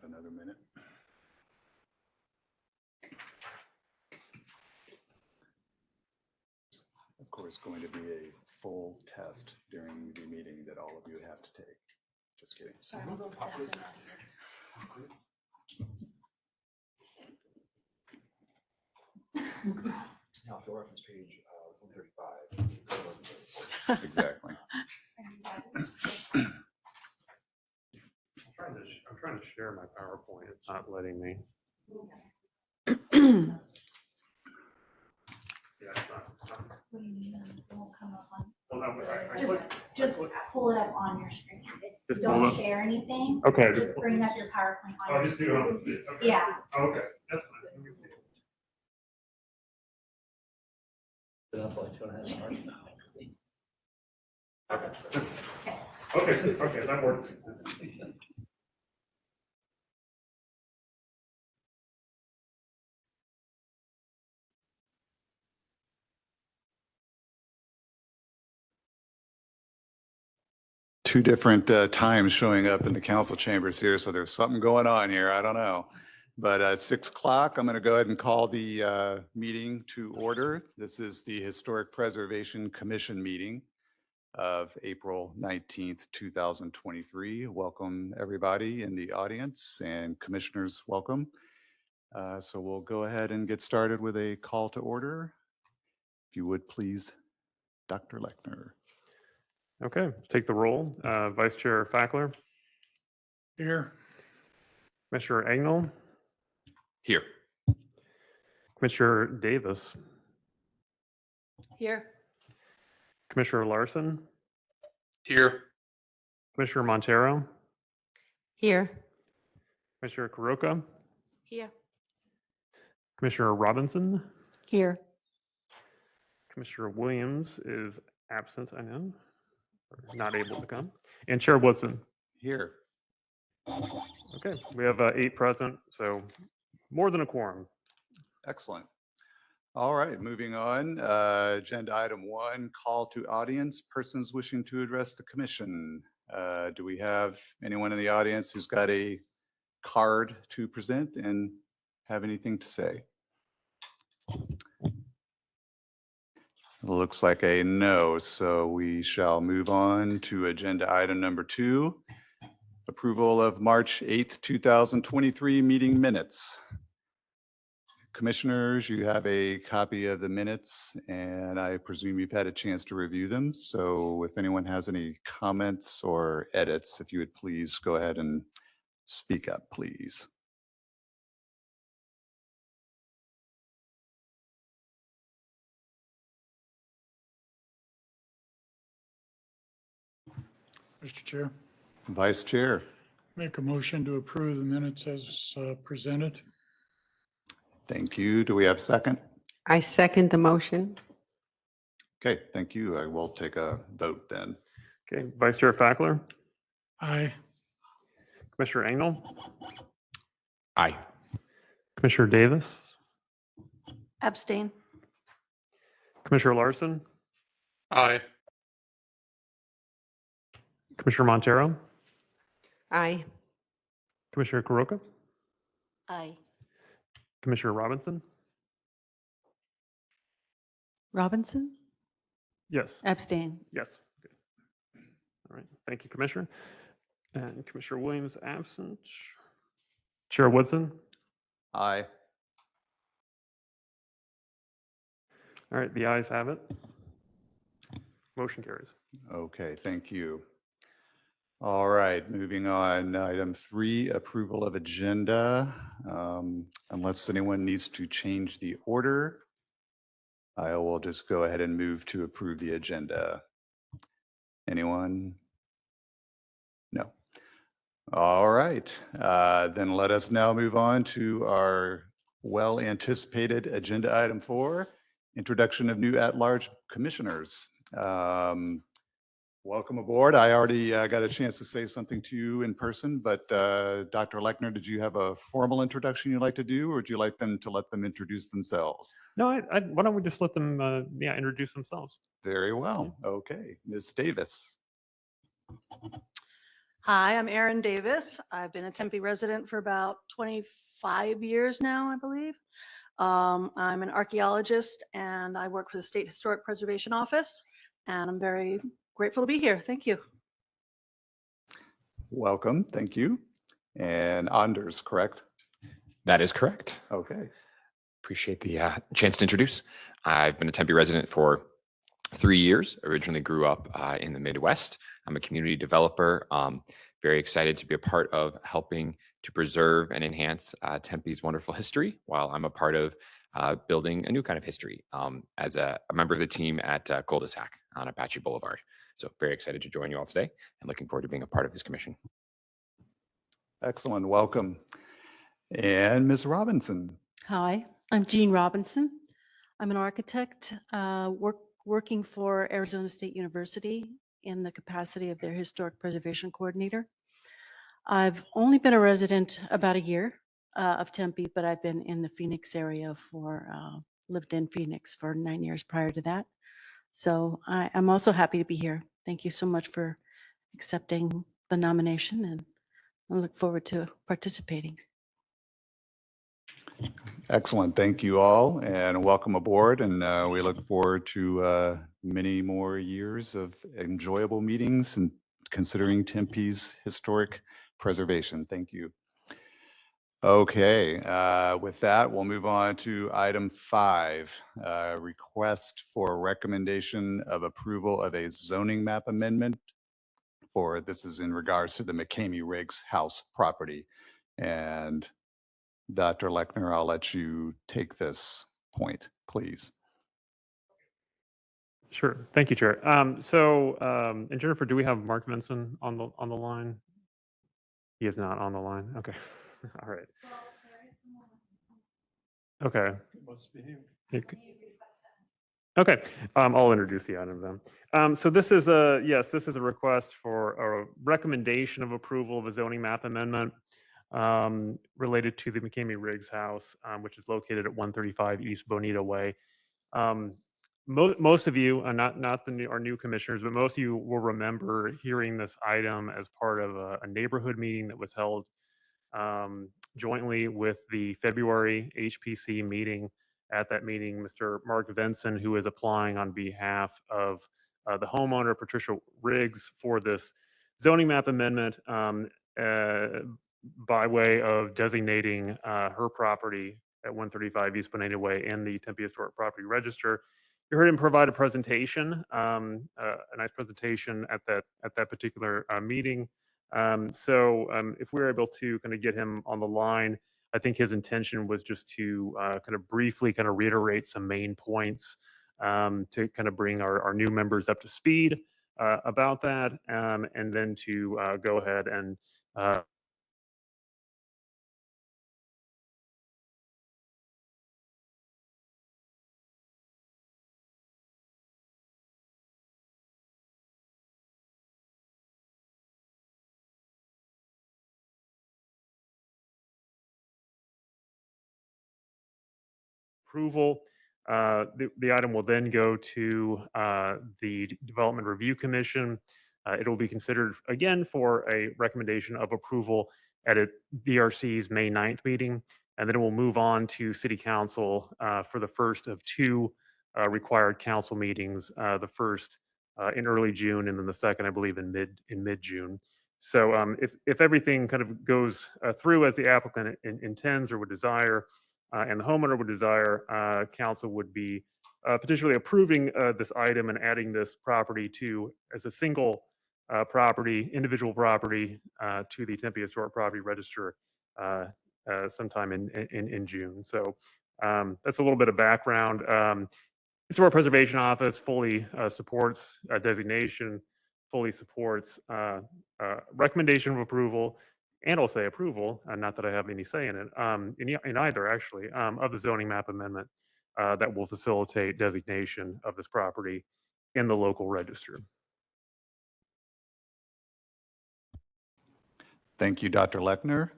Another minute. Of course, going to be a full test during the meeting that all of you have to take. Just kidding. Sorry, I'm a little deaf and not here. Now, for reference page 135. Exactly. I'm trying to share my PowerPoint. It's not letting me. Yeah, it's not. What do you mean? It won't come up on. Well, no, I Just, clicked- just pull it up on your screen. Just pull Don't it up. share anything. Okay, Just just, bring up your PowerPoint on oh, your just do it screen. on the, okay. Yeah. Okay, that's fine. Been up for like 2.5 hours now. Okay, that works. Two different times showing up in the council chambers here, so there's something going on here. I don't know. But at 6 o'clock, I'm going to go ahead and call the meeting to order. This is the Historic Preservation Commission meeting of April 19th, 2023. Welcome, everybody in the audience, and commissioners, welcome. So we'll go ahead and get started with a call to order. If you would please, Dr. Lechner. Okay, take the roll. Vice Chair Fackler, Here. Commissioner Agnell, Here. Commissioner Davis, Here. Commissioner Larson, Here. Commissioner Montero, Here. Commissioner Kuroka, Here. Commissioner Robinson, Here. Commissioner Williams is absent, I know, or not able to come, and Chair Woodson. Here. Okay, we have 8 present, so more than a quorum. Excellent. All right, moving on. Agenda item 1, call to audience, persons wishing to address the commission. Do we have anyone in the audience who's got a card to present and have anything to say? Looks like a no, so we shall move on to agenda item number 2, approval of March 8th, 2023 meeting minutes. Commissioners, you have a copy of the minutes, and I presume you've had a chance to review them. So if anyone has any comments or edits, if you would please go ahead and speak up, please. Mr. Chair, Vice Chair. make a motion to approve the minutes as presented. Thank you. Do we have a second? I second the motion. Okay, thank you. I will take a vote then. Okay, Vice Chair Fackler, Aye. Commissioner Agnell, Aye. Commissioner Davis, Abstain. Commissioner Larson, Aye. Commissioner Montero, Aye. Commissioner Kuroka, Aye. Commissioner Robinson. Robinson? Yes. Abstain. Yes. Good. All right. Thank you, Commissioner. And Commissioner Williams absent. Chair Woodson. Aye. All right. The ayes have it. Motion carries. Okay, thank you. All right, moving on. Item 3, approval of agenda. Unless anyone needs to change the order, I will just go ahead and move to approve the agenda. Anyone? No. All right, then let us now move on to our well-anticipated agenda item 4, introduction of new at-large commissioners. Welcome aboard. I already got a chance to say something to you in person, but Dr. Lechner, did you have a formal introduction you'd like to do, or would you like them to let them introduce themselves? No, why don't we just let them, introduce themselves? Very well. Okay. Ms. Davis. Hi, I'm Erin Davis. I've been a Tempe resident for about 25 years now, I believe. I'm an archaeologist and I work for the State Historic Preservation Office, and I'm very grateful to be here. Thank you. Welcome. Thank you. And Anders, correct? That is correct. Okay. Appreciate the chance to introduce. I've been a Tempe resident for 3 years. Originally grew up in the Midwest. I'm a community developer. Very excited to be a part of helping to preserve and enhance Tempe's wonderful history, while I'm a part of building a new kind of history as a member of the team at Cul-de-sac on Apache Boulevard. So very excited to join you all today and looking forward to being a part of this commission. Excellent. Welcome. And Ms. Robinson. Hi, I'm Jean Robinson. I'm an architect working for Arizona State University in the capacity of their historic preservation coordinator. I've only been a resident about a year of Tempe, but I've been in the Phoenix area lived in Phoenix for 9 years prior to that. So I'm also happy to be here. Thank you so much for accepting the nomination, and I look forward to participating. Excellent. Thank you all and welcome aboard. And we look forward to many more years of enjoyable meetings and considering Tempe's historic preservation. Thank you. Okay, with that, we'll move on to item 5, request for recommendation of approval of a zoning map amendment this is in regards to the McCamey Riggs house property. And Dr. Lechner, I'll let you take this point, please. Sure. Thank you, Chair. And Jennifer, do we have Mark Vinson on the line? He is not on the line. Okay. All right. Okay. Okay. I'll introduce the item then. So this is a request for a recommendation of approval of a zoning map amendment related to the McCamey Riggs house, which is located at 135 East Bonita Way. Most of you, not our new commissioners, but most of you will remember hearing this item as part of a neighborhood meeting that was held jointly with the February HPC meeting. At that meeting, Mr. Mark Vinson, who is applying on behalf of the homeowner, Patricia Riggs, for this zoning map amendment by way of designating her property at 135 East Bonita Way in the Tempe Historic Property Register. You heard him provide a presentation, a nice presentation at that particular meeting. If we're able to kind of get him on the line, I think his intention was just to kind of briefly kind of reiterate some main points to kind of bring our new members up to speed about that, and then to go ahead and approval. The item will then go to the Development Review Commission. It will be considered again for a recommendation of approval at a DRC's May 9th meeting, and then it will move on to City Council for the first of 2 required council meetings. The first in early June, and then the second, I believe, in mid-June. So if everything kind of goes through as the applicant intends or would desire, and the homeowner would desire, council would be potentially approving this item and adding this property as a single individual property to the Tempe Historic Property Register sometime in June. So that's a little bit of background. Historic Preservation Office fully supports designation, fully supports recommendation of approval, and I'll say approval, not that I have any say in it, in either actually, of the zoning map amendment that will facilitate designation of this property in the local register. Thank you, Dr. Lechner.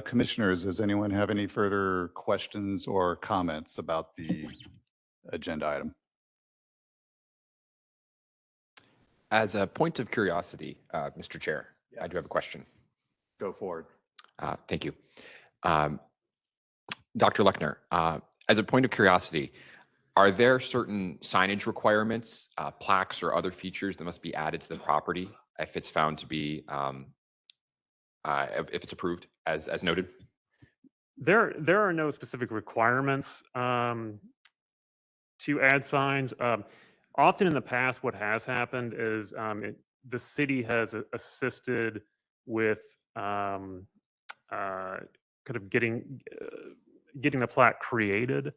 Commissioners, does anyone have any further questions or comments about the agenda item? As a point of curiosity, Mr. Chair, I do have a Yes. question. Go forward. Thank you. Dr. Lechner, as a point of curiosity, are there certain signage requirements, plaques, or other features that must be added to the property if it's found to be, if it's approved as noted? There are no specific requirements to add signs. Often in the past, what has happened is the city has assisted with kind of getting the plaque created.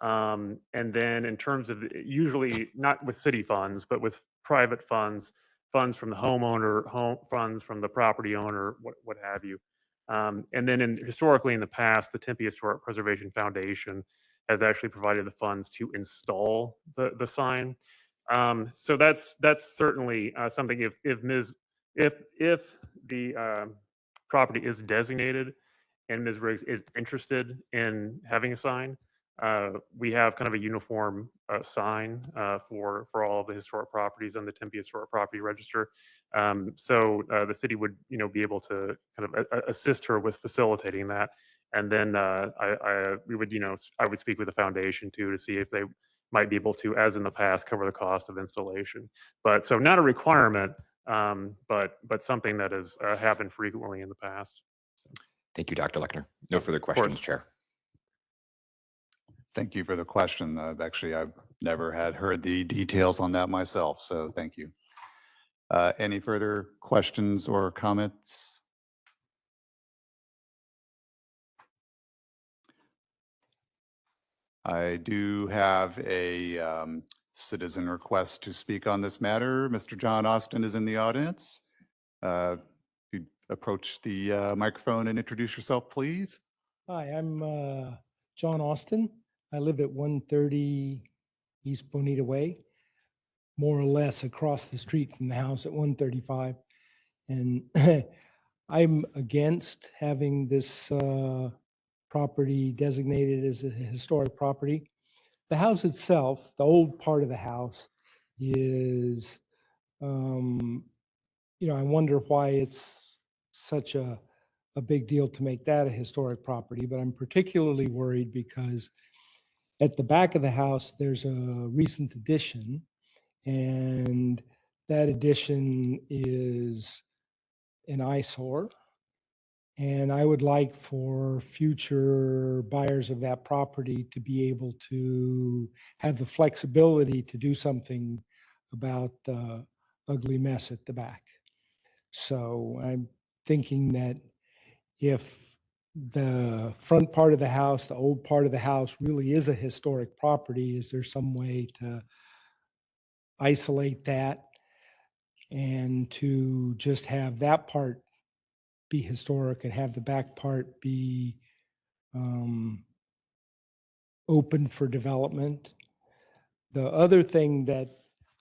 And then in terms of usually not with city funds, but with private funds, funds from the homeowner, funds from the property owner, what have you. And then historically in the past, the Tempe Historic Preservation Foundation has actually provided the funds to install the sign. So that's certainly something if the property is designated and Ms. Riggs is interested in having a sign, we have kind of a uniform sign for all of the historic properties on the Tempe Historic Property Register. So the city would, be able to kind of assist her with facilitating that. And then we would, I would speak with the foundation too to see if they might be able to, as in the past, cover the cost of installation. But so not a requirement, but something that has happened frequently in the past. Thank you, Dr. Lechner. No further course. questions, Chair. Thank you for the question. I've never had heard the details on that myself, so thank you. Any further questions or comments? I do have a citizen request to speak on this matter. Mr. John Austin is in the audience. You approach the microphone and introduce yourself, please. Hi, I'm John Austin. I live at 130 East Bonita Way, more or less across the street from the house at 135. And I'm against having this property designated as a historic property. The house itself, the old part of the house is, I wonder why it's such a big deal to make that a historic property, but I'm particularly worried because at the back of the house, there's a recent addition, and that addition is an eyesore. And I would like for future buyers of that property to be able to have the flexibility to do something about the ugly mess at the back. So I'm thinking that if the front part of the house, the old part of the house really is a historic property, is there some way to isolate that and to just have that part be historic and have the back part be open for development? The other thing that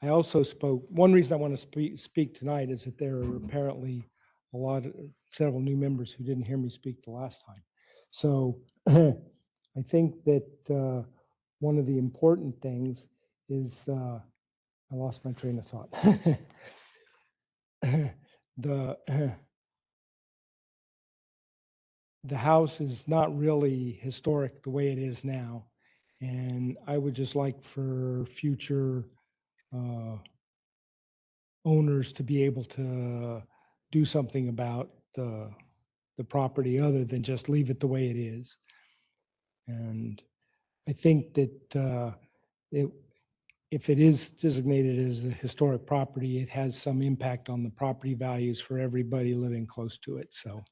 I also spoke, one reason I want to speak tonight is that there are apparently several new members who didn't hear me speak the last time. So I think that one of the important things is, I lost my train of thought. The house is not really historic the way it is now. And I would just like for future owners to be able to do something about the property other than just leave it the way it is. And I think that if it is designated as a historic property, it has some impact on the property values for everybody living close to it. So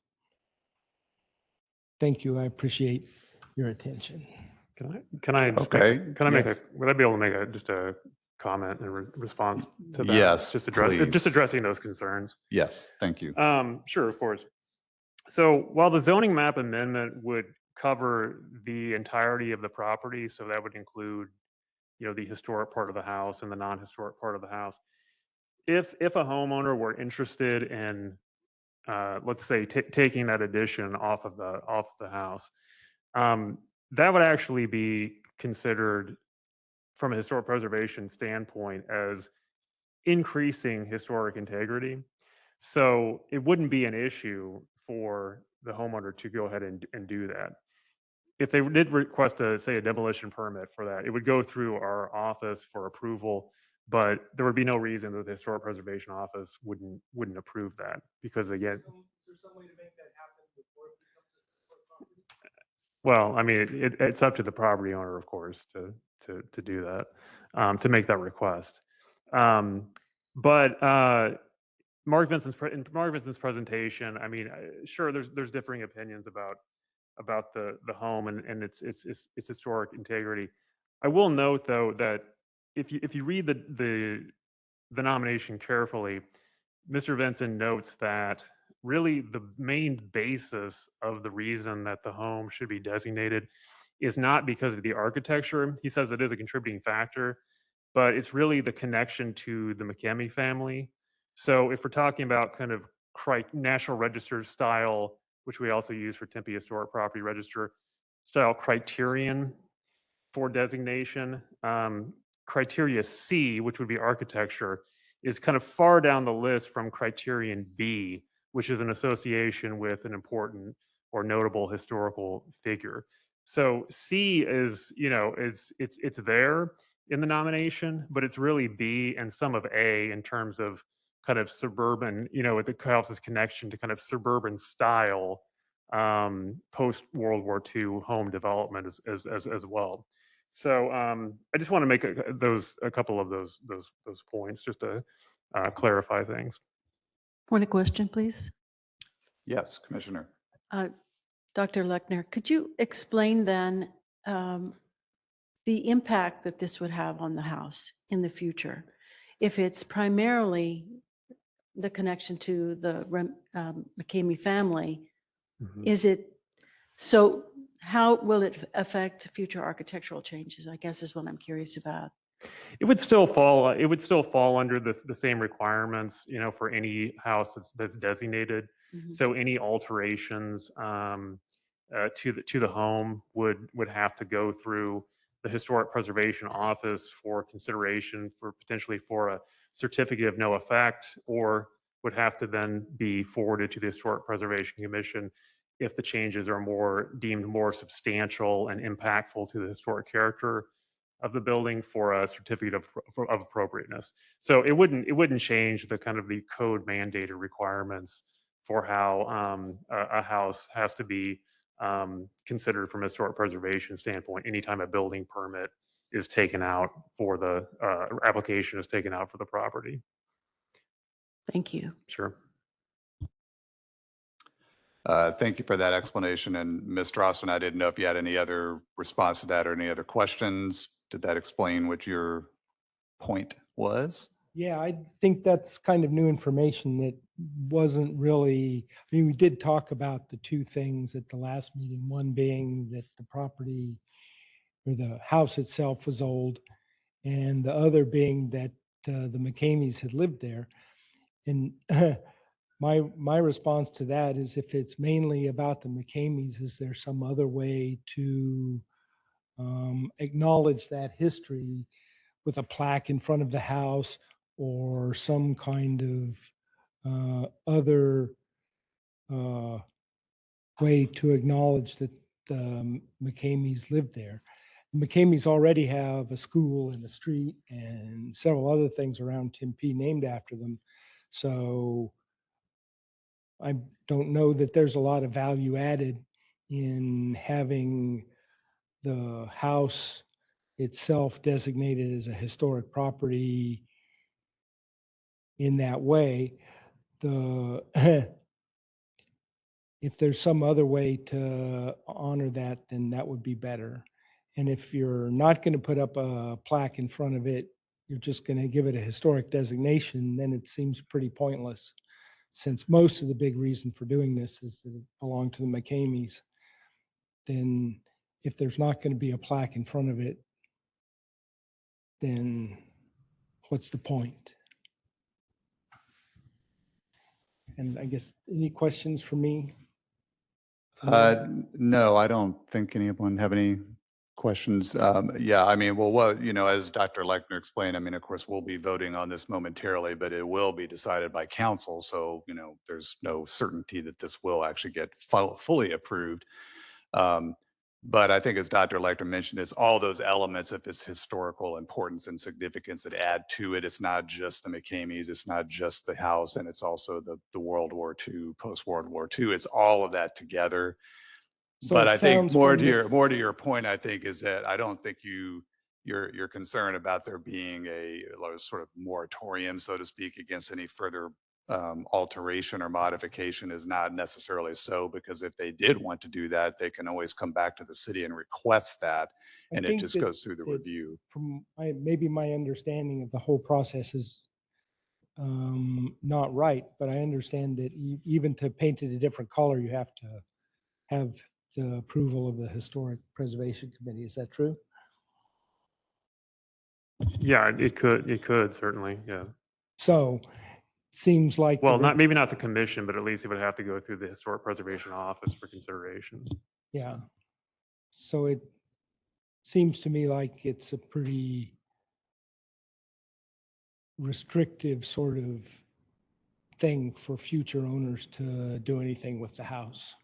thank you. I appreciate your attention. Can I just Okay, can I make yes. would I be able to make just a comment in response to that? Yes, just please. addressing those concerns. Yes, thank you. Sure, of course. So while the zoning map amendment would cover the entirety of the property, so that would include, the historic part of the house and the non-historic part of the house. If a homeowner were interested in let's say, taking that addition off of the house, that would actually be considered from a historic preservation standpoint as increasing historic integrity. So it wouldn't be an issue for the homeowner to go ahead and do that. If they did request say a demolition permit for that, it would go through our office for approval, but there would be no reason that the Historic Preservation Office wouldn't approve that, because again, well, I mean, it's up to the property owner, of course, to do that, to make that request. But Mark Vincent's presentation, I mean, sure, there's differing opinions about the home and its historic integrity. I will note though that if you read the nomination carefully, Mr. Vincent notes that really the main basis of the reason that the home should be designated is not because of the architecture. He says it is a contributing factor, but it's really the connection to the McKemmy family. So if we're talking about kind of National Register style, which we also use for Tempe Historic Property Register style criterion for designation, criteria C, which would be architecture, is kind of far down the list from criterion B, which is an association with an important or notable historical figure. So C is, it's there in the nomination, but it's really B and some of A in terms of kind of suburban, it helps its connection to kind of suburban style post World War II home development as well. So I just want to make a couple of those points just to clarify things. Point of question, please. Yes, Commissioner. Dr. Lechner, could you explain then the impact that this would have on the house in the future? If it's primarily the connection to the McKamey family, is it, so how will it affect future architectural changes, I guess is what I'm curious about. It would still fall under the same requirements, for any house that's designated. So any alterations to the home would have to go through the Historic Preservation Office for consideration for potentially for a certificate of no effect, or would have to then be forwarded to the Historic Preservation Commission if the changes are deemed more substantial and impactful to the historic character of the building for a certificate of appropriateness. So it wouldn't change the kind of the code mandated requirements for how a house has to be considered from a historic preservation standpoint anytime a building permit is taken out for the application is taken out for the property. Thank you. Sure. Thank you for that explanation. And Ms. Drossman, I didn't know if you had any other response to that or any other questions. Did that explain what your point was? Yeah, I think that's kind of new information that wasn't really, I mean, we did talk about the two things at the last meeting, one being that the property or the house itself was old, and the other being that the McKameys had lived there. And my response to that is, if it's mainly about the McKameys, is there some other way to acknowledge that history with a plaque in front of the house or some kind of other way to acknowledge that the McKameys lived there? The McKameys already have a school and a street and several other things around Tempe named after them. So I don't know that there's a lot of value added in having the house itself designated as a historic property in that way. If there's some other way to honor that, then that would be better. And if you're not going to put up a plaque in front of it, you're just going to give it a historic designation, then it seems pretty pointless, since most of the big reason for doing this is that it belonged to the McKameys. Then if there's not going to be a plaque in front of it, then what's the point? And I guess, any questions for me? No, I don't think anyone have any questions. Yeah, I mean, well, as Dr. Lechner explained, I mean, of course, we'll be voting on this momentarily, but it will be decided by council. So, there's no certainty that this will actually get fully approved. But I think as Dr. Lechner mentioned, it's all those elements of its historical importance and significance that add to it. It's not just the McCameys, it's not just the house, and it's also the World War II, post-World War II. It's all of that together. So But it I think sounds more from to this- your point, I think, is that I don't think you're concerned about there being a sort of moratorium, so to speak, against any further alteration or modification is not necessarily so, because if they did want to do that, they can always come back to the city and request that, I and it think just that- goes through the that review. From maybe my understanding of the whole process is not right, but I understand that even to paint it a different color, you have to have the approval of the Historic Preservation Committee. Is that true? Yeah, it could certainly, yeah. So seems like. Well, maybe not the commission, but at least it would have to go through the Historic Preservation Office for consideration. Yeah. So it seems to me like it's a pretty restrictive sort of thing for future owners to do anything with the house.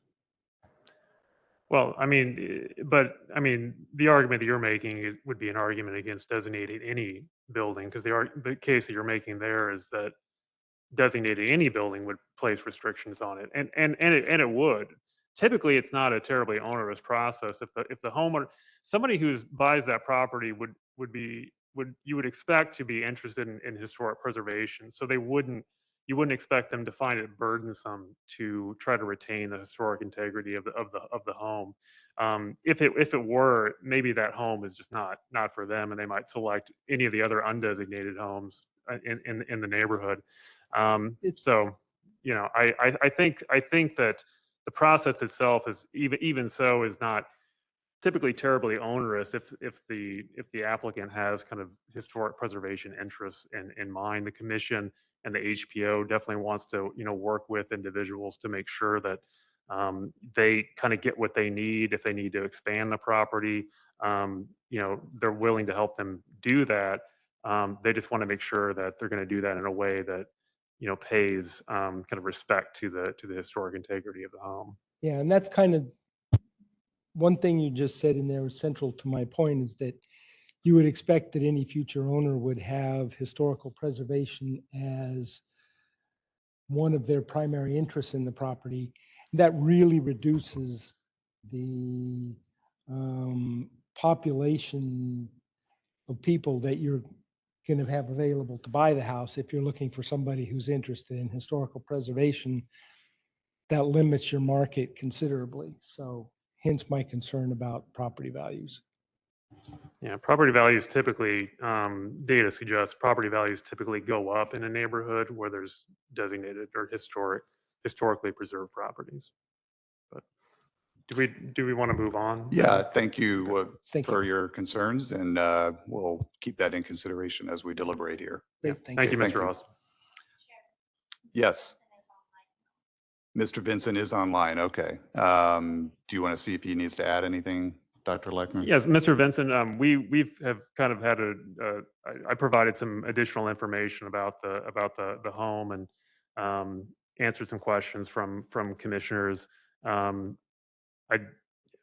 Well, I mean, the argument that you're making would be an argument against designating any building, because the case that you're making there is that designating any building would place restrictions on it, and it would. Typically, it's not a terribly onerous process. If the homeowner, somebody who buys that property you would expect to be interested in historic preservation, so you wouldn't expect them to find it burdensome to try to retain the historic integrity of the home. If it were, maybe that home is just not for them, and they might select any of the other undesignated homes in the neighborhood. So, I think that the process itself is even so is not typically terribly onerous if the applicant has kind of historic preservation interests in mind. The commission and the HPO definitely wants to work with individuals to make sure that they kind of get what they need. If they need to expand the property, they're willing to help them do that. They just want to make sure that they're going to do that in a way that pays kind of respect to the historic integrity of the home. Yeah, and that's kind of one thing you just said in there was central to my point, is that you would expect that any future owner would have historical preservation as one of their primary interests in the property. That really reduces the population of people that you're going to have available to buy the house. If you're looking for somebody who's interested in historical preservation, that limits your market considerably. So hence my concern about property values. Yeah, property values typically, data suggests property values typically go up in a neighborhood where there's designated or historically preserved properties. But do we want to move on? Yeah, thank you Thank for you. your concerns, and we'll keep that in consideration as we deliberate here. Yeah. Great, Thank you, Thank Mr. you. Austin. Yes. Mr. Vincent is online. Okay. Do you want to see if he needs to add anything, Dr. Lechner? Yes, Mr. Vincent, we have kind of had I provided some additional information about the home and answered some questions from commissioners. I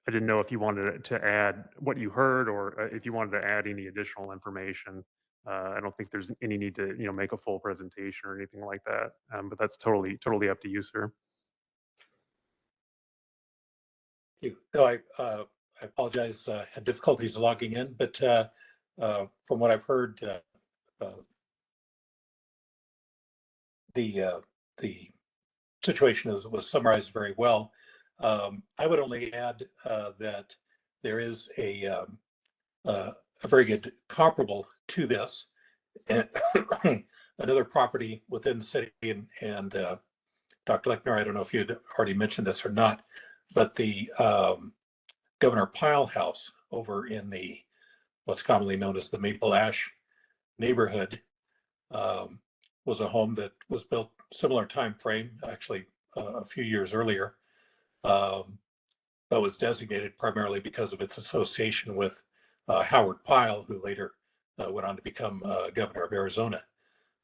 didn't know if you wanted to add what you heard, or if you wanted to add any additional information. I don't think there's any need to make a full presentation or anything like that, but that's totally up to you, sir. You. No, I apologize. Had difficulties logging in, but from what I've heard, the situation was summarized very well. I would only add that there is a very good comparable to this, and another property within the city, and Dr. Lechner, I don't know if you'd already mentioned this or not, but the Governor Pyle House over in the what's commonly known as the Maple Ash neighborhood was a home that was built similar time frame, actually a few years earlier, but was designated primarily because of its association with Howard Pyle, who later went on to become governor of Arizona.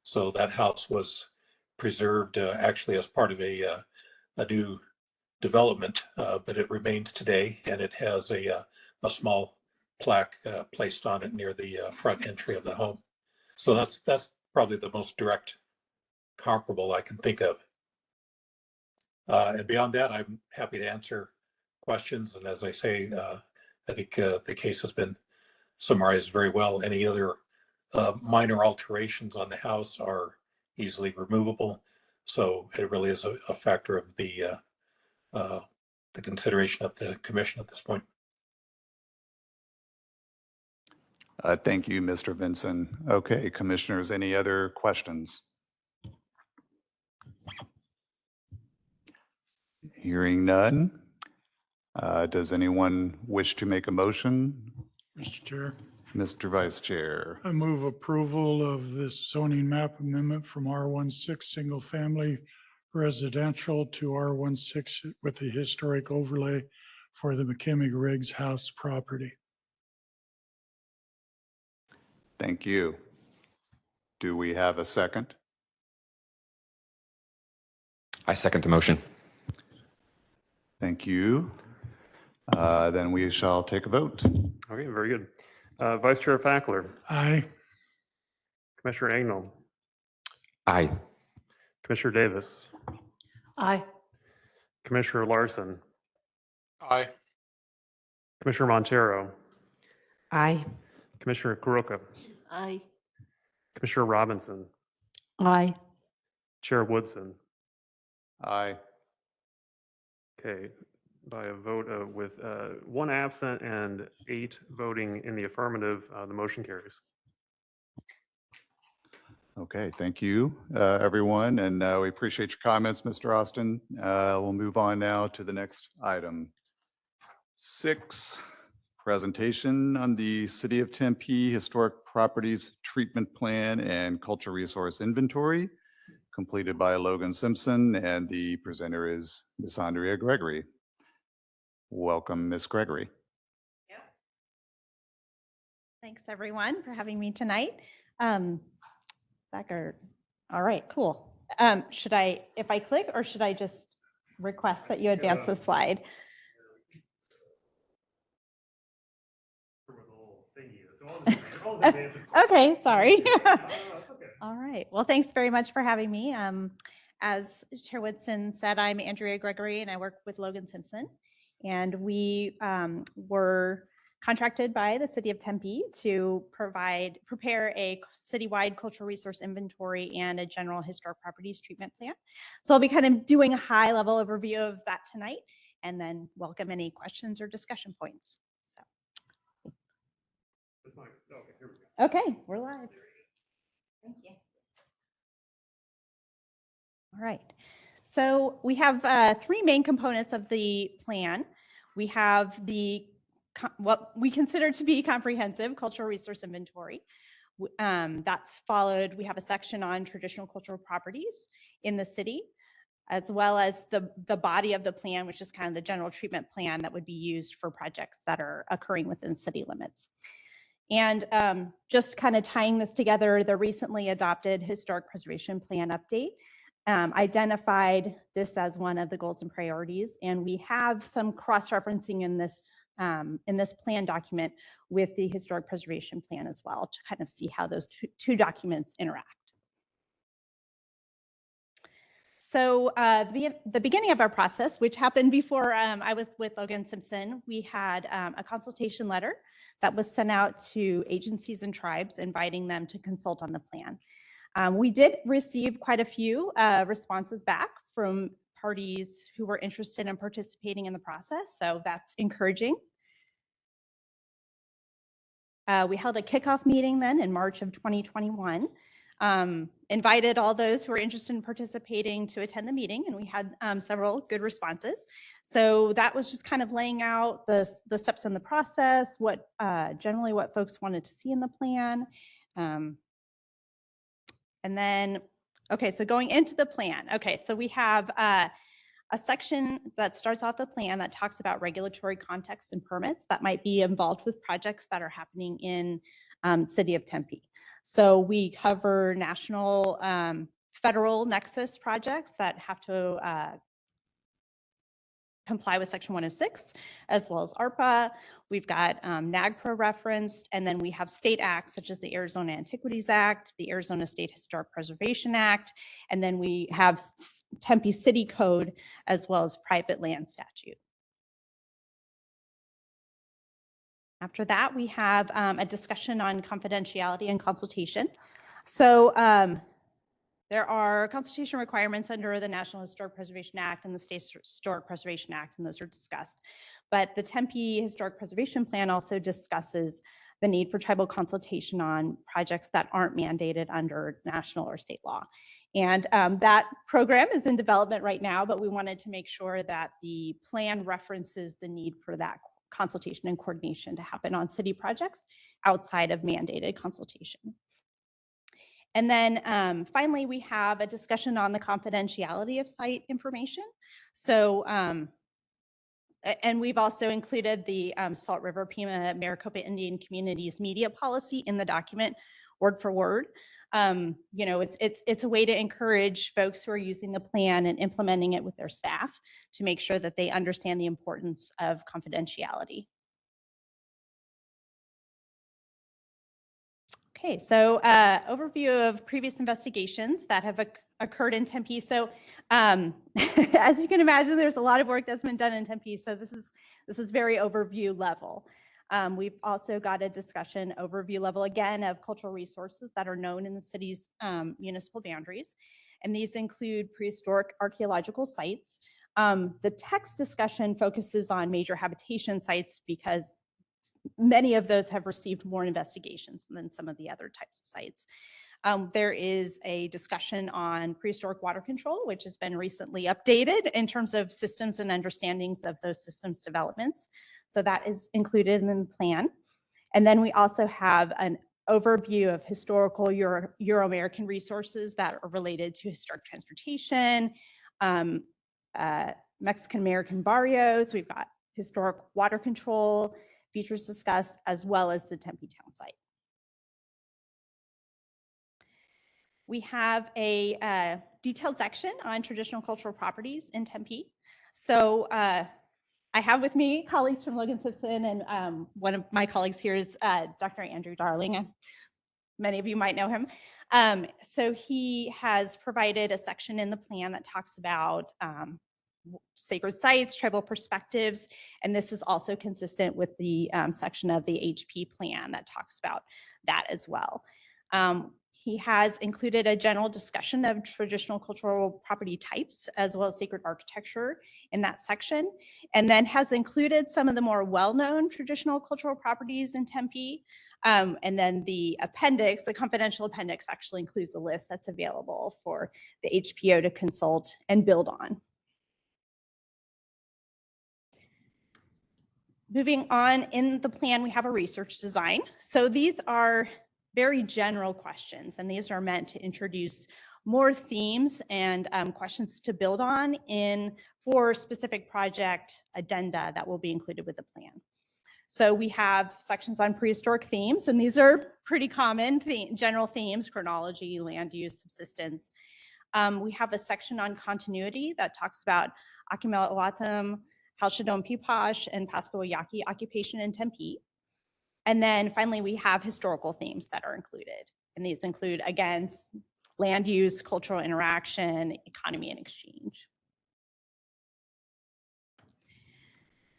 So that house was preserved actually as part of a new development, but it remains today, and it has a small plaque placed on it near the front entry of the home. So that's probably the most direct comparable I can think of. And beyond that, I'm happy to answer questions. And as I say, I think the case has been summarized very well. Any other minor alterations on the house are easily removable. So it really is a factor of the consideration of the commission at this point. Thank you, Mr. Vinson. Okay, commissioners, any other questions? Hearing none. Does anyone wish to make a motion? Mr. Chair, Mr. Vice Chair. I move approval of this zoning map amendment from R16 Single Family Residential to R16 with the historic overlay for the McKimmig Riggs House property. Thank you. Do we have a second? I second the motion. Thank you. Then we shall take a vote. Okay, very good. Vice Chair Fackler, Aye. Commissioner Agnell, Aye. Commissioner Davis, Aye. Commissioner Larson, Aye. Commissioner Montero, Aye. Commissioner Kuroka, Aye. Commissioner Robinson, Aye. Chair Woodson. Aye. Okay, by a vote with 1 absent and 8 voting in the affirmative, the motion carries. Okay, thank you, everyone, and we appreciate your comments, Mr. Austin. We'll move on now to the next item. 6, presentation on the City of Tempe Historic Properties Treatment Plan and Cultural Resource Inventory, completed by Logan Simpson, and the presenter is Ms. Andrea Gregory. Welcome, Ms. Gregory. Thanks, everyone, for having me tonight. Becker, all right, cool. Should I, if I click, or should I just request that you advance the slide? Okay, sorry. All right, well, thanks very much for having me. As Chair Woodson said, I'm Andrea Gregory, and I work with Logan Simpson. And we were contracted by the City of Tempe to prepare a citywide cultural resource inventory and a general historic properties treatment plan. So I'll be kind of doing a high level overview of that tonight, and then welcome any questions or discussion points. So. Okay, we're live. Thank you. All right. So we have 3 main components of the plan. We have what we consider to be comprehensive cultural resource inventory. That's followed, we have a section on traditional cultural properties in the city, as well as the body of the plan, which is kind of the general treatment plan that would be used for projects that are occurring within city limits. And just kind of tying this together, the recently adopted historic preservation plan update identified this as one of the goals and priorities, and we have some cross-referencing in this plan document with the historic preservation plan as well, to kind of see how those two documents interact. So the beginning of our process, which happened before I was with Logan Simpson, we had a consultation letter that was sent out to agencies and tribes, inviting them to consult on the plan. We did receive quite a few responses back from parties who were interested in participating in the process, so that's encouraging. We held a kickoff meeting then in March of 2021, invited all those who were interested in participating to attend the meeting, and we had several good responses. So that was just kind of laying out the steps in the process, generally what folks wanted to see in the plan. And then Okay, so going into the plan. Okay, so we have a section that starts off the plan that talks about regulatory context and permits that might be involved with projects that are happening in City of Tempe. So we cover national, federal nexus projects that have to comply with Section 106, as well as ARPA. We've got NAGPRA referenced, and then we have state acts such as the Arizona Antiquities Act, the Arizona State Historic Preservation Act, and then we have Tempe City Code, as well as private land statute. After that, we have a discussion on confidentiality and consultation. So there are consultation requirements under the National Historic Preservation Act and the State Historic Preservation Act, and those are discussed. But the Tempe Historic Preservation Plan also discusses the need for tribal consultation on projects that aren't mandated under national or state law. And that program is in development right now, but we wanted to make sure that the plan references the need for that consultation and coordination to happen on city projects outside of mandated consultation. And then finally, we have a discussion on the confidentiality of site information. So, and we've also included the Salt River Pima Maricopa Indian Communities media policy in the document, word for word. You know, it's a way to encourage folks who are using the plan and implementing it with their staff to make sure that they understand the importance of confidentiality. Okay, so overview of previous investigations that have occurred in Tempe. So as you can imagine, there's a lot of work that's been done in Tempe. So this is very overview level. We've also got a discussion overview level again of cultural resources that are known in the city's municipal boundaries. And these include prehistoric archaeological sites. The text discussion focuses on major habitation sites because many of those have received more investigations than some of the other types of sites. There is a discussion on prehistoric water control, which has been recently updated in terms of systems and understandings of those systems developments. So that is included in the plan. And then we also have an overview of historical Euro-American resources that are related to historic transportation, Mexican-American barrios. We've got historic water control features discussed, as well as the Tempe town site. We have a detailed section on traditional cultural properties in Tempe. So I have with me colleagues from Logan Simpson, and one of my colleagues here is Dr. Andrew Darling. Many of you might know him. So he has provided a section in the plan that talks about sacred sites, tribal perspectives, and this is also consistent with the section of the HP plan that talks about that as well. He has included a general discussion of traditional cultural property types as well as sacred architecture in that section, and then has included some of the more well-known traditional cultural properties in Tempe. And then the appendix, the confidential appendix, actually includes a list that's available for the HPO to consult and build on. Moving on, in the plan, we have a research design. So these are very general questions, and these are meant to introduce more themes and questions to build on for specific project addenda that will be included with the plan. So we have sections on prehistoric themes, and these are pretty common general themes: chronology, land use, subsistence. We have a section on continuity that talks about Akimelwatam, Halshadom Pipash, and Pasco-Yaqui occupation in Tempe. And then finally, we have historical themes that are included. And these include, again, land use, cultural interaction, economy, and exchange.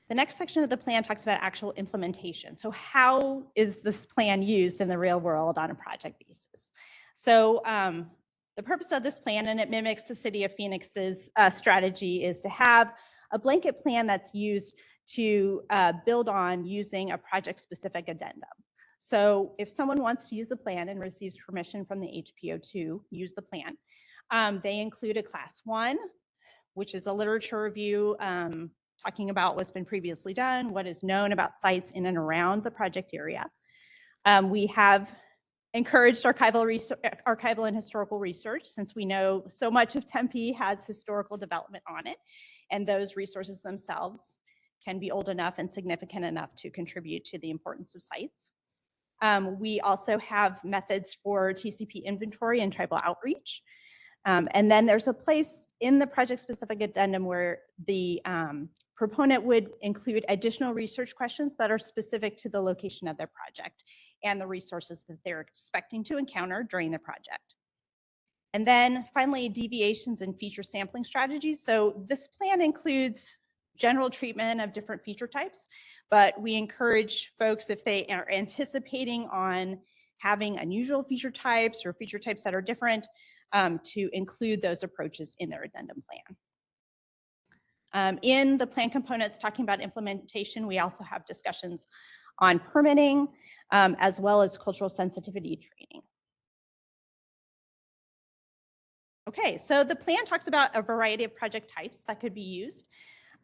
The next section of the plan talks about actual implementation. So how is this plan used in the real world on a project basis? So the purpose of this plan, and it mimics the City of Phoenix's strategy, is to have a blanket plan that's used to build on using a project-specific addendum. So if someone wants to use the plan and receives permission from the HPO to use the plan, they include a class 1, which is a literature review talking about what's been previously done, what is known about sites in and around the project area. We have encouraged archival and historical research, since we know so much of Tempe has historical development on it, and those resources themselves can be old enough and significant enough to contribute to the importance of sites. We also have methods for TCP inventory and tribal outreach. And then there's a place in the project-specific addendum where the proponent would include additional research questions that are specific to the location of their project and the resources that they're expecting to encounter during the project. And then finally, deviations and feature sampling strategies. So this plan includes general treatment of different feature types, but we encourage folks, if they are anticipating on having unusual feature types or feature types that are different, to include those approaches in their addendum plan. In the plan components talking about implementation, we also have discussions on permitting, as well as cultural sensitivity training. Okay, so the plan talks about a variety of project types that could be used.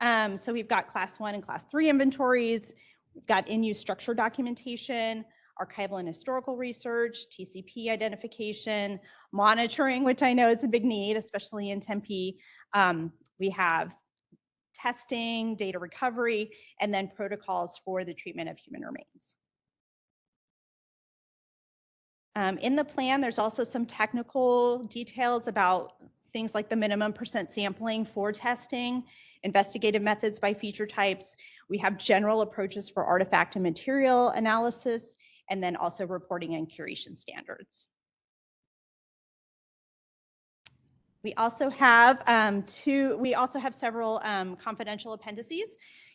So we've got class 1 and class 3 inventories, we've got in-use structure documentation, archival and historical research, TCP identification, monitoring, which I know is a big need, especially in Tempe. We have testing, data recovery, and then protocols for the treatment of human remains. In the plan, there's also some technical details about things like the minimum % sampling for testing, investigative methods by feature types. We have general approaches for artifact and material analysis, and then also reporting and curation standards. We also have several confidential appendices.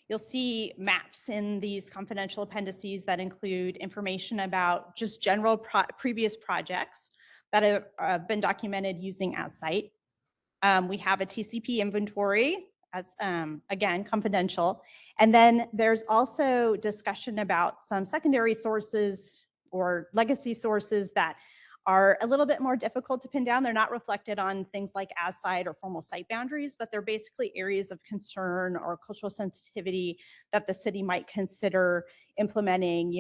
You'll see maps in these confidential appendices that include information about just general previous projects that have been documented using AsCite. We have a TCP inventory, as again, confidential. And then there's also discussion about some secondary sources or legacy sources that are a little bit more difficult to pin down. They're not reflected on things like AsCite or formal site boundaries, but they're basically areas of concern or cultural sensitivity that the city might consider implementing,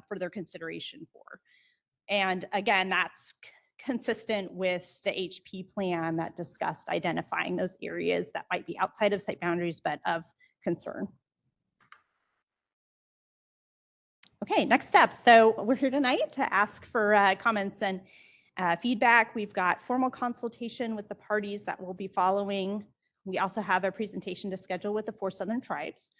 further consideration for. And again, that's consistent with the HP plan that discussed identifying those areas that might be outside of site boundaries, but of concern. Okay, next steps. So we're here tonight to ask for comments and feedback. We've got formal consultation with the parties that will be following. We also have a presentation to schedule with the 4 Southern tribes.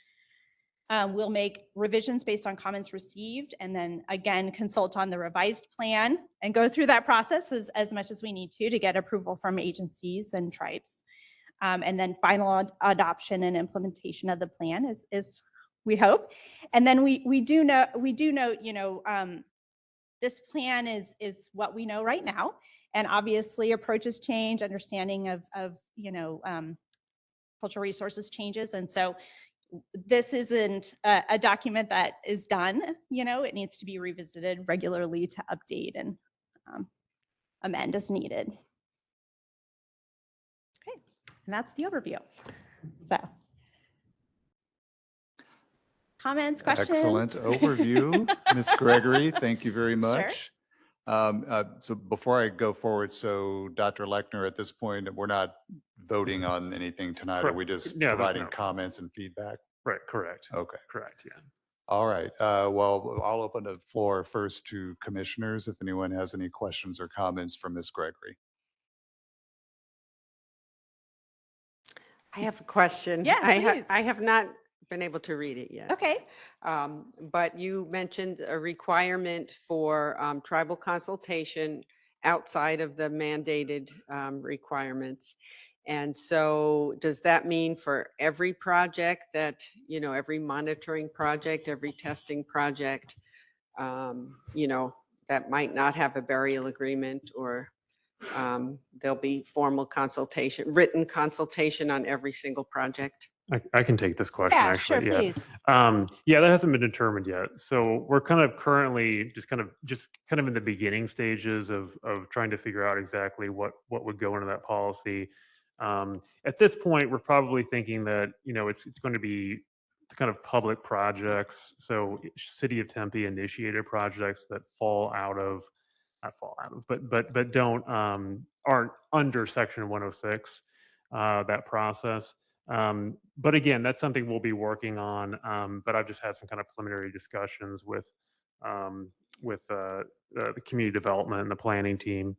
We'll make revisions based on comments received, and then again, consult on the revised plan and go through that process as much as we need to get approval from agencies and tribes. And then final adoption and implementation of the plan is we hope. And then we do note, this plan is what we know right now. And obviously approaches change, understanding of cultural resources changes. And so this isn't a document that is done, it needs to be revisited regularly to update and amend as needed. Okay, and that's the overview. So, comments, questions? Excellent overview, Ms. Gregory. Thank you very much. So before I go forward, so Dr. Lechner, at this point, we're not voting on anything tonight. Are we just providing comments and feedback? Right, correct. Okay. Correct, yeah. All right. Well, I'll open the floor first to commissioners if anyone has any questions or comments for Ms. Gregory. I have a question. Yeah, please. I have not been able to read it yet. Okay. But you mentioned a requirement for tribal consultation outside of the mandated requirements. And so does that mean for every project that, every monitoring project, every testing project, that might not have a burial agreement, or there'll be formal consultation, written consultation on every single project? I can take this question, Yeah, actually. sure, please. Yeah, that hasn't been determined yet. So we're kind of currently just kind of in the beginning stages of trying to figure out exactly what would go into that policy. At this point, we're probably thinking that, it's going to be kind of public projects. So City of Tempe initiated projects that fall out of not fall out of, but don't, aren't under section 106, that process. But again, that's something we'll be working on. But I've just had some kind of preliminary discussions with the community development and the planning team,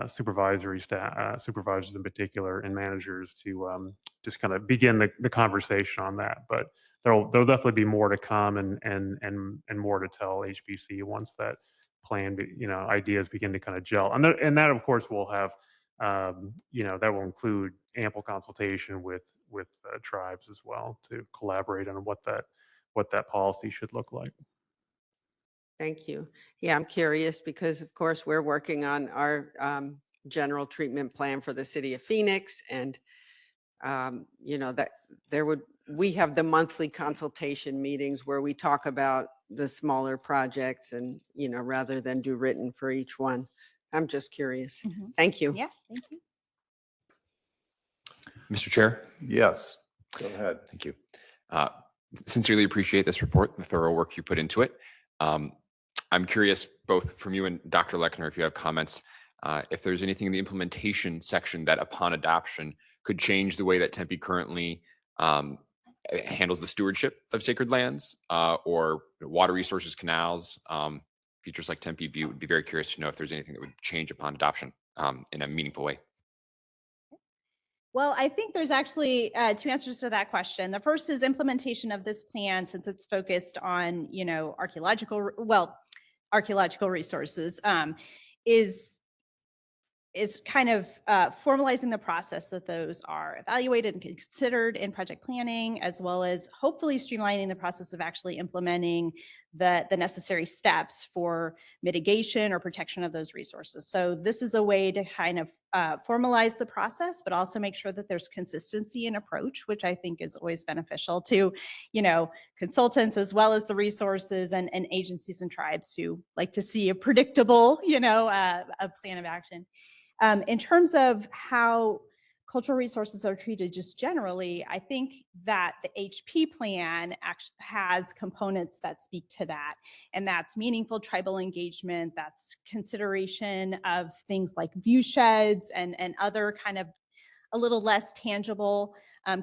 supervisory staff, supervisors in particular, and managers to just kind of begin the conversation on that. But there'll definitely be more to come and more to tell HPC once that plan, ideas begin to kind of gel. And that of course will have, that will include ample consultation with tribes as well to collaborate on what that policy should look like. Thank you. Yeah, I'm curious because of course we're working on our general treatment plan for the city of Phoenix, and that we have the monthly consultation meetings where we talk about the smaller projects and, rather than do written for each one. I'm just curious. Mhm. Thank you. Yeah, thank you. Mr. Chair, Yes, go ahead. thank you. Sincerely appreciate this report, the thorough work you put into it. I'm curious, both from you and Dr. Lechner, if you have comments, if there's anything in the implementation section that upon adoption could change the way that Tempe currently handles the stewardship of sacred lands or water resources, canals, features like Tempe View. Would be very curious to know if there's anything that would change upon adoption in a meaningful way. Well, I think there's actually two answers to that question. The first is implementation of this plan, since it's focused on, archaeological resources, is kind of formalizing the process that those are evaluated and considered in project planning, as well as hopefully streamlining the process of actually implementing the necessary steps for mitigation or protection of those resources. So this is a way to kind of formalize the process, but also make sure that there's consistency in approach, which I think is always beneficial to, consultants as well as the resources and agencies and tribes who like to see a predictable, a plan of action. In terms of how cultural resources are treated just generally, I think that the HP plan actually has components that speak to that. And that's meaningful tribal engagement, that's consideration of things like view sheds and other kind of a little less tangible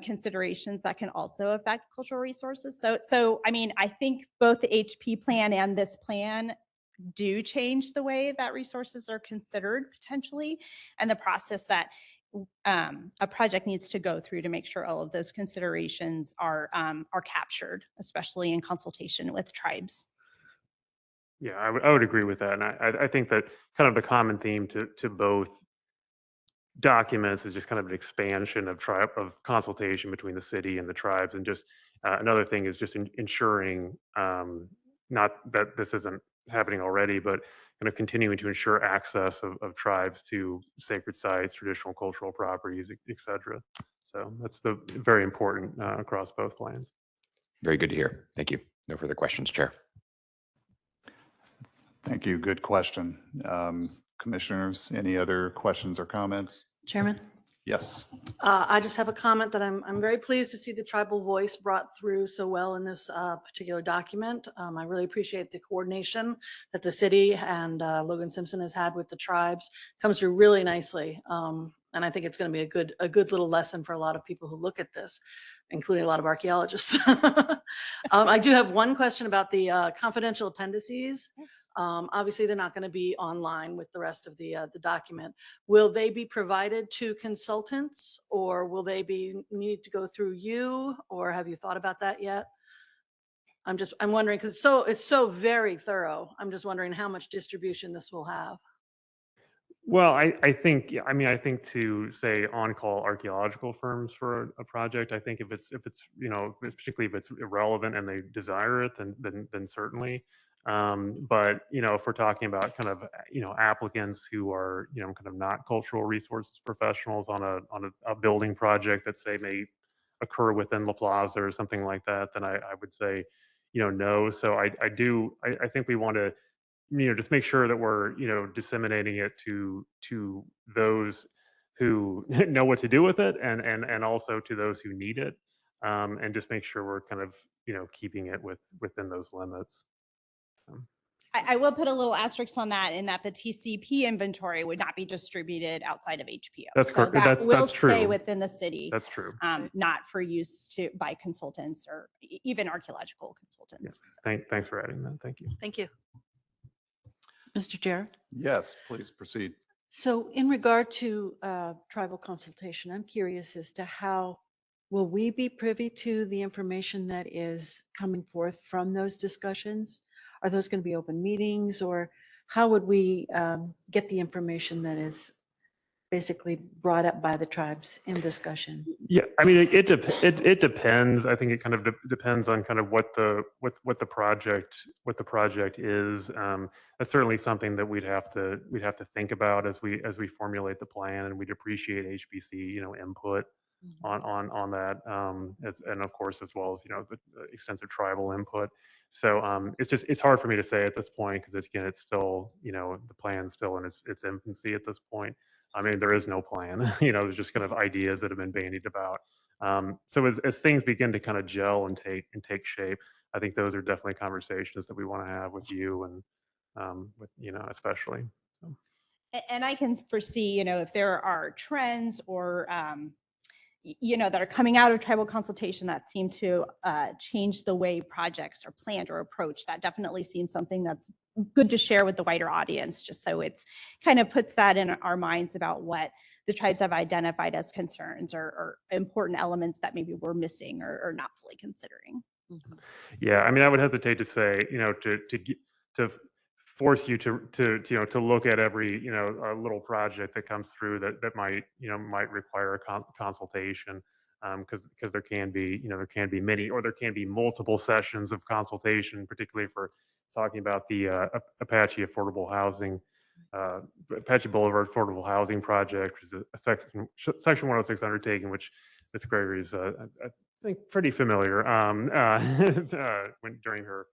considerations that can also affect cultural resources. So I mean, I think both the HP plan and this plan do change the way that resources are considered potentially, and the process that a project needs to go through to make sure all of those considerations are captured, especially in consultation with tribes. Yeah, I would agree with that. And I think that kind of the common theme to both documents is just kind of an expansion of consultation between the city and the tribes. And just another thing is just ensuring, not that this isn't happening already, but kind of continuing to ensure access of tribes to sacred sites, traditional cultural properties, et cetera. So that's very important across both plans. Very good to hear. Thank you. No further questions, Chair. Thank you. Good question. Commissioners, any other questions or comments? Chairman? Yes. I just have a comment that I'm very pleased to see the tribal voice brought through so well in this particular document. I really appreciate the coordination that the city and Logan Simpson has had with the tribes. Comes through really nicely. And I think it's going to be a good little lesson for a lot of people who look at this, including a lot of archaeologists. I do have one question about the confidential appendices. Obviously, they're not going to be online with the rest of the document. Will they be provided to consultants, or will they need to go through you, or have you thought about that yet? I'm wondering, because it's so very thorough. I'm just wondering how much distribution this will have. Well, I think, yeah, I mean, I think to say on-call archaeological firms for a project, I think if it's particularly if it's irrelevant and they desire it, then certainly. But if we're talking about kind of applicants who are kind of not cultural resources professionals on a building project that say may occur within La Plaza or something like that, then I would say no. So I think we want to just make sure that we're disseminating it to those who know what to do with it, and also to those who need it, and just make sure we're kind of keeping it within those limits. I will put a little asterisk on that in that the TCP inventory would not be distributed outside of HPO. That's So correct. that That's will stay true. within the city, That's true. not for use by consultants or even archaeological consultants. So. Thanks for adding that. Thank you. Thank you. Mr. Chair. Yes, please proceed. So in regard to tribal consultation, I'm curious as to how will we be privy to the information that is coming forth from those discussions? Are those going to be open meetings, or how would we get the information that is basically brought up by the tribes in discussion? Yeah, I mean, it depends. I think it kind of depends on kind of what the project is. That's certainly something that we'd have to think about as we formulate the plan, and we'd appreciate HBC input on that, and of course as well as the extensive tribal input. So it's hard for me to say at this point because it's still the plan's still in its infancy at this point. I mean, there is no plan. There's just kind of ideas that have been bandied about. So as things begin to kind of gel and take shape, I think those are definitely conversations that we want to have with you and with especially. So. And I can foresee, if there are trends or that are coming out of tribal consultation that seem to change the way projects are planned or approached. That definitely seems something that's good to share with the wider audience, just so it's kind of puts that in our minds about what the tribes have identified as concerns or important elements that maybe we're missing or not fully considering. Yeah, I mean, I would hesitate to say, to force you to look at every a little project that comes through that might require a consultation, because there can be many, or there can be multiple sessions of consultation, particularly for talking about the Apache Boulevard Affordable Housing Project, which is a Section 106 undertaking, which Ms. Gregory is I think pretty familiar during her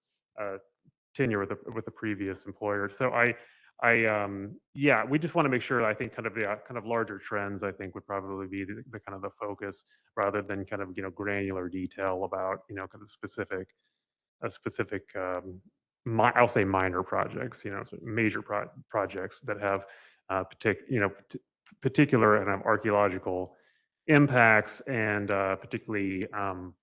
tenure with the previous employer. So yeah, we just want to make sure. I think kind of larger trends, I think, would probably be the kind of the focus, rather than kind of granular detail about kind of specific I'll say minor projects, so major projects that have particular and archaeological impacts and particularly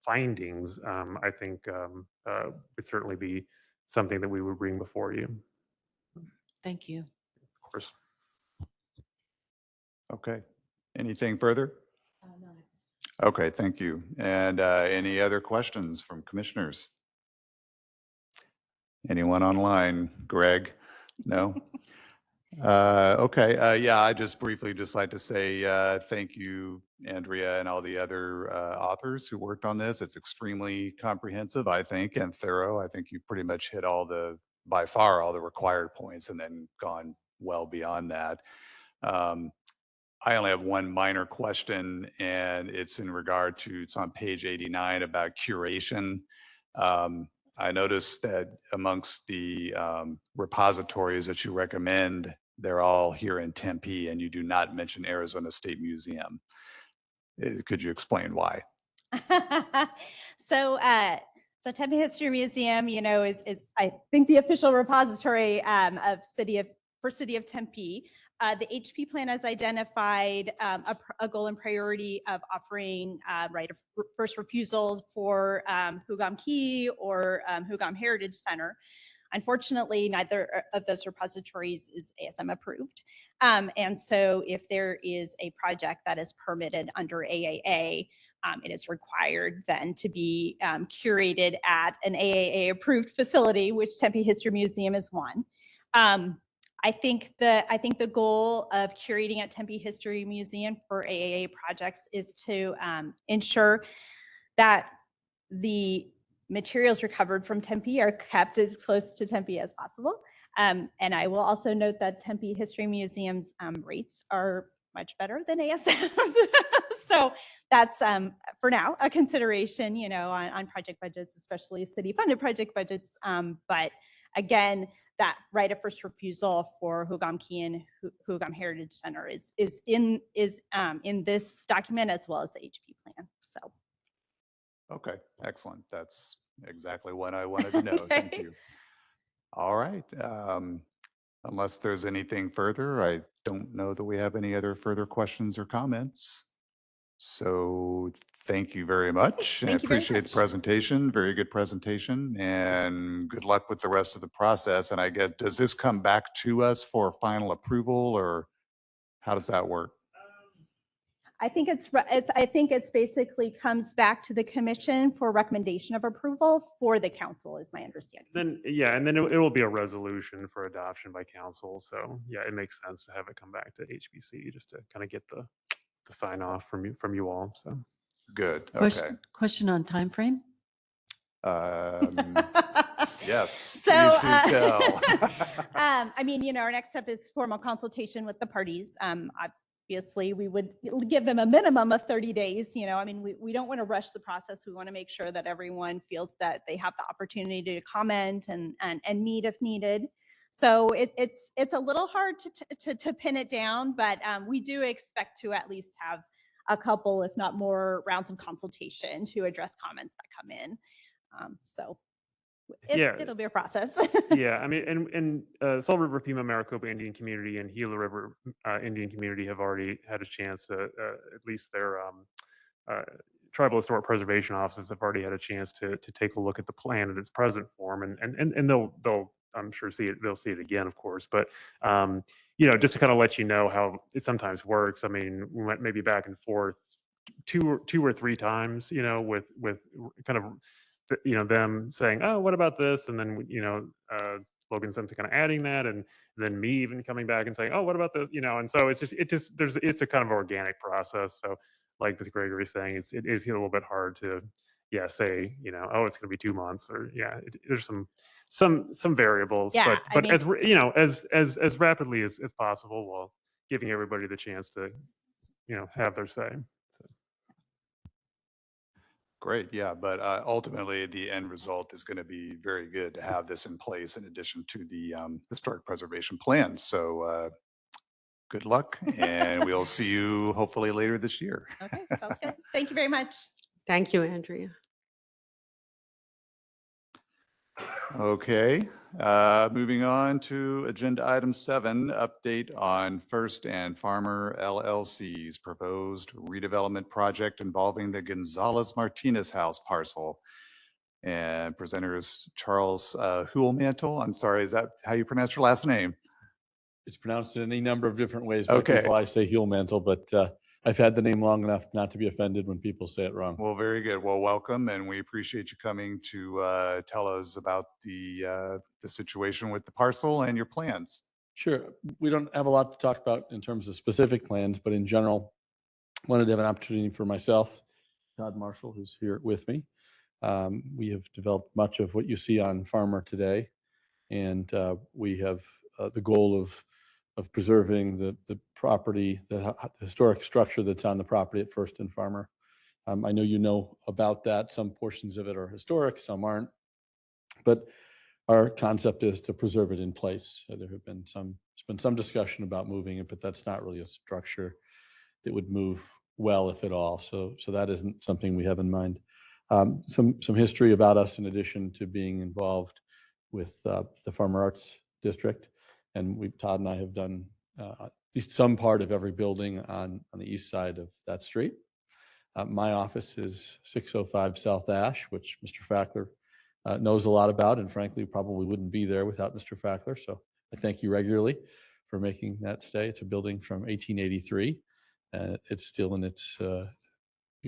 findings. I think would certainly be something that we would bring before you. Thank you. Of course. Okay. Anything further? No. Okay, thank you. And any other questions from commissioners? Anyone online? Greg? No? Okay. Yeah, I just briefly like to say thank you, Andrea, and all the other authors who worked on this. It's extremely comprehensive, I think, and thorough. I think you pretty much hit by far all the required points and then gone well beyond that. I only have one minor question, and it's on page 89 about curation. I noticed that amongst the repositories that you recommend, they're all here in Tempe, and you do not mention Arizona State Museum. Could you explain why? So Tempe History Museum, is I think the official repository for City of Tempe. The HP plan has identified a goal and priority of offering right of first refusal for Hugam Key or Hugam Heritage Center. Unfortunately, neither of those repositories is ASM approved. And so if there is a project that is permitted under AAA, it is required then to be curated at an AAA approved facility, which Tempe History Museum is one. I think the goal of curating at Tempe History Museum for AAA projects is to ensure that the materials recovered from Tempe are kept as close to Tempe as possible. And I will also note that Tempe History Museum's rates are much better than ASM's. So that's, for now, a consideration, on project budgets, especially city-funded project budgets. But again, that right of first refusal for Hugam Key and Hugam Heritage Center is in this document, as well as the HP plan. So. Okay, excellent. That's exactly what I wanted to know. Thank you. All right. Unless there's anything further, I don't know that we have any other further questions or comments. So thank you very much. I thank you very appreciate the much. presentation. Very good presentation, and good luck with the rest of the process. And I get, does this come back to us for final approval, or how does that work? I think it's basically comes back to the commission for recommendation of approval for the council, is my understanding. Then, yeah, and then it will be a resolution for adoption by council. So yeah, it makes sense to have it come back to HBC just to kind of get the sign off from you all. So Good. Okay. Question on time frame? Yes. So, please do tell. I mean, our next step is formal consultation with the parties. Obviously, we would give them a minimum of 30 days. I mean, we don't want to rush the process. We want to make sure that everyone feels that they have the opportunity to comment and meet if needed. So it's a little hard to pin it down, but we do expect to at least have a couple, if not more, rounds of consultation to address comments that come in. So Yeah. it'll be a process. yeah, I mean, and Salt River Pima Maricopa Indian Community and Gila River Indian Community have already had a chance to, at least their tribal historic preservation offices have already had a chance to take a look at the plan in its present form, and they'll I'm sure they'll see it again, of course, but just to kind of let you know how it sometimes works. I mean, we went maybe back and forth two or three times, with kind of them saying, oh, what about this? And then, Logan Simpson kind of adding that, and then me even coming back and saying, oh, what about this? And so it's a kind of organic process. So like with Gregory saying, it is a little bit hard to, say, oh, it's going to be 2 months, or there's some variables, Yeah, but I mean- as rapidly as possible, while giving everybody the chance to, have their say. Great. Yeah. But ultimately, the end result is going to be very good to have this in place in addition to the historic preservation plan. So good luck, and we'll see you hopefully later this year. Okay, sounds good. Thank you very much. Thank you, Andrea. Okay, moving on to agenda item 7, update on First and Farmer LLC's proposed redevelopment project involving the Gonzalez Martinez House parcel. And presenter is Charles Huelmantel. I'm sorry, is that how you pronounce your last name? It's pronounced in any number of different ways. By Okay. people, I say Huelmantel, but I've had the name long enough not to be offended when people say it wrong. Well, very good. Well, welcome, and we appreciate you coming to tell us about the situation with the parcel and your plans. Sure. We don't have a lot to talk about in terms of specific plans, but in general, wanted to have an opportunity for myself, Todd Marshall, who's here with me. We have developed much of what you see on Farmer today, and we have the goal of preserving the property, the historic structure that's on the property at First and Farmer. I know you know about that. Some portions of it are historic, some aren't. But our concept is to preserve it in place. There's been some discussion about moving it, but that's not really a structure that would move well, if at all. So that isn't something we have in mind. Some history about us, in addition to being involved with the Farmer Arts District. And Todd and I have done at least some part of every building on the east side of that street. My office is 605 South Ash, which Mr. Fackler knows a lot about, and frankly, probably wouldn't be there without Mr. Fackler. So I thank you regularly for making that stay. It's a building from 1883. It's still in its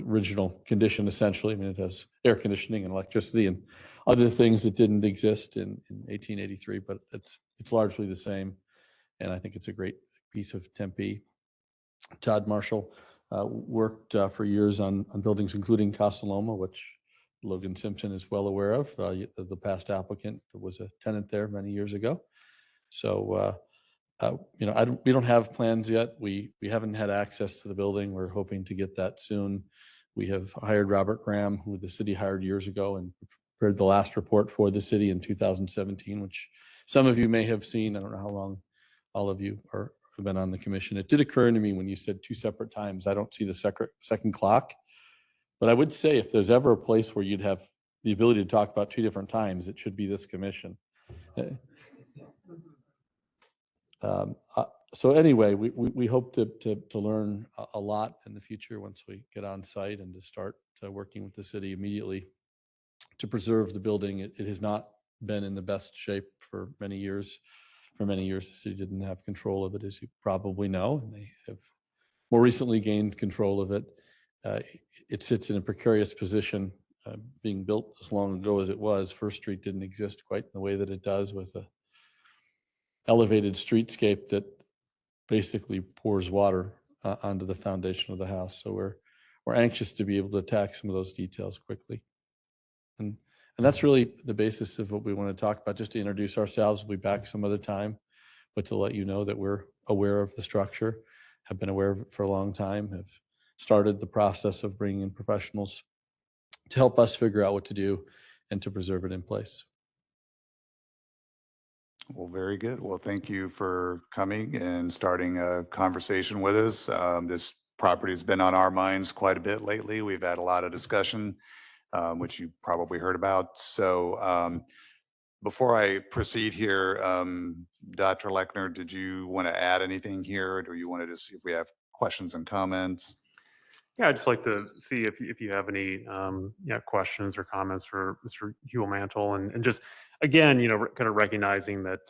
original condition, essentially. I mean, it has air conditioning and electricity and other things that didn't exist in 1883, but it's largely the same. And I think it's a great piece of Tempe. Todd Marshall worked for years on buildings, including Casa Loma, which Logan Simpson is well aware of. The past applicant was a tenant there many years ago. So, we don't have plans yet. We haven't had access to the building. We're hoping to get that soon. We have hired Robert Graham, who the city hired years ago, and prepared the last report for the city in 2017, which some of you may have seen. I don't know how long all of you have been on the commission. It did occur to me when you said 2 separate times. I don't see the second clock, but I would say if there's ever a place where you'd have the ability to talk about 2 different times, it should be this commission. So anyway, we hope to learn a lot in the future once we get on site and to start working with the city immediately to preserve the building. It has not been in the best shape for many years. For many years, the city didn't have control of it, as you probably know, and they have more recently gained control of it. It sits in a precarious position, being built as long ago as it was. First Street didn't exist quite in the way that it does, with a elevated streetscape that basically pours water onto the foundation of the house. So we're anxious to be able to attack some of those details quickly. And that's really the basis of what we want to talk about. Just to introduce ourselves, we'll be back some other time, but to let you know that we're aware of the structure, have been aware of it for a long time, have started the process of bringing in professionals to help us figure out what to do and to preserve it in place. Well, very good. Well, thank you for coming and starting a conversation with us. This property has been on our minds quite a bit lately. We've had a lot of discussion, which you probably heard about. So before I proceed here, Dr. Lechner, did you want to add anything here, or do you wanted to see if we have questions and comments? Yeah, I'd just like to see if you have any questions or comments for Mr. Huell Mantle, and just again, kind of recognizing that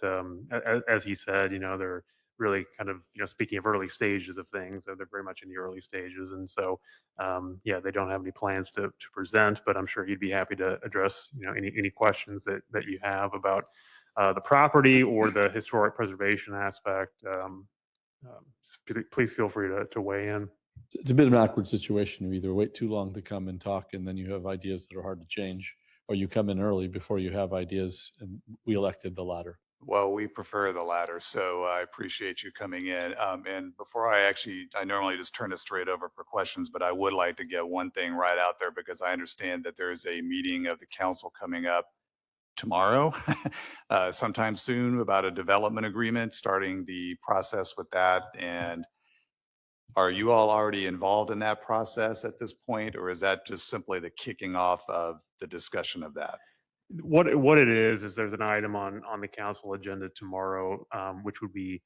as he said, they're really kind of speaking of early stages of things, they're very much in the early stages, and so they don't have any plans to present, but I'm sure he'd be happy to address any questions that you have about the property or the historic preservation aspect. Please feel free to weigh in. It's a bit of an awkward situation. You either wait too long to come and talk, and then you have ideas that are hard to change, or you come in early before you have ideas, and we elected the latter. Well, we prefer the latter, so I appreciate you coming in. And before I normally just turn it straight over for questions, but I would like to get one thing right out there, because I understand that there's a meeting of the council coming up tomorrow, sometime soon, about a development agreement, starting the process with that. And are you all already involved in that process at this point, or is that just simply the kicking off of the discussion of that? What it is there's an item on the council agenda tomorrow, which would be,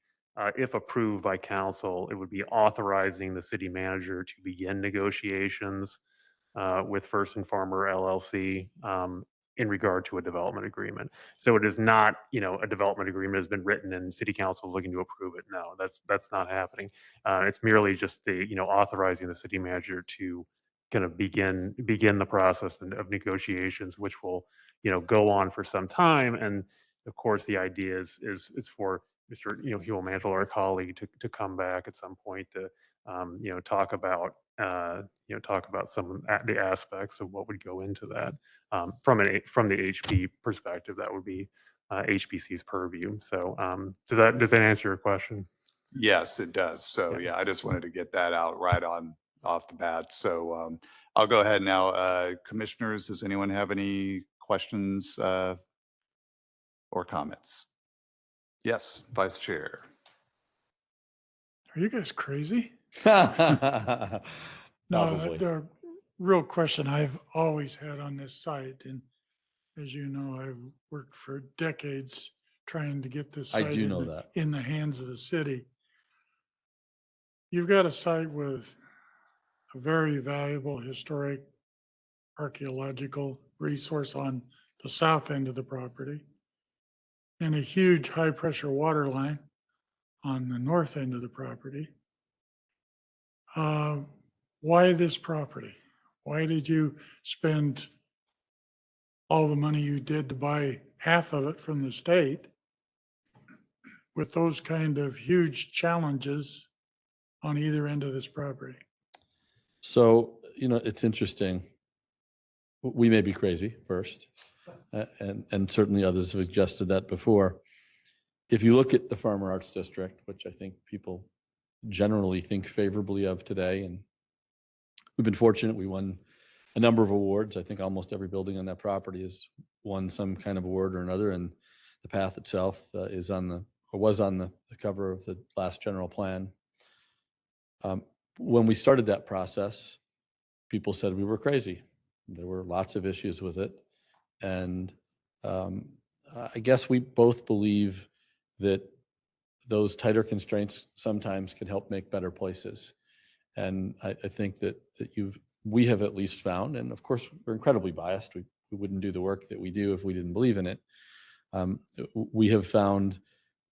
if approved by council, it would be authorizing the city manager to begin negotiations with First and Farmer LLC in regard to a development agreement. So it is not, a development agreement has been written and city council is looking to approve it. No, that's not happening. It's merely just the, authorizing the city manager to kind of begin the process of negotiations, which will, go on for some time. And of course, the idea is for Mr. Huell Mantle, our colleague, to come back at some point to, talk about some of the aspects of what would go into that. From the HP perspective, that would be HPC's purview. So does that answer your question? Yes, it does. So yeah, I just wanted to get that out right on off the bat. So I'll go ahead now. Commissioners, does anyone have any questions or comments? Yes, Vice Chair. Are you guys crazy? Probably. No, the real question I've always had on this site, and as you know, I've worked for decades trying to get this I site do know that. in the hands of the city. You've got a site with a very valuable historic archaeological resource on the south end of the property, and a huge high-pressure water line on the north end of the property. Why this property? Why did you spend all the money you did to buy half of it from the state with those kind of huge challenges on either end of this property? So, it's interesting. We may be crazy first, and certainly others have suggested that before. If you look at the Farmer Arts District, which I think people generally think favorably of today, and we've been fortunate, we won a number of awards. I think almost every building on that property has won some kind of award or another, and the path itself was on the cover of the last general plan. When we started that process, people said we were crazy. There were lots of issues with it, and I guess we both believe that those tighter constraints sometimes can help make better places. And I think that we have at least found, and of course we're incredibly biased. We wouldn't do the work that we do if we didn't believe in it. We have found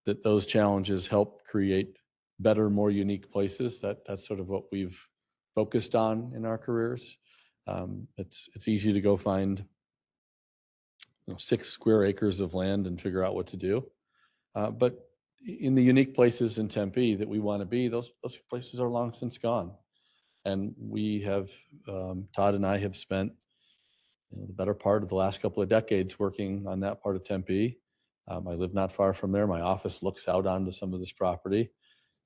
that those challenges help create better, more unique places. That's sort of what we've focused on in our careers. It's easy to go find 6 square acres of land and figure out what to do. But in the unique places in Tempe that we want to be, those places are long since gone. And we have, Todd and I have spent the better part of the last couple of decades working on that part of Tempe. I live not far from there. My office looks out onto some of this property.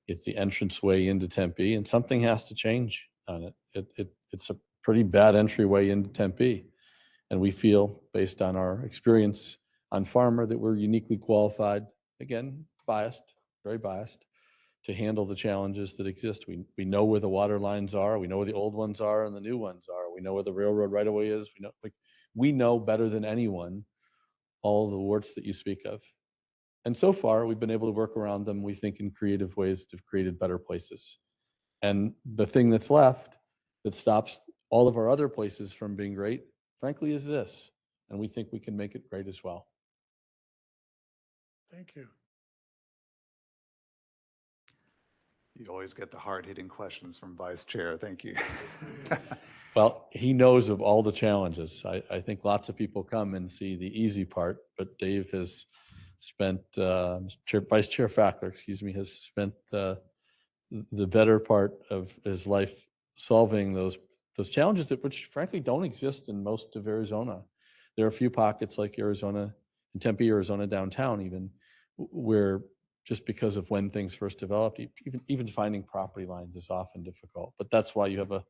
It's the entranceway into Tempe, and something has to change on it. It's a pretty bad entryway into Tempe. And we feel, based on our experience on Farmer, that we're uniquely qualified, again, biased, very biased, to handle the challenges that exist. We know where the water lines are. We know where the old ones are and the new ones are. We know where the railroad right of way is. We know better than anyone all the warts that you speak of. And so far, we've been able to work around them, we think, in creative ways to have created better places. And the thing that's left that stops all of our other places from being great, frankly, is this. And we think we can make it great as well. Thank you. You always get the hard-hitting questions from Vice Chair. Thank you. Well, he knows of all the challenges. I think lots of people come and see the easy part, but Dave has spent, Vice Chair Fackler, excuse me, has spent the better part of his life solving those challenges that, which frankly don't exist in most of Arizona. There are a few pockets like Arizona, in Tempe, Arizona downtown even, where just because of when things first developed, even finding property lines is often difficult. But that's why you have a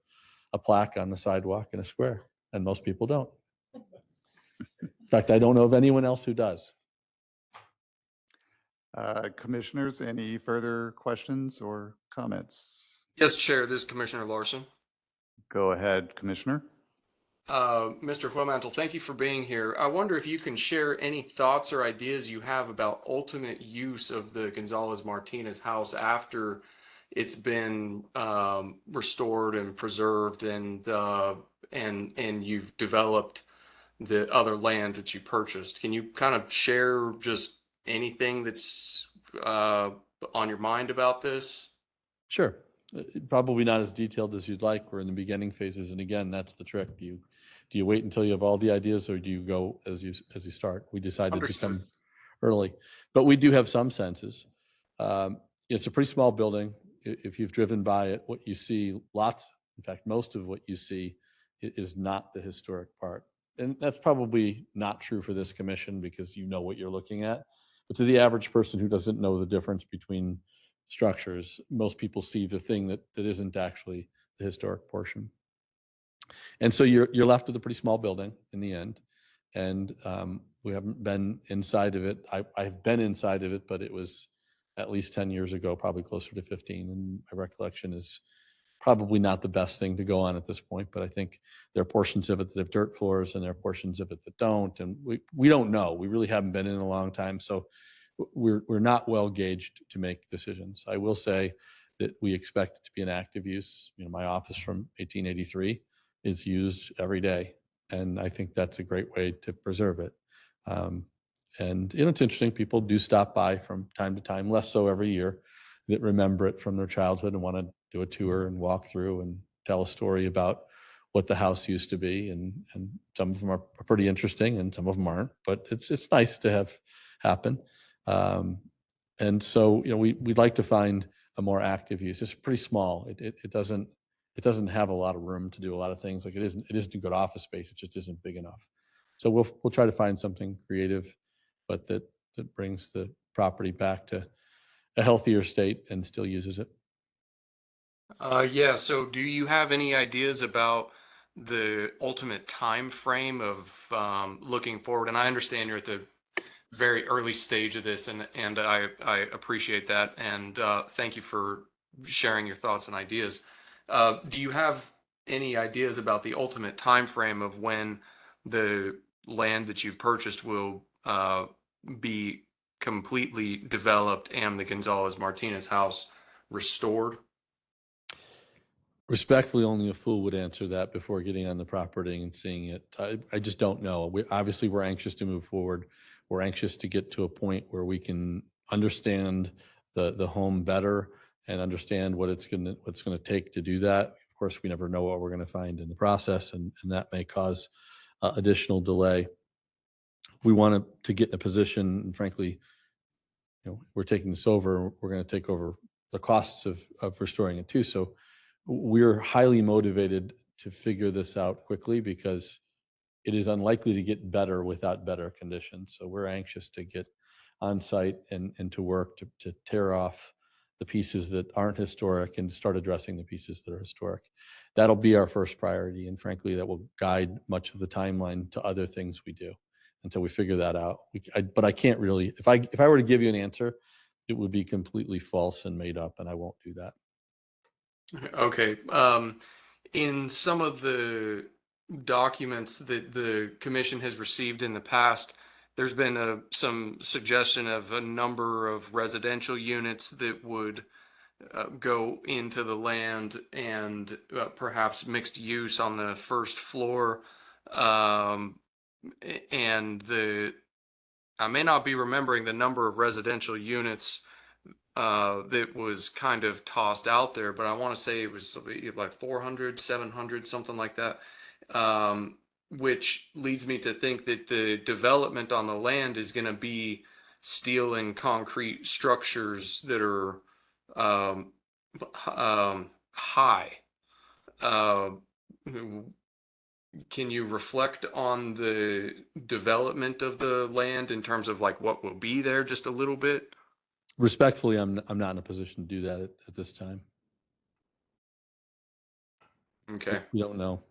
plaque on the sidewalk in a square, and most people don't. In fact, I don't know of anyone else who does. Commissioners, any further questions or comments? Yes, Chair, this is Commissioner Larson. Go ahead, Commissioner. Mr. Whitmantle, thank you for being here. I wonder if you can share any thoughts or ideas you have about ultimate use of the Gonzalez Martinez house after it's been restored and preserved, and you've developed the other land that you purchased. Can you kind of share just anything that's on your mind about this? Sure. Probably not as detailed as you'd like. We're in the beginning phases, and again, that's the trick. Do you wait until you have all the ideas, or do you go as you start? We decided to come early, but we do have some senses. It's a pretty small building. If you've driven by it, what you see, in fact, most of what you see is not the historic part. And that's probably not true for this commission because you know what you're looking at. But to the average person who doesn't know the difference between structures, most people see the thing that isn't actually the historic portion. And so you're left with a pretty small building in the end. And we haven't been inside of it. I've been inside of it, but it was at least 10 years ago, probably closer to 15. And my recollection is probably not the best thing to go on at this point, but I think there are portions of it that have dirt floors and there are portions of it that don't. And we don't know. We really haven't been in a long time. So we're not well gauged to make decisions. I will say that we expect it to be an active use. My office from 1883 is used every day. And I think that's a great way to preserve it. And it's interesting, people do stop by from time to time, less so every year, that remember it from their childhood and want to do a tour and walk through and tell a story about what the house used to be. And some of them are pretty interesting and some of them aren't, but it's nice to have happen. And so, we'd like to find a more active use. It's pretty small. It doesn't have a lot of room to do a lot of things. Like it isn't a good office space. It just isn't big enough. So we'll try to find something creative, but that brings the property back to a healthier state and still uses it. Yeah. So do you have any ideas about the ultimate time frame of looking forward? And I understand you're at the very early stage of this, and I appreciate that. And thank you for sharing your thoughts and ideas. Do you have any ideas about the ultimate time frame of when the land that you've purchased will be completely developed and the Gonzalez Martinez house restored? Respectfully, only a fool would answer that before getting on the property and seeing it. I just don't know. Obviously, we're anxious to move forward. We're anxious to get to a point where we can understand the home better and understand what's going to take to do that. Of course, we never know what we're going to find in the process, and that may cause additional delay. We want to get in a position, and frankly, we're taking this over. We're going to take over the costs of restoring it too. So we're highly motivated to figure this out quickly because it is unlikely to get better without better conditions. So we're anxious to get on site and to work to tear off the pieces that aren't historic and start addressing the pieces that are historic. That'll be our first priority. And frankly, that will guide much of the timeline to other things we do until we figure that out. But I can't really, if I were to give you an answer, it would be completely false and made up, and I won't do that. Okay. In some of the documents that the commission has received in the past, there's been some suggestion of a number of residential units that would go into the land and perhaps mixed use on the first floor. And I may not be remembering the number of residential units that was kind of tossed out there, but I want to say it was like 400, 700, something like that, which leads me to think that the development on the land is going to be steel and concrete structures that are high. Can you reflect on the development of the land in terms of like what will be there just a little bit? Respectfully, I'm not in a position to do that at this time. Okay. We don't know.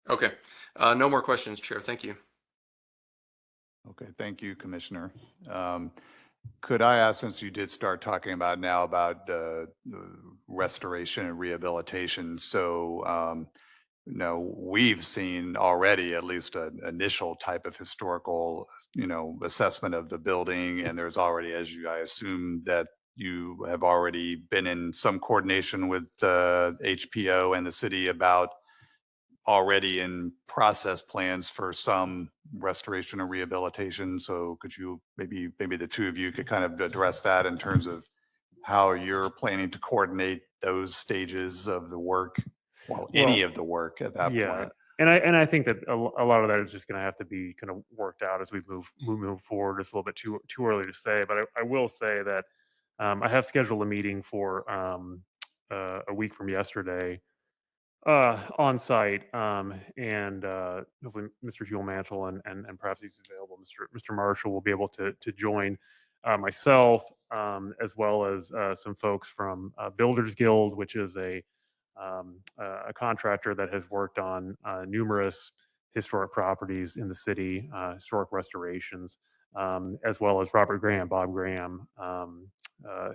Okay. No more questions, Chair. Thank you. Okay, thank you, Commissioner. Could I ask, since you did start talking about now about the restoration and rehabilitation, so we've seen already at least an initial type of historical, assessment of the building, and there's already, I assume that you have already been in some coordination with the HPO and the city about already in process plans for some restoration and rehabilitation. So could you maybe the two of you could kind of address that in terms of how you're planning to coordinate those stages of the work, any of the work at that point? And I think that a lot of that is just going to have to be kind of worked out as we move forward. It's a little bit too early to say, but I will say that I have scheduled a meeting for a week from yesterday on site, and hopefully Mr. Huel Mantle and perhaps he's available, Mr. Marshall will be able to join myself, as well as some folks from Builders Guild, which is a contractor that has worked on numerous historic properties in the city, historic restorations, as well as Bob Graham,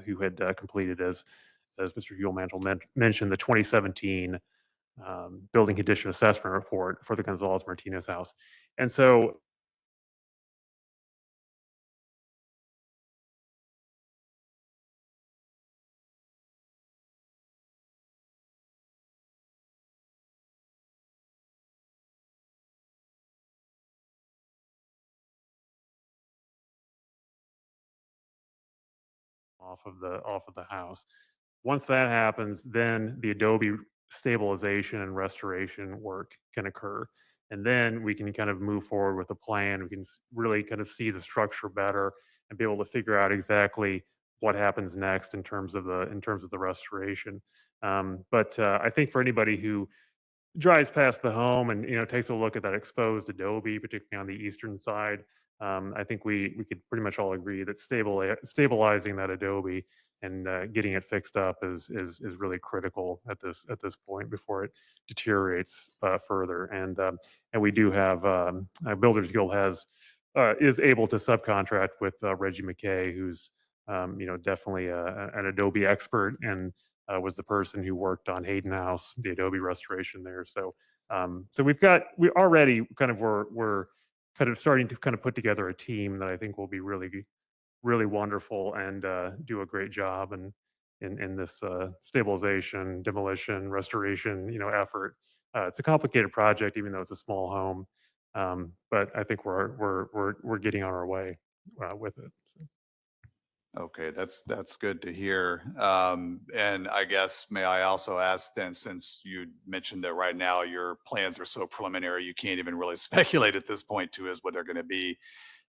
who had completed, as Mr. Huel Mantle mentioned, the 2017 building condition assessment report for the Gonzalez Martinez house. And so off of the house. Once that happens, then the Adobe stabilization and restoration work can occur. And then we can kind of move forward with a plan. We can really kind of see the structure better and be able to figure out exactly what happens next in terms of the restoration. But I think for anybody who drives past the home and takes a look at that exposed adobe, particularly on the eastern side, I think we could pretty much all agree that stabilizing that adobe and getting it fixed up is really critical at this point before it deteriorates further. And we do have Builders Guild is able to subcontract with Reggie McKay, who's definitely an adobe expert and was the person who worked on Hayden House, the adobe restoration there. So we already kind of we're kind of starting to kind of put together a team that I think will be really wonderful and do a great job in this stabilization, demolition, restoration, effort. It's a complicated project, even though it's a small home, but I think we're getting on our way with it. Okay, that's good to hear. And I guess, may I also ask then, since you mentioned that right now your plans are so preliminary, you can't even really speculate at this point to is what they're going to be.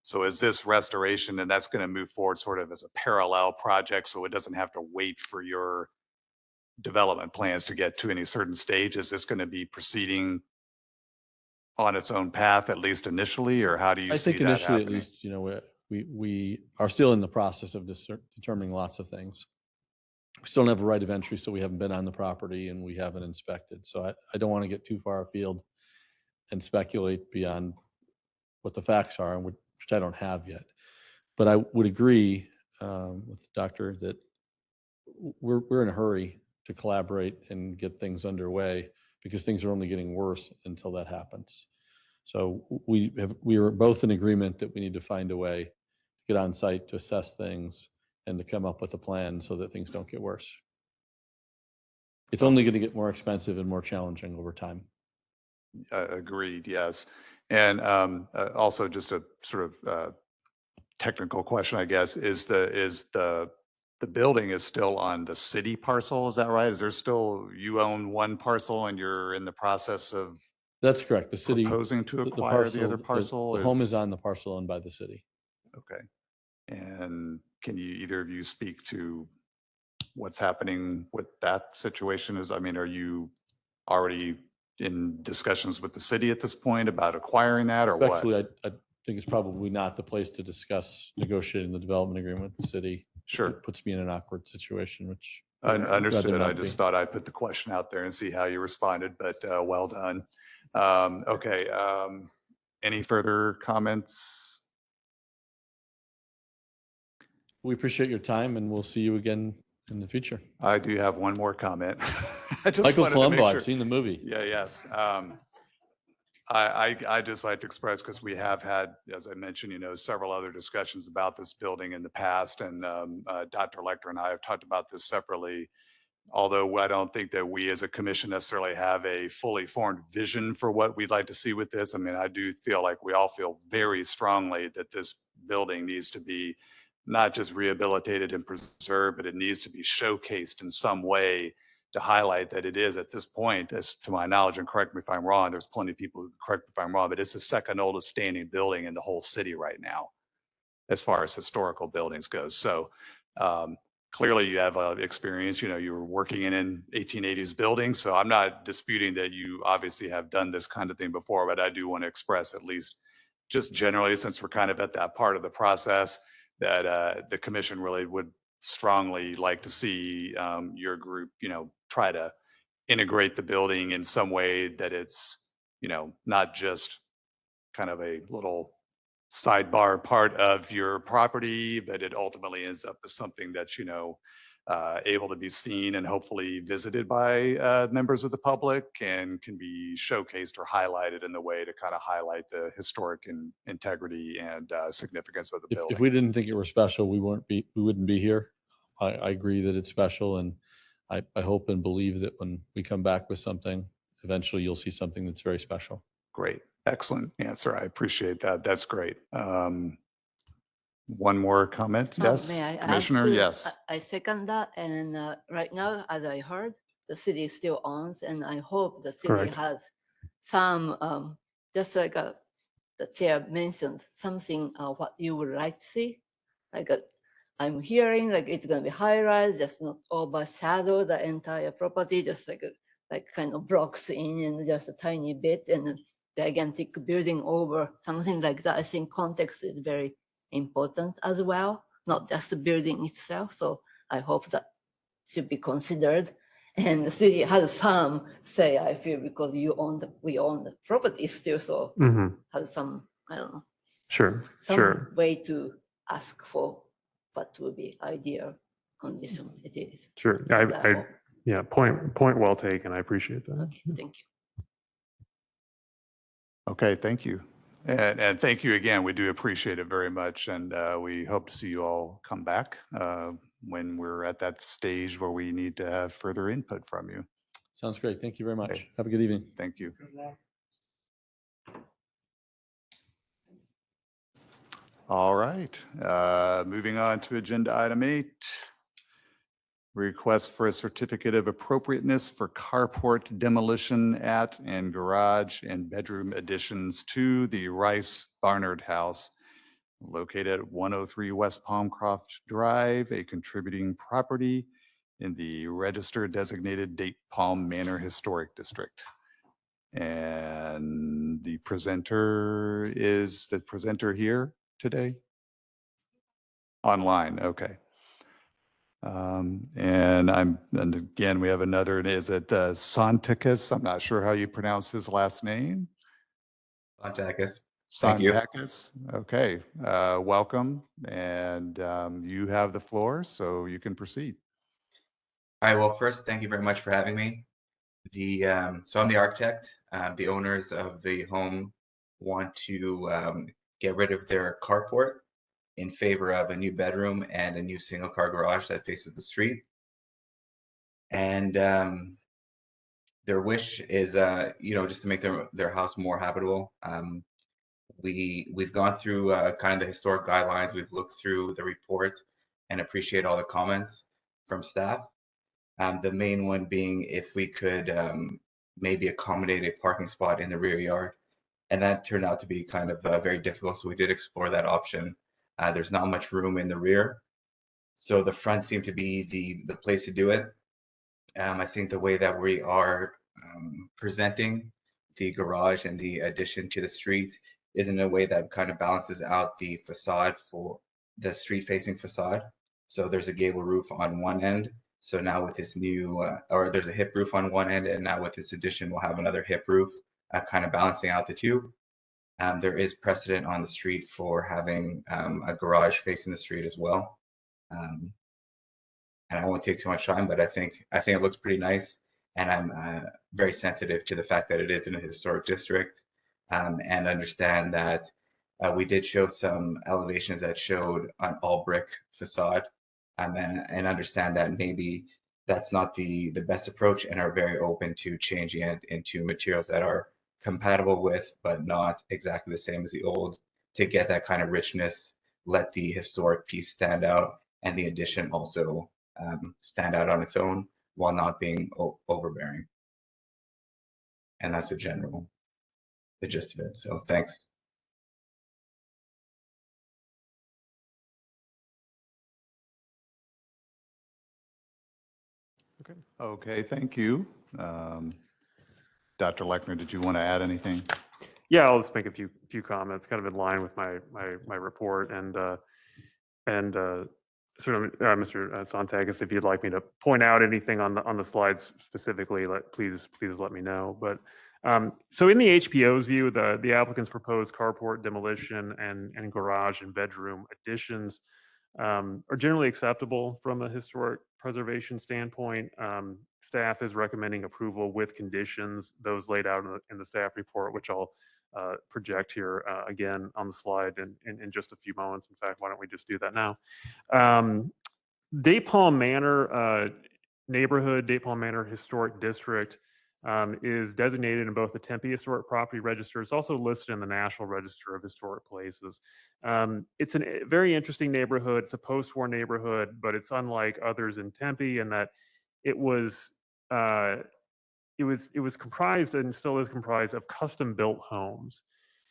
So is this restoration, and that's going to move forward sort of as a parallel project, so it doesn't have to wait for your development plans to get to any certain stage? Is this going to be proceeding on its own path, at least initially, or how do you I see think that initially, at happening? least, we are still in the process of determining lots of things. We still don't have a right of entry, so we haven't been on the property and we haven't inspected. So I don't want to get too far afield and speculate beyond what the facts are, which I don't have yet. But I would agree with the doctor that we're in a hurry to collaborate and get things underway because things are only getting worse until that happens. So we are both in agreement that we need to find a way to get on site to assess things and to come up with a plan so that things don't get worse. It's only going to get more expensive and more challenging over time. Agreed, yes. And also just a sort of technical question, I guess, is the building is still on the city parcel, is that right? Is there still, you own one parcel and you're in the process of That's correct. The city proposing to the acquire the other parcel? The home is on the parcel owned by the city. Okay. And can you, either of you, speak to what's happening with that situation? Are you already in discussions with the city at this point about acquiring that, or what? Actually, I think it's probably not the place to discuss negotiating the development agreement with the city. Sure. It puts me in an awkward situation, which I'd rather Understood. I not just be. thought I'd put the question out there and see how you responded, but well done. Okay. Any further comments? We appreciate your time and we'll see you again in the future. I do have one more comment. I just Michael wanted to make Colombo, sure. I've seen the movie. Yeah, yes. I just like to express, because we have had, as I mentioned, several other discussions about this building in the past, and Dr. Lecter and I have talked about this separately. Although I don't think that we as a commission necessarily have a fully formed vision for what we'd like to see with this. I do feel like we all feel very strongly that this building needs to be not just rehabilitated and preserved, but it needs to be showcased in some way to highlight that it is, at this point, as to my knowledge, and correct me if I'm wrong, there's plenty of people who correct me if I'm wrong, but it's the second oldest standing building in the whole city right now, as far as historical buildings goes. So clearly you have experience, you were working in an 1880s building. So I'm not disputing that you obviously have done this kind of thing before, but I do want to express, at least just generally, since we're kind of at that part of the process, that the commission really would strongly like to see your group, try to integrate the building in some way that it's, not just kind of a little sidebar part of your property, but it ultimately ends up as something that's, able to be seen and hopefully visited by members of the public, and can be showcased or highlighted in the way to kind of highlight the historic and integrity and significance of the building. If we didn't think it were special, we wouldn't be here. I agree that it's special, and I hope and believe that when we come back with something, eventually you'll see something that's very special. Great. Excellent answer. I appreciate that. That's great. One more comment? Yes, May I Commissioner? ask, Yes. I second that. And right now, as I heard, the city still owns, and I hope the city Correct. has some, just like the chair mentioned, something what you would like to see. Like I'm hearing like it's going to be high rise, just not overshadow the entire property, just like kind of blocks in and just a tiny bit, and a gigantic building over, something like that. I think context is very important as well, not just the building itself. So I hope that should be considered. And the city has some say, I feel, because we own the property still, so has some, I don't know, Sure. some way to ask for what would be ideal condition it is. Sure. Yeah, point well taken. I appreciate that. Okay, thank you. Okay, thank you. And thank you again. We do appreciate it very much. And we hope to see you all come back when we're at that stage where we need to have further input from you. Sounds great. Thank you very much. Okay. Have a good evening. Thank you. All right. Moving on to agenda item 8. Request for a certificate of appropriateness for carport demolition at and garage and bedroom additions to the Rice Barnard House located at 103 West Palmcroft Drive, a contributing property in the register designated Date Palm Manor Historic District. And the presenter is the presenter here today? Online, okay. And again, we have another, is it Santakis? I'm not sure how you pronounce his last name. Santakis. Thank you. Santakis, okay. Welcome, and you have the floor, so you can proceed. All right, well, first, thank you very much for having me. So I'm the architect. The owners of the home want to get rid of their carport in favor of a new bedroom and a new single car garage that faces the street. And their wish is, just to make their house more habitable. We've gone through kind of the historic guidelines. We've looked through the report and appreciate all the comments from staff. The main one being if we could maybe accommodate a parking spot in the rear yard. And that turned out to be kind of very difficult. So we did explore that option. There's not much room in the rear. So the front seemed to be the place to do it. I think the way that we are presenting the garage and the addition to the street is in a way that kind of balances out the facade for the street facing facade. So there's a gable roof on one end. So now with this new, or there's a hip roof on one end, and now with this addition, we'll have another hip roof, kind of balancing out the two. There is precedent on the street for having a garage facing the street as well. And I won't take too much time, but I think it looks pretty nice. And I'm very sensitive to the fact that it is in a historic district, and understand that we did show some elevations that showed an all brick facade, and understand that maybe that's not the best approach, and are very open to changing it into materials that are compatible with, but not exactly the same as the old, to get that kind of richness, let the historic piece stand out, and the addition also stand out on its own while not being overbearing. And that's the gist of it. So thanks. Okay, thank you. Dr. Lechner, did you want to add anything? Yeah, I'll just make a few comments, kind of in line with my report, and sort of Mr. Santakis, if you'd like me to point out anything on the slides specifically, please let me know. But so in the HPO's view, the applicant's proposed carport demolition and garage and bedroom additions are generally acceptable from a historic preservation standpoint. Staff is recommending approval with conditions, those laid out in the staff report, which I'll project here again on the slide in just a few moments. In fact, why don't we just do that now? Date Palm Manor neighborhood, Date Palm Manor Historic District is designated in both the Tempe Historic Property Register. It's also listed in the National Register of Historic Places. It's a very interesting neighborhood. It's a post-war neighborhood, but it's unlike others in Tempe in that it was comprised and still is comprised of custom-built homes.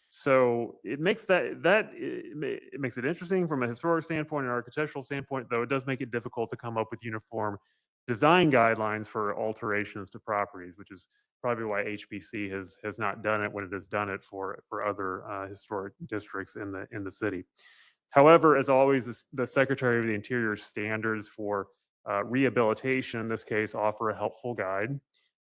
So it makes it makes it interesting from a historic standpoint and architectural standpoint, though it does make it difficult to come up with uniform design guidelines for alterations to properties, which is probably why HBC has not done it when it has done it for other historic districts in the city. However, as always, the Secretary of the Interior standards for rehabilitation, in this case, offer a helpful guide.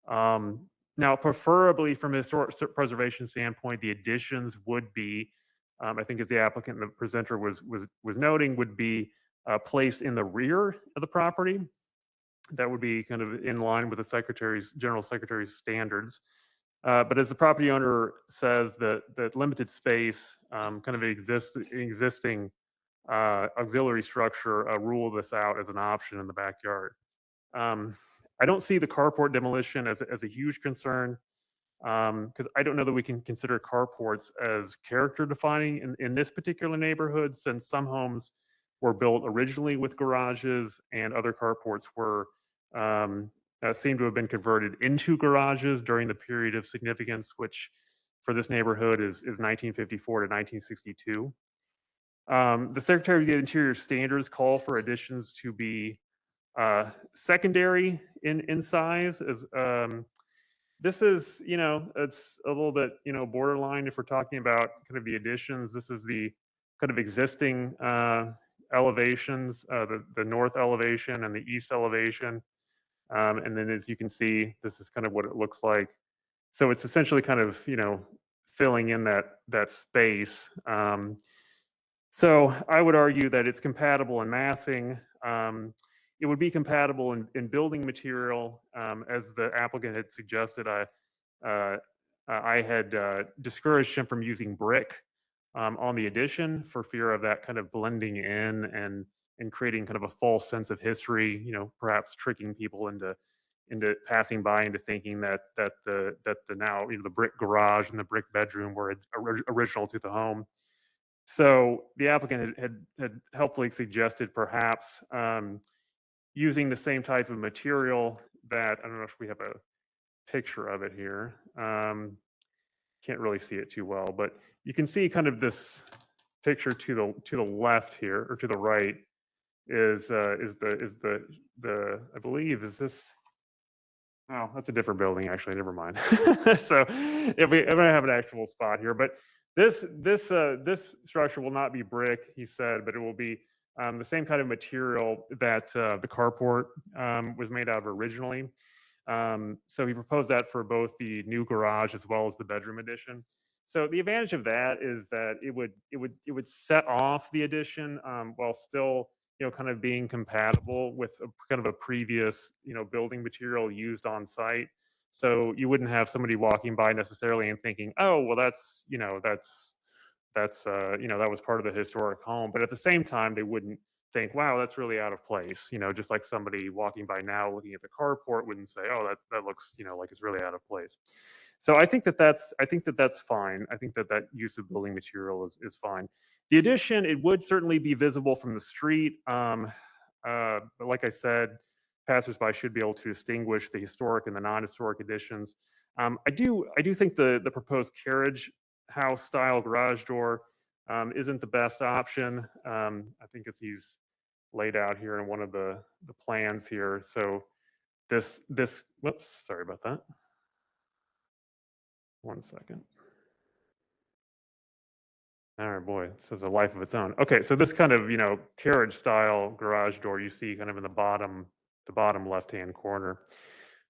Now, preferably from a historic preservation standpoint, the additions would be, I think as the applicant and the presenter was noting, would be placed in the rear of the property. That would be kind of in line with the General Secretary's standards. But as the property owner says, that limited space, kind of existing auxiliary structure, rule this out as an option in the backyard. I don't see the carport demolition as a huge concern, because I don't know that we can consider carports as character defining in this particular neighborhood, since some homes were built originally with garages and other carports were seem to have been converted into garages during the period of significance, which for this neighborhood is 1954 to 1962. The Secretary of the Interior standards call for additions to be secondary in size. This is, it's a little bit, borderline if we're talking about kind of the additions. This is the kind of existing elevations, the north elevation and the east elevation. And then as you can see, this is kind of what it looks like. So it's essentially kind of, filling in that space. So I would argue that it's compatible in massing. It would be compatible in building material, as the applicant had suggested. I had discouraged him from using brick on the addition for fear of that kind of blending in and creating kind of a false sense of history. Perhaps tricking people into passing by into thinking that the now the brick garage and the brick bedroom were original to the home. So the applicant had helpfully suggested perhaps using the same type of material that, I don't know if we have a picture of it here. Can't really see it too well, but you can see kind of this picture to the left here, or to the right, is the I believe, is this? Oh, that's a different building, actually. Never mind. So if I have an actual spot here, but this structure will not be brick, he said, but it will be the same kind of material that the carport was made out of originally. So he proposed that for both the new garage as well as the bedroom addition. So the advantage of that is that it would set off the addition while still kind of being compatible with kind of a previous building material used on site. So you wouldn't have somebody walking by necessarily and thinking, oh, well, that was part of the historic home. But at the same time, they wouldn't think, wow, that's really out of place. Just like somebody walking by now looking at the carport wouldn't say, oh, that looks like it's really out of place. So I think that's fine. I think that use of building material is fine. The addition, it would certainly be visible from the street. But like I said, passersby should be able to distinguish the historic and the non-historic additions. I do think the proposed carriage house style garage door isn't the best option. I think as he's laid out here in one of the plans here. So this, whoops, sorry about that. One second. All right, boy, this is a life of its own. Okay, so this kind of, carriage style garage door you see kind of in the bottom left-hand corner.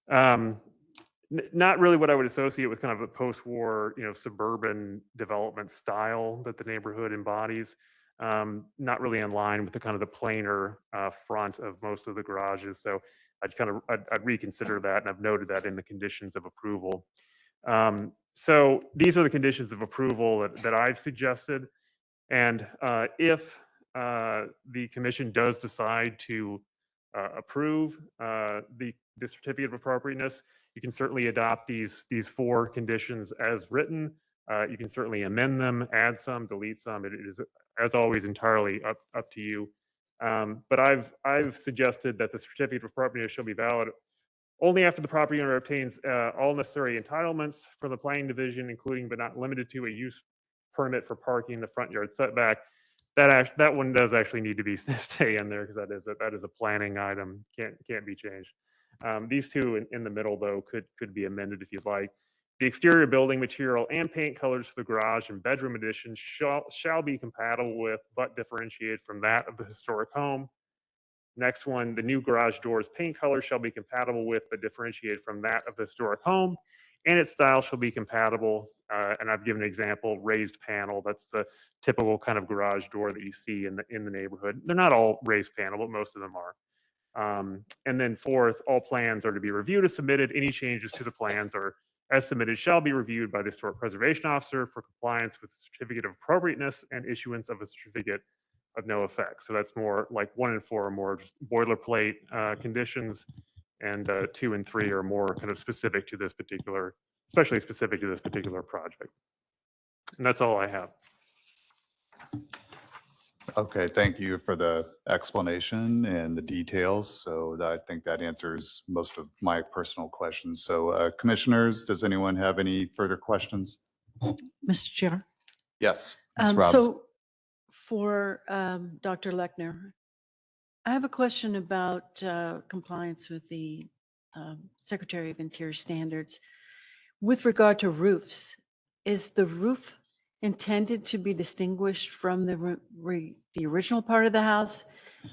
Not really what I would associate with kind of a post-war, suburban development style that the neighborhood embodies. Not really in line with the kind of the plainer front of most of the garages. So I'd reconsider that, and I've noted that in the conditions of approval. So these are the conditions of approval that I've suggested. And if the commission does decide to approve the certificate of appropriateness, you can certainly adopt these 4 conditions as written. You can certainly amend them, add some, delete some. It is, as always, entirely up to you. But I've suggested that the certificate of appropriateness shall be valid only after the property owner obtains all necessary entitlements from the planning division, including but not limited to a use permit for parking in the front yard setback. That one does actually need to be stay in there, because that is a planning item, can't be changed. These 2 in the middle, though, could be amended if you'd like. The exterior building material and paint colors for the garage and bedroom additions shall be compatible with but differentiated from that of the historic home. Next one, the new garage doors paint color shall be compatible with but differentiated from that of the historic home, and its style shall be compatible. And I've given an example, raised panel. That's the typical kind of garage door that you see in the neighborhood. They're not all raised panel, but most of them are. And then 4th, all plans are to be reviewed and submitted. Any changes to the plans are as submitted shall be reviewed by the Historic Preservation Officer for compliance with the certificate of appropriateness and issuance of a certificate of no effect. So that's more like 1 and 4 are more just boilerplate conditions, and 2 and 3 are more kind of specific to this particular, especially specific to this particular project. And that's all I have. Okay, thank you for the explanation and the details. So I think that answers most of my personal questions. So commissioners, does anyone have any further questions? Mr. Chair. Yes, Ms. Robinson. So for Dr. Lechner, I have a question about compliance with the Secretary of Interior standards. With regard to roofs, is the roof intended to be distinguished from the original part of the house?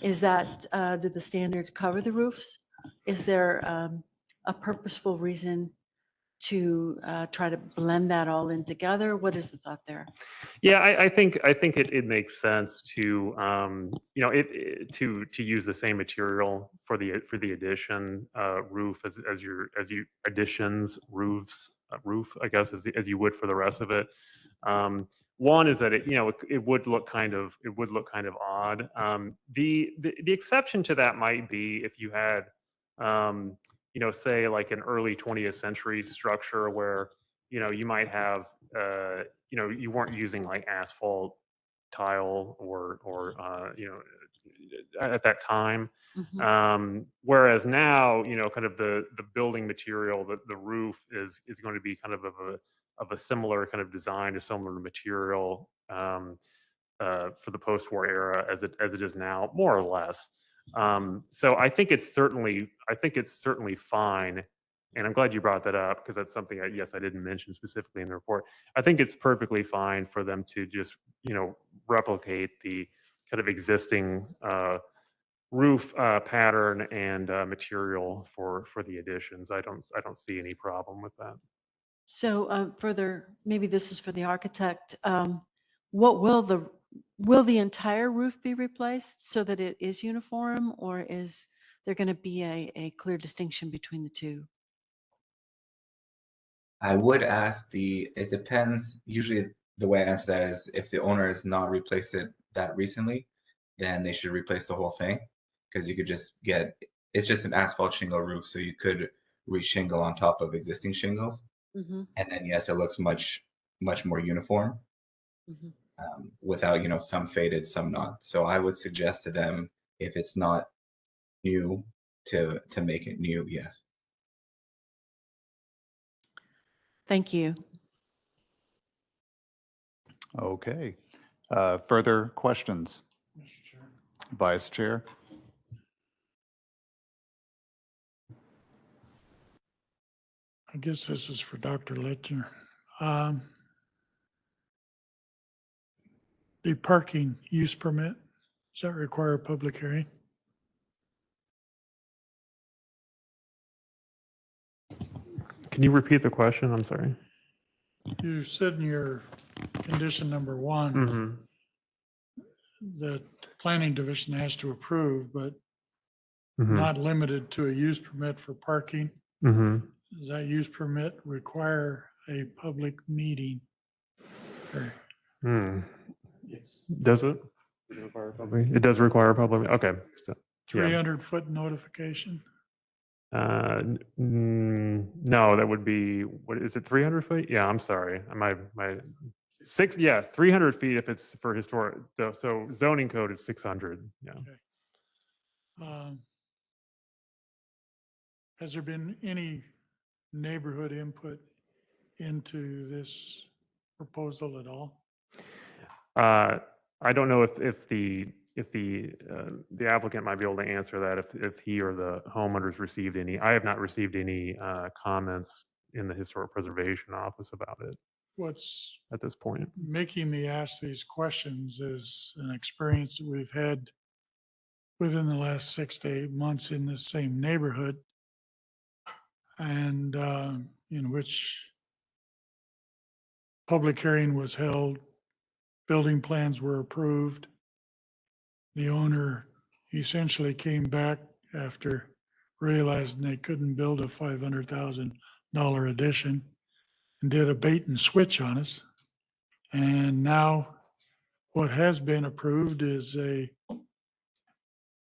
Is that, do the standards cover the roofs? Is there a purposeful reason to try to blend that all in together? What is the thought there? Yeah, I think it makes sense to to use the same material for the addition roof as your additions roofs roof, I guess, as you would for the rest of it. One is that it would look kind of odd. The exception to that might be if you had say like an early 20th century structure where you might have you weren't using like asphalt tile or at that time. Whereas now, kind of the building material, the roof is going to be kind of a similar kind of design, a similar material for the post-war era as it is now, more or less. So I think it's certainly fine. And I'm glad you brought that up because that's something I didn't mention specifically in the report. I think it's perfectly fine for them to just, replicate the kind of existing roof pattern and material for the additions. I don't see any problem with that. So further, maybe this is for the architect. What will the entire roof be replaced so that it is uniform, or is there going to be a clear distinction between the two? I would ask it depends. Usually the way I answer that is if the owner has not replaced it that recently, then they should replace the whole thing because you could just it's just an asphalt shingle roof. So you could re-shingle on top of existing shingles. And then yes, it looks much more uniform without, some faded, some not. So I would suggest to them if it's not new to make it new, yes. Thank you. Okay. Further questions? Mr. Chair. Vice Chair? I guess this is for Dr. Lechner. The parking use permit, does that require a public hearing? Can you repeat the question? I'm sorry. You said in your condition number 1 that planning division has to approve, but not limited to a use permit for parking. Does that use permit require a public meeting? Yes. Does it? It does require a public. Okay. So, 300-foot notification? No, that would be, what is it, 300 feet? Yeah, I'm sorry. My 300 feet if it's for historic. So zoning code is 600. Yeah. Okay. Has there been any neighborhood input into this proposal at all? I don't know if the applicant might be able to answer that if he or the homeowners received any. I have not received any comments in the Historic Preservation Office about it. What's at this point making me ask these questions is an experience that we've had within the last 6 to 8 months in this same neighborhood, and in which public hearing was held, building plans were approved. The owner essentially came back after realizing they couldn't build a $500,000 addition did a bait and switch on us. And now what has been approved is a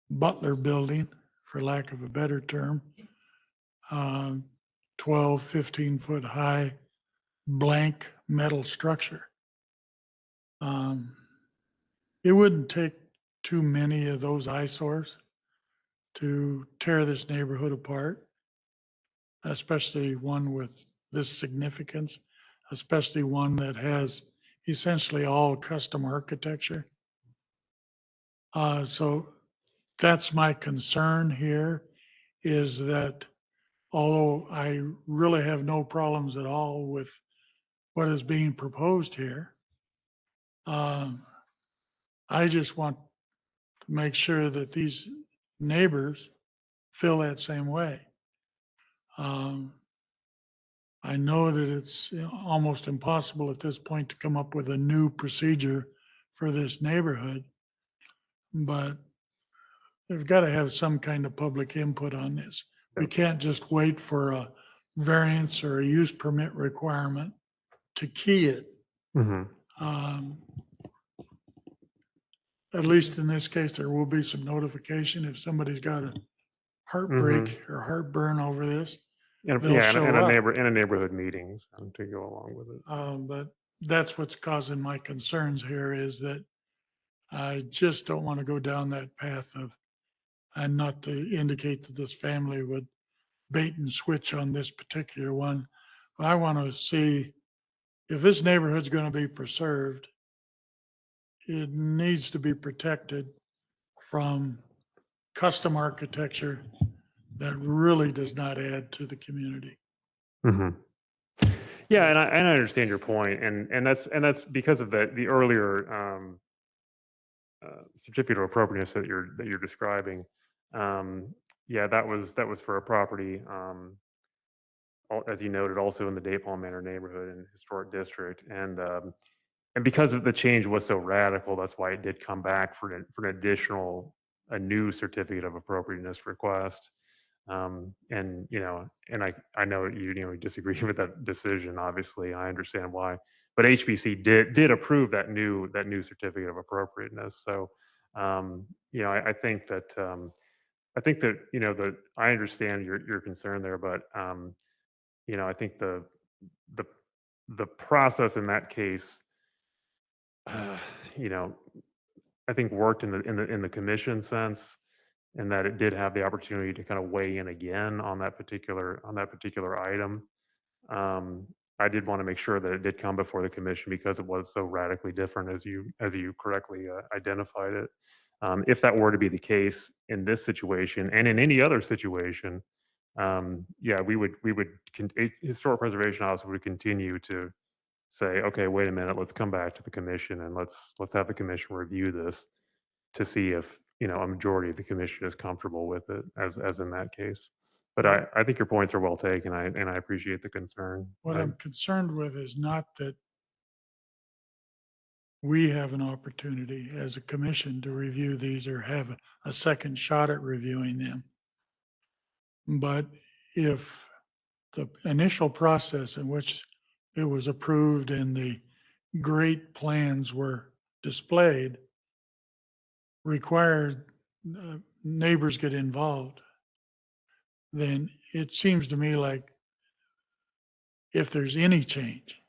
Butler building, for lack of a better term, 12, 15-foot high blank metal structure. It wouldn't take too many of those eyesores to tear this neighborhood apart, especially one with this significance, especially one that has essentially all custom architecture. So that's my concern here, is that although I really have no problems at all with what is being proposed here, I just want to make sure that these neighbors feel that same way. I know that it's almost impossible at this point to come up with a new procedure for this neighborhood, but they've got to have some kind of public input on this. We can't just wait for a variance or a use permit requirement to key it. At least in this case, there will be some notification if somebody's got a heartbreak or heartburn over this. And They'll yeah, show and a up. neighborhood meetings to go along with it. But that's what's causing my concerns here, is that I just don't want to go down that path of, and not to indicate that this family would bait and switch on this particular one. I want to see if this neighborhood's going to be preserved, it needs to be protected from custom architecture that really does not add to the community. Yeah, and I understand your point, and that's because of the earlier certificate of appropriateness that you're describing. Yeah, that was for a property, as you noted, also in the Day Palm Manor neighborhood and historic district, and because of the change was so radical, that's why it did come back for an additional, a new certificate of appropriateness request. And and I know you disagree with that decision. Obviously, I understand why, but HBC did approve that new certificate of appropriateness. So, I think that that I understand your concern there, but I think the process in that case, I think worked in the commission sense, and that it did have the opportunity to kind of weigh in again on that particular item. I did want to make sure that it did come before the commission because it was so radically different, as you correctly identified it. If that were to be the case in this situation and in any other situation, yeah, Historic Preservation Office would continue to say, okay, wait a minute, let's come back to the commission and let's have the commission review this to see if a majority of the commission is comfortable with it, as in that case. But I think your points are well taken, and I appreciate the concern. What I'm concerned with is not that we have an opportunity as a commission to review these or have a second shot at reviewing them. But if the initial process in which it was approved and the great plans were displayed required neighbors get involved, then it seems to me like if there's any change,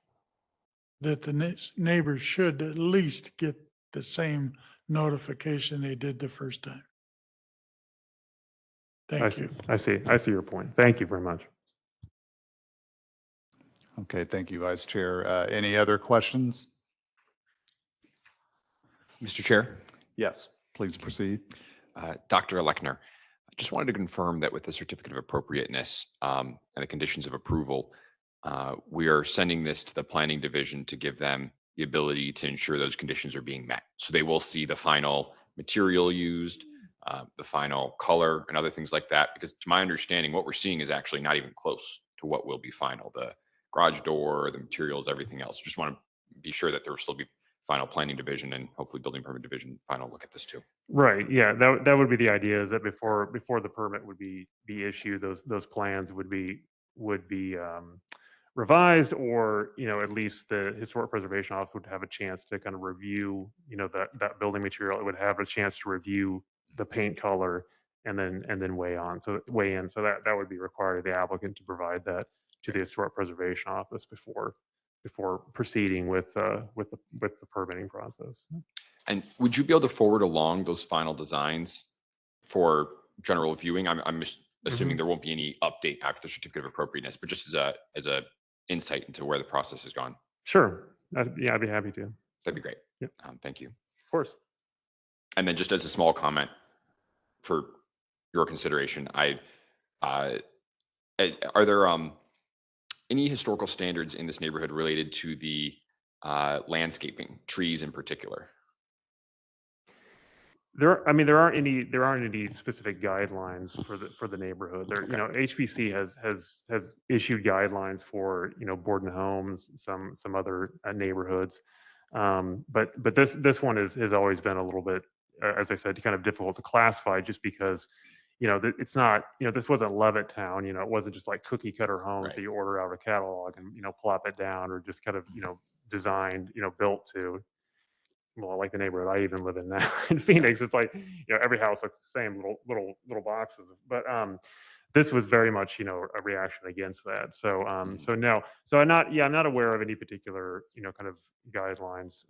that the neighbors should at least get the same notification they did the first time. Thank you. I see your point. Thank you very much. Okay, thank you, Vice Chair. Any other questions? Mr. Chair, Yes, please proceed. Dr. Lechner, I just wanted to confirm that with the certificate of appropriateness and the conditions of approval, we are sending this to the planning division to give them the ability to ensure those conditions are being met. So they will see the final material used, the final color and other things like that, because to my understanding, what we're seeing is actually not even close to what will be final. The garage door, the materials, everything else. Just want to be sure that there will still be final planning division and hopefully building permit division final look at this too. Right. Yeah. That would be the idea, is that before the permit would be issued, those plans would be revised, or, at least the Historic Preservation Office would have a chance to kind of review, that building material. It would have a chance to review the paint color and then weigh in. So that would be required of the applicant to provide that to the Historic Preservation Office before proceeding with the permitting process. And would you be able to forward along those final designs for general viewing? I'm assuming there won't be any update after the certificate of appropriateness, but just as a insight into where the process has gone. Sure. Yeah, I'd be happy to. That'd be great. Yep. Thank you. Of course. And then just as a small comment for your consideration, are there any historical standards in this neighborhood related to the landscaping, trees in particular? There aren't any specific guidelines for the neighborhood. There, HPC has issued guidelines for Borden Homes, some other neighborhoods, but this one has always been a little bit, as I said, kind of difficult to classify, just because it's not, this wasn't Levittown. It wasn't just like cookie cutter homes that you order out of a catalog and plop it down, or just kind of designed, built to. Well, like the neighborhood I even live in now in Phoenix, it's like every house looks the same, little boxes. But this was very much a reaction against that. So I'm not aware of any particular kind of guidelines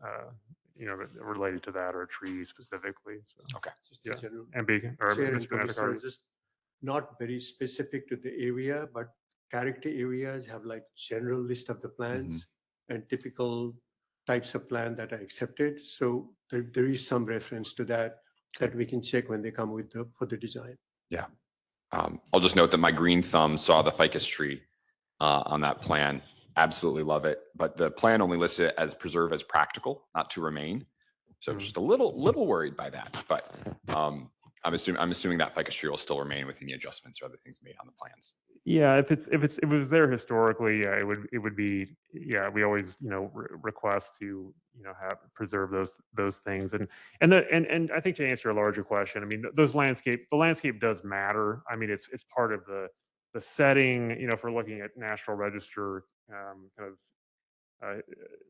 related to that or trees specifically. So okay, yeah, General MB or Chair and Mr. Commissioner, Natakardi. just not very specific to the area, but character areas have like general list of the plans and typical types of plan that are accepted. So there is some reference to that we can check when they come for the design. Yeah. I'll just note that my green thumb saw the ficus tree on that plan. Absolutely love it. But the plan only lists it as preserve as practical, not to remain. So I'm just a little worried by that. But I'm assuming that ficus tree will still remain with any adjustments or other things made on the plans. Yeah, if it was there historically, yeah, it would be, yeah, we always request to have preserve those things, and I think to answer a larger question, I mean the landscape does matter. I mean it's part of the setting. If we're looking at National Register kind of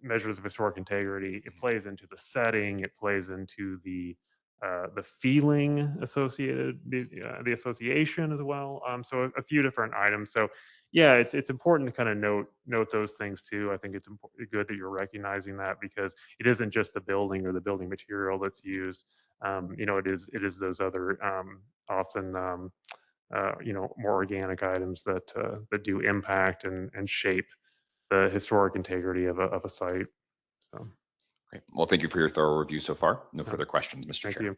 measures of historic integrity, it plays into the setting, it plays into the feeling associated, the association as well. So a few different items. So yeah, it's important to kind of note those things too. I think it's good that you're recognizing that, because it isn't just the building or the building material that's used. It is those other often more organic items that do impact and shape the historic integrity of a site. So. Great. Well, thank you for your thorough review so far. No further questions, Mr. Chair. Thank you.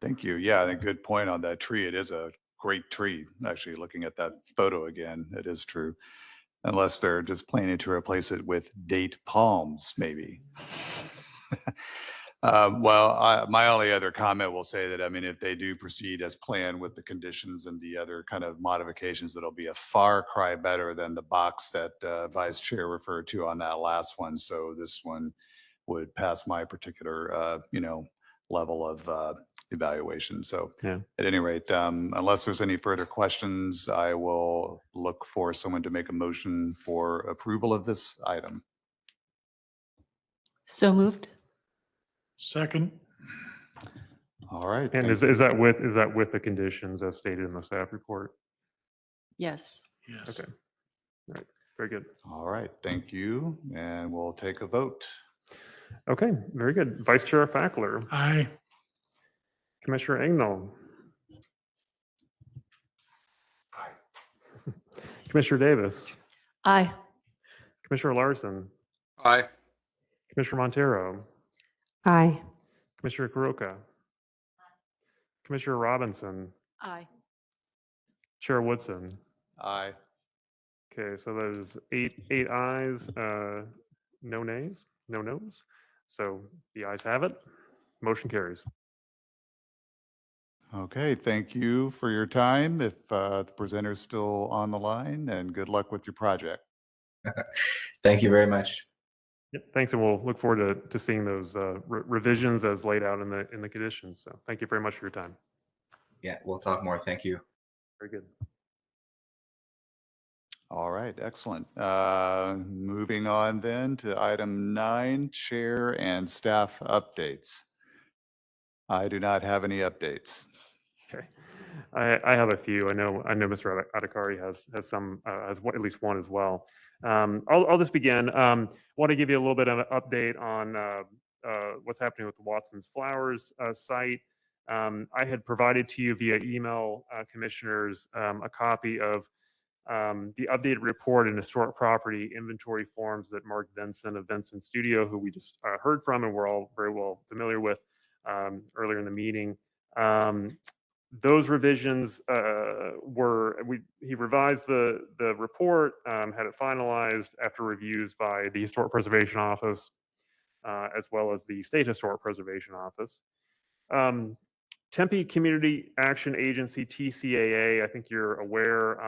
Thank you. Yeah, I think good point on that tree. It is a great tree. Actually, looking at that photo again, it is true. Unless they're just planning to replace it with date palms, maybe. My only other comment will say that, I mean, if they do proceed as planned with the conditions and the other kind of modifications, it'll be a far cry better than the box that Vice Chair referred to on that last one. So this one would pass my particular, level of evaluation. So yeah. At any rate, unless there's any further questions, I will look for someone to make a motion for approval of this item. So moved. Second. All right. And is that with the conditions as stated in the staff report? Yes. Yes. Okay. All right. Very good. All right. Thank you. And we'll take a vote. Okay. Very good. Vice Chair Fackler. Aye. Commissioner Engdahl. Aye. Commissioner Davis. Aye. Commissioner Larson. Aye. Commissioner Montero. Aye. Commissioner Kuroka. Commissioner Robinson. Aye. Chair Woodson. Aye. Okay, so that is eight ayes, no nays, no noes. So the ayes have it. Motion carries. Okay. Thank you for your time. If the presenter's still on the line, and good luck with your project. Thank you very much. Yep, thanks, and we'll look forward to seeing those revisions as laid out in the conditions. So thank you very much for your time. Yeah, we'll talk more. Thank you. Very good. All right, excellent. Moving on then to item 9, chair and staff updates. I do not have any updates. Okay. I have a few. I know Mr. Adhikari has some, at least one as well. I'll just begin. Want to give you a little bit of an update on what's happening with the Watson's Flowers site. I had provided to you via email, commissioners, a copy of the updated report and historic property inventory forms that Mark Vinson of Vinson Studio, who we just heard from and we're all very well familiar with earlier in the meeting. Those revisions he revised the report, had it finalized after reviews by the Historic Preservation Office, as well as the State Historic Preservation Office. Tempe Community Action Agency, TCAA, I think you're aware,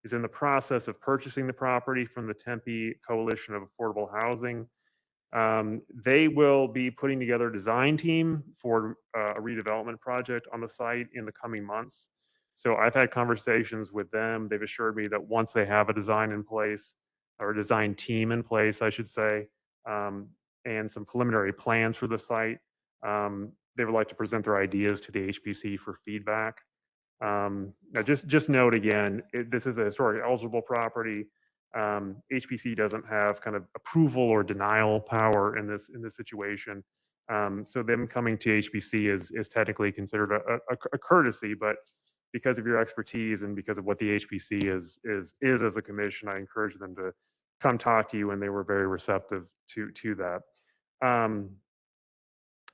is in the process of purchasing the property from the Tempe Coalition of Affordable Housing. They will be putting together a design team for a redevelopment project on the site in the coming months. So I've had conversations with them. They've assured me that once they have a design in place, or a design team in place, I should say, and some preliminary plans for the site, they would like to present their ideas to the HPC for feedback. Now, just note again, this is a historic eligible property. HPC doesn't have kind of approval or denial power in this situation. So them coming to HPC is technically considered a courtesy, but because of your expertise and because of what the HPC is as a commission, I encourage them to come talk to you, and they were very receptive to that.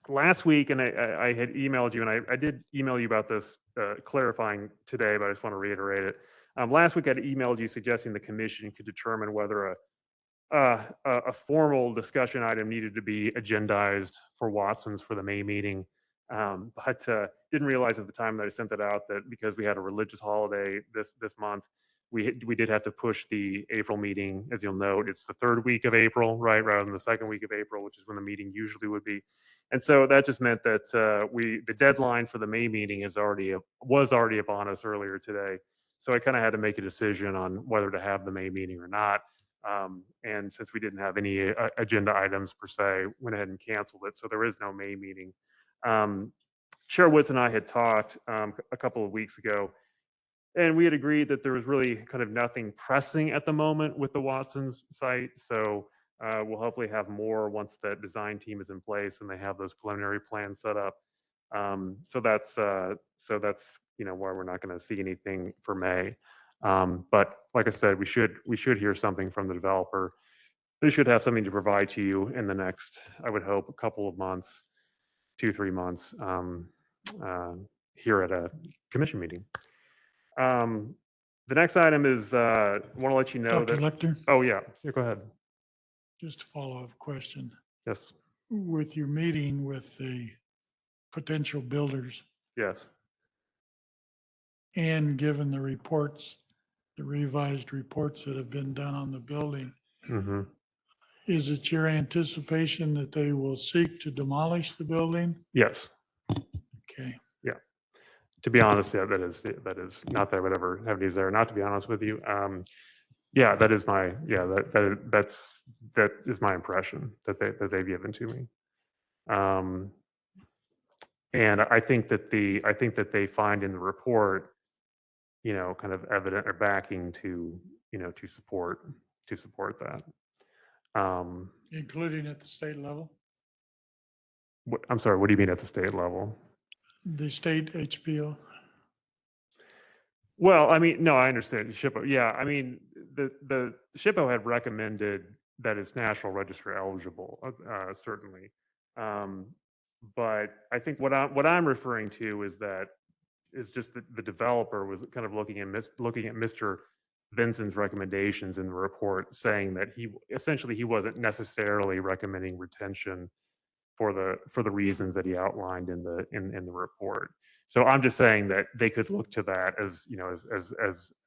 Last week, and I had emailed you, and I did email you about this, clarifying today, but I just want to reiterate it. Last week, I emailed you suggesting the commission could determine whether a formal discussion item needed to be agendized for Watson's for the May meeting, but didn't realize at the time that I sent that out that because we had a religious holiday this month, we did have to push the April meeting. As you'll note, it's the third week of April, right, rather than the second week of April, which is when the meeting usually would be. And so that just meant that the deadline for the May meeting was already upon us earlier today. So I kind of had to make a decision on whether to have the May meeting or not. And since we didn't have any agenda items per se, went ahead and canceled it. So there is no May meeting. Chair Woods and I had talked a couple of weeks ago, and we had agreed that there was really kind of nothing pressing at the moment with the Watson's site. So we'll hopefully have more once that design team is in place and they have those preliminary plans set up. So that's why we're not going to see anything for May. But like I said, we should hear something from the developer. They should have something to provide to you in the next, I would hope, a couple of months, 2-3 months, here at a commission meeting. The next item is, I want to let you know Dr. that. Lecter, Oh, yeah, go ahead. just a follow-up question. Yes, With your meeting with the potential builders yes. and given the reports, the revised reports that have been done on the building, Hmm. is it your anticipation that they will seek to demolish the building? Yes. Okay. Yeah. To be honest, yeah, that is not that I would ever have these there. Not to be honest with you. Yeah, that is my my impression that they've given to me. And I think that they find in the report, kind of evident or backing to support that. Including at the state level? I'm sorry, what do you mean at the state level? The state HPO? Well, I mean, no, I understand SHPO. Yeah, I mean, the SHPO had recommended that it's National Register eligible, certainly. But I think what I'm referring to is just that the developer was kind of looking at Mr. Vinson's recommendations in the report, saying that he wasn't necessarily recommending retention for the reasons that he outlined in the report. So I'm just saying that they could look to that as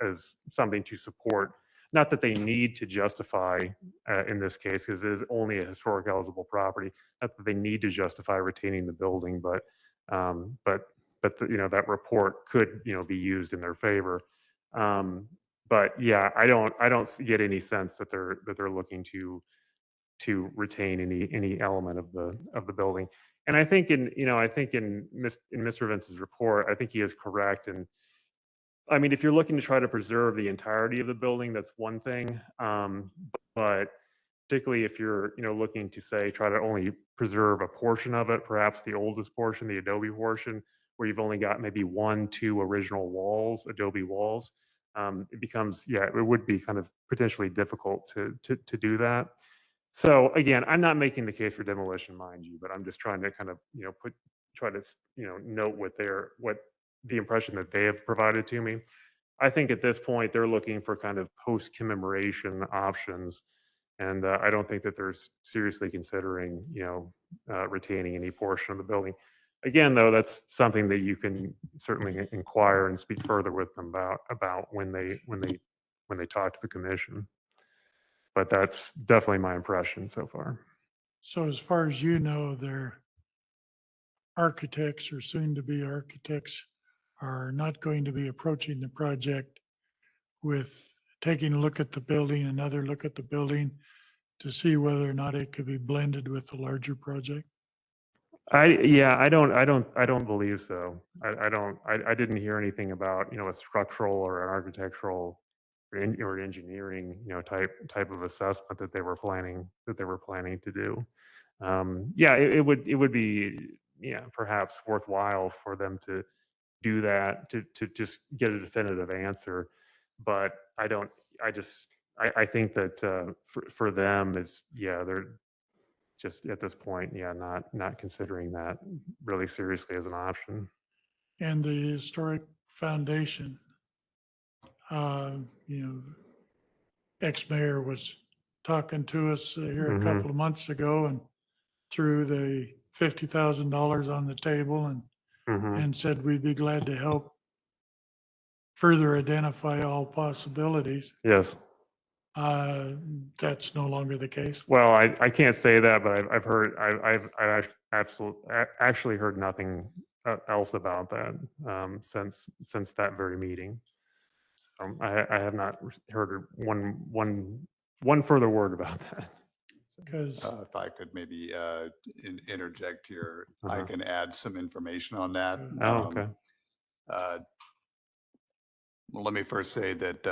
as something to support. Not that they need to justify in this case, because it is only a historic eligible property. Not that they need to justify retaining the building, but that report could be used in their favor. But yeah, I don't get any sense that they're looking to retain any element of the building. And I think in Mr. Vince's report, I think he is correct. And I mean, if you're looking to try to preserve the entirety of the building, that's one thing. But particularly if you're looking to say try to only preserve a portion of it, perhaps the oldest portion, the adobe portion, where you've only got maybe 1-2 original walls, adobe walls, it becomes, yeah, it would be kind of potentially difficult to do that. So again, I'm not making the case for demolition, mind you, but I'm just trying to kind of try to note what the impression that they have provided to me. I think at this point they're looking for kind of post commemoration options, and I don't think that they're seriously considering retaining any portion of the building. Again, though, that's something that you can certainly inquire and speak further with them about when they talk to the commission. But that's definitely my impression so far. So as far as you know, their architects or soon-to-be architects are not going to be approaching the project with taking a look at the building, another look at the building to see whether or not it could be blended with the larger project? I don't believe so. I didn't hear anything about a structural or an architectural or engineering type of assessment that they were planning to do. Yeah, it would be perhaps worthwhile for them to do that to just get a definitive answer, but I think that for them is they're just at this point not considering that really seriously as an option. And the historic foundation, ex-mayor was talking to us here a couple of months ago and threw the $50,000 on the table and said we'd be glad to help further identify all possibilities. Yes. That's no longer the case. Well, I can't say that, but I've actually heard nothing else about that since that very meeting. I have not heard one further word about that. Because if I could maybe interject here, I can add some information on that. Oh, okay. Well, let me first say that,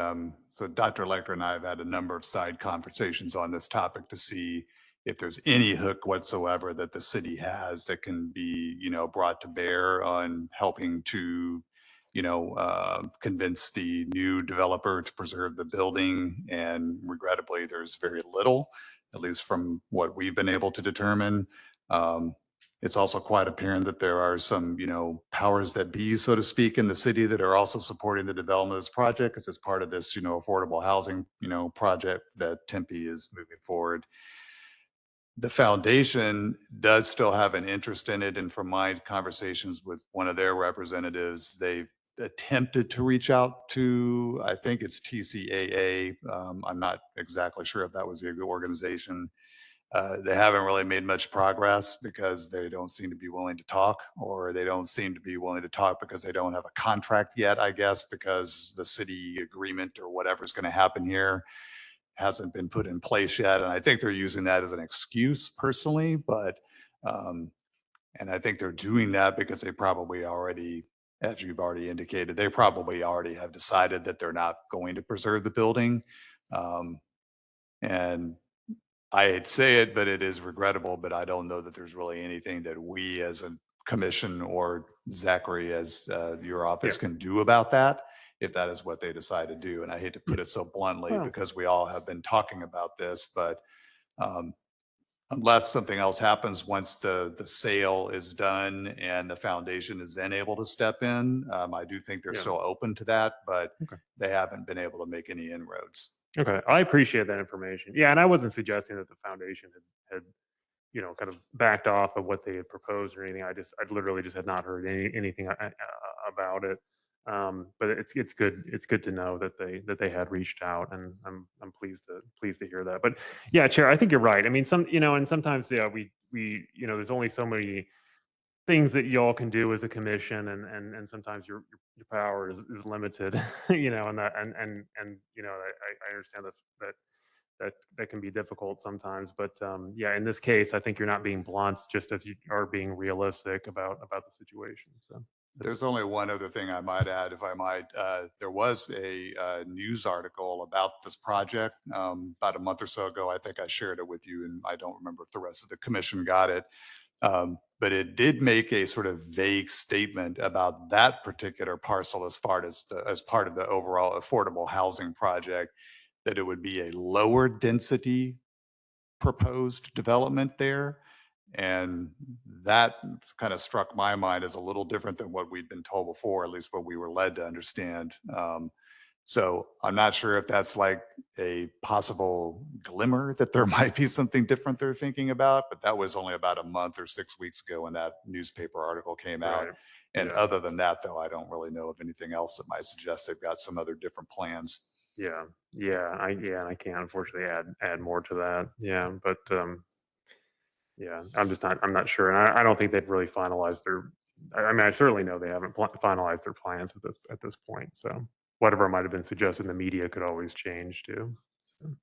so Dr. Lecter and I have had a number of side conversations on this topic to see if there's any hook whatsoever that the city has that can be, brought to bear on helping to, convince the new developer to preserve the building. And regrettably, there's very little, at least from what we've been able to determine. It's also quite apparent that there are some, powers that be, so to speak, in the city that are also supporting the development of this project because it's part of this, affordable housing, project that Tempe is moving forward. The foundation does still have an interest in it. And from my conversations with one of their representatives, they've attempted to reach out to, I think it's TCAA. I'm not exactly sure if that was the organization. They haven't really made much progress because they don't seem to be willing to talk, or they don't seem to be willing to talk because they don't have a contract yet, I guess, because the city agreement or whatever's going to happen here hasn't been put in place yet. And I think they're using that as an excuse personally, but, and I think they're doing that because they probably already, as you've already indicated, they probably already have decided that they're not going to preserve the building. And I'd say it, but it is regrettable, but I don't know that there's really anything that we as a commission or Zachary as your office can do about that, if that is what they decide to do. And I hate to put it so bluntly because we all have been talking about this, but unless something else happens once the sale is done and the foundation is then able to step in, I do think they're still open to that, but they haven't been able to make any inroads. Okay, I appreciate that information. Yeah, and I wasn't suggesting that the foundation had kind of backed off of what they had proposed or anything. I literally just had not heard anything about it. But it's good to know that they had reached out, and I'm pleased to hear that. But yeah, Chair, I think you're right. I mean, and sometimes we there's only so many things that y'all can do as a commission, and sometimes your power is limited, you know, and you know, I understand that can be difficult sometimes, but yeah, in this case, I think you're not being blunt, just as you are being realistic about the situation. So There's only one other thing I might add, if I might. There was a news article about this project about a month or so ago. I think I shared it with you, and I don't remember if the rest of the commission got it. But it did make a sort of vague statement about that particular parcel as far as as part of the overall affordable housing project, that it would be a lower density proposed development there. And that kind of struck my mind as a little different than what we'd been told before, at least what we were led to understand. So I'm not sure if that's like a possible glimmer that there might be something different they're thinking about, but that was only about a month or 6 weeks ago when that newspaper article came out. Right. And Yeah. other than that, though, I don't really know of anything else that might suggest they've got some other different plans. Yeah, I can't unfortunately add more to that. Yeah, but yeah, I'm not sure, and I don't think they've really finalized their. I mean, I certainly know they haven't finalized their plans at this point. So whatever might have been suggested in the media could always change too. So.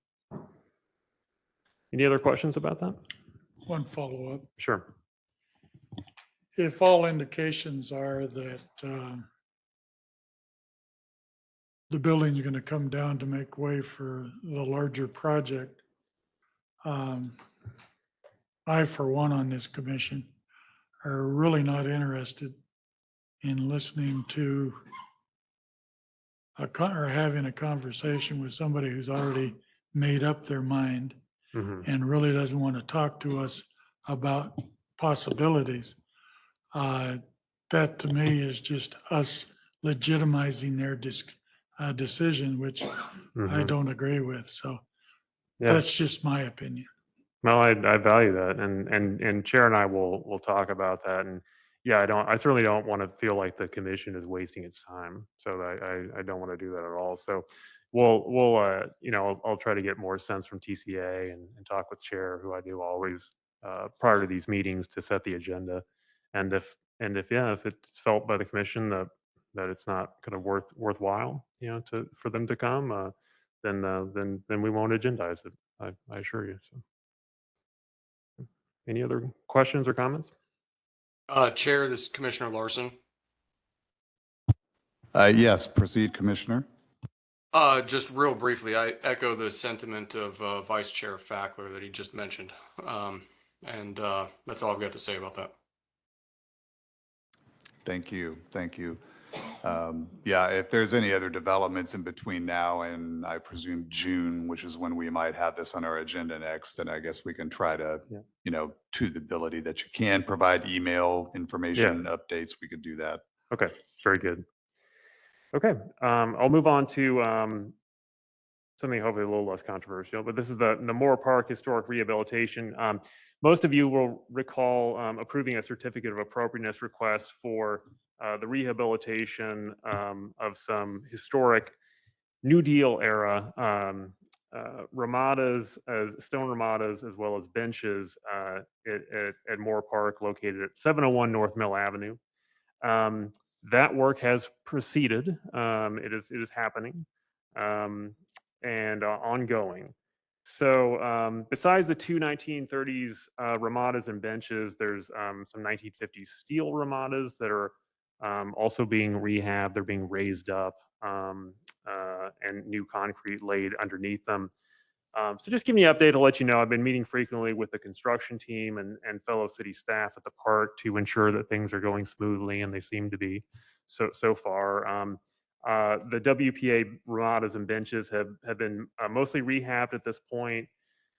Any other questions about that? One follow-up. Sure. If all indications are that the building's going to come down to make way for the larger project, I, for one, on this commission, are really not interested in listening to or having a conversation with somebody who's already made up their mind and really doesn't want to talk to us about possibilities. That to me is just us legitimizing their decision, which I don't agree with. So Yeah. that's just my opinion. No, I value that, and Chair and I will talk about that. And yeah, I certainly don't want to feel like the commission is wasting its time. So I don't want to do that at all. So we'll you know, I'll try to get more sense from TCA and talk with Chair, who I do always prior to these meetings, to set the agenda. And if it's felt by the commission that it's not kind of worthwhile, you know, for them to come, then we won't agendize it. I assure you. So. Any other questions or comments? Chair, this is Commissioner Larson. Yes, proceed, Commissioner. Just real briefly, I echo the sentiment of Vice Chair Fackler that he just mentioned. And that's all I've got to say about that. Thank you. Thank you. Yeah, if there's any other developments in between now and I presume June, which is when we might have this on our agenda next, then I guess we can try to, you know, to the ability that you can provide email information updates, we could do that. Okay, very good. Okay, I'll move on to something hopefully a little less controversial, but this is the Moore Park Historic Rehabilitation. Most of you will recall approving a certificate of appropriateness request for the rehabilitation of some historic New Deal era ramadas, stone ramadas, as well as benches at Moore Park, located at 701 North Mill Avenue. That work has proceeded. It is happening and ongoing. So besides the two 1930s ramadas and benches, there's some 1950s steel ramadas that are also being rehabbed. They're being raised up and new concrete laid underneath them. So just give me an update. I'll let you know I've been meeting frequently with the construction team and fellow city staff at the park to ensure that things are going smoothly, and they seem to be so far. The WPA ramadas and benches have been mostly rehabbed at this point.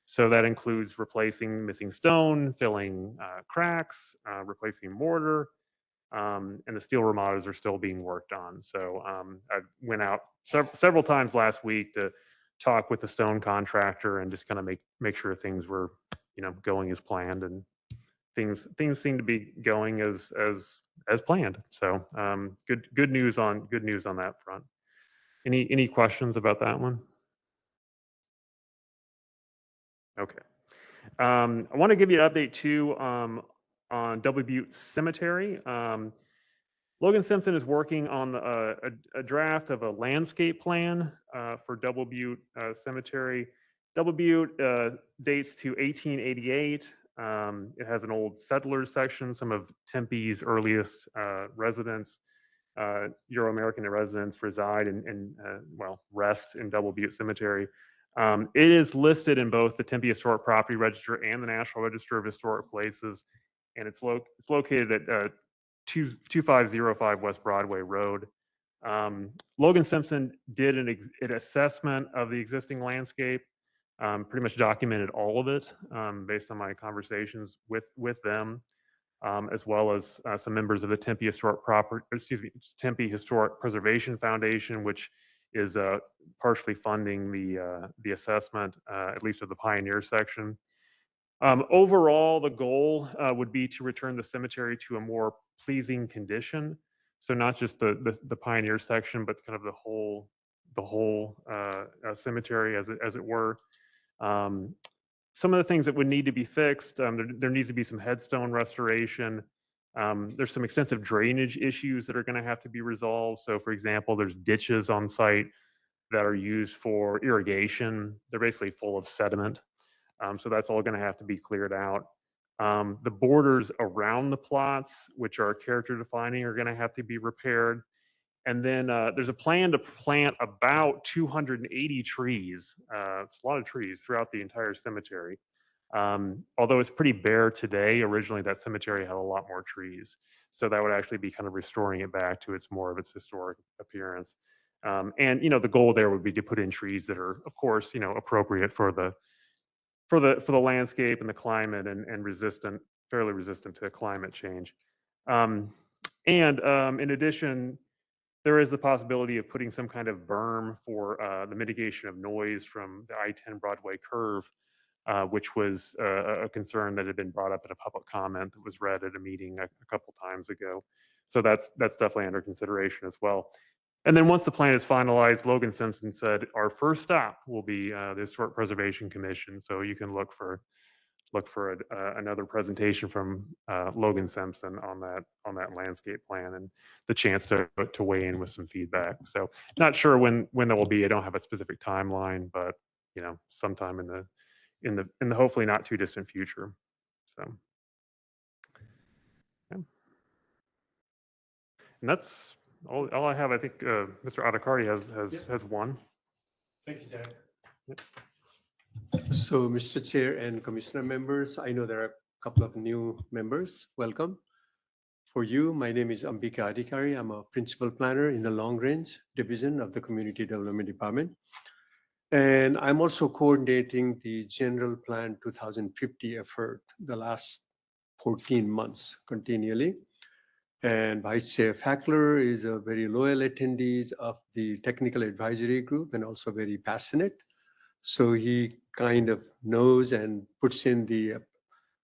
So that includes replacing missing stone, filling cracks, replacing mortar, and the steel ramadas are still being worked on. So I went out several times last week to talk with the stone contractor and just kind of make sure things were, you know, going as planned, and things seem to be going as planned. So good news on that front. Any questions about that one? Okay. I want to give you an update too on Double Butte Cemetery. Logan Simpson is working on a draft of a landscape plan for Double Butte Cemetery. Double Butte dates to 1888. It has an old settlers section. Some of Tempe's earliest residents, Euro-American residents, reside and rest in Double Butte Cemetery. It is listed in both the Tempe Historic Property Register and the National Register of Historic Places, and it's located at 2505 West Broadway Road. Logan Simpson did an assessment of the existing landscape, pretty much documented all of it based on my conversations with them, as well as some members of the Tempe Historic Preservation Foundation, which is partially funding the assessment, at least of the Pioneer section. Overall, the goal would be to return the cemetery to a more pleasing condition. So not just the Pioneer section, but kind of the whole cemetery, as it were. Some of the things that would need to be fixed, there needs to be some headstone restoration. There's some extensive drainage issues that are going to have to be resolved. So, for example, there's ditches on site that are used for irrigation. They're basically full of sediment. So that's all going to have to be cleared out. The borders around the plots, which are character defining, are going to have to be repaired. And then there's a plan to plant about 280 trees. It's a lot of trees throughout the entire cemetery. Although it's pretty bare today, originally that cemetery had a lot more trees. So that would actually be kind of restoring it back to more of its historic appearance. And the goal there would be to put in trees that are, of course, appropriate for the landscape and the climate and fairly resistant to climate change. In addition, there is the possibility of putting some kind of berm for the mitigation of noise from the I-10 Broadway curve, which was a concern that had been brought up in a public comment that was read at a meeting a couple times ago. So that's definitely under consideration as well. And then once the plan is finalized, Logan Simpson said our first stop will be the Historic Preservation Commission. So you can look for another presentation from Logan Simpson on that landscape plan and the chance to weigh in with some feedback. So not sure when that will be. I don't have a specific timeline, but sometime in the hopefully not too distant future. So yeah. And that's all I have. I think Mr. Adhikari has one. Thank you, Jack. So, Mr. Chair and Commissioner members, I know there are a couple of new members. Welcome. For you, my name is Ambika Adhikari. I'm a principal planner in the Long Range Division of the Community Development Department. And I'm also coordinating the General Plan 2050 effort the last 14 months continually. And Vice Chair Fackler is a very loyal attendee of the technical advisory group and also very passionate. So he kind of knows and puts in the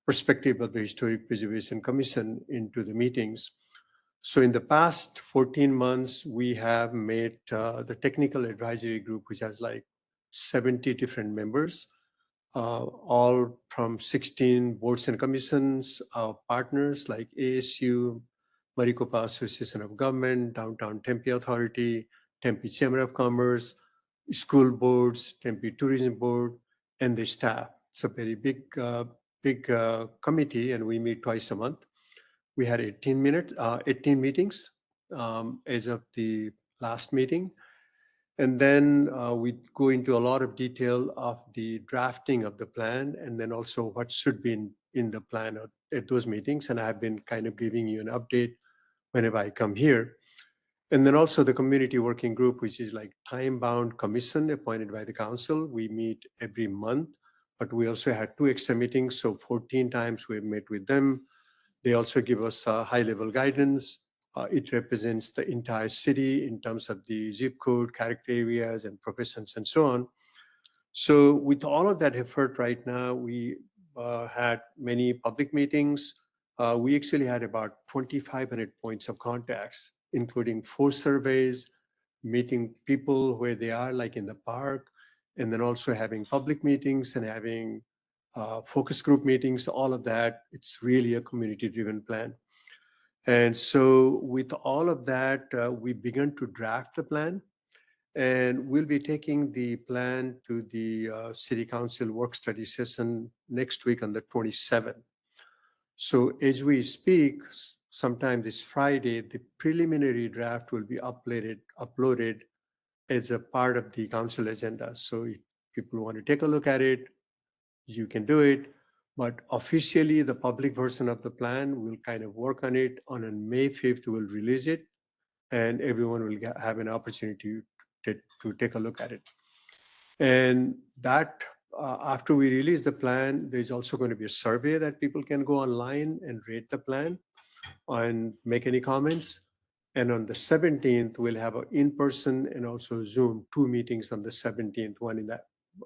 perspective of the Historic Preservation Commission into the meetings. So in the past 14 months, we have made the technical advisory group, which has like 70 different members, all from 16 boards and commissions, partners like ASU, Maricopa Association of Government, Downtown Tempe Authority, Tempe Chamber of Commerce, school boards, Tempe Tourism Board, and the staff. It's a very big committee, and we meet twice a month. We had 18 meetings as of the last meeting. And then we go into a lot of detail of the drafting of the plan, and then also what should be in the plan at those meetings. And I've been kind of giving you an update whenever I come here. And then also the community working group, which is like time-bound commission appointed by the council. We meet every month, but we also had 2 extra meetings. So 14 times we met with them. They also give us high-level guidance. It represents the entire city in terms of the zip code, character areas, and professions, and so on. So with all of that effort right now, we had many public meetings. We actually had about 2,500 points of contacts, including 4 surveys, meeting people where they are, like in the park, and then also having public meetings and having focus group meetings, all of that. It's really a community-driven plan. And so with all of that, we began to draft the plan. And we'll be taking the plan to the City Council work study session next week on the 27th. So as we speak, sometime this Friday, the preliminary draft will be uploaded as a part of the council agenda. So if people want to take a look at it, you can do it. But officially, the public version of the plan will kind of work on it. On May 5th, we'll release it, and everyone will have an opportunity to take a look at it. And that after we release the plan, there's also going to be a survey that people can go online and rate the plan and make any comments. And on the 17th, we'll have an in-person and also Zoom 2 meetings on the 17th, one in the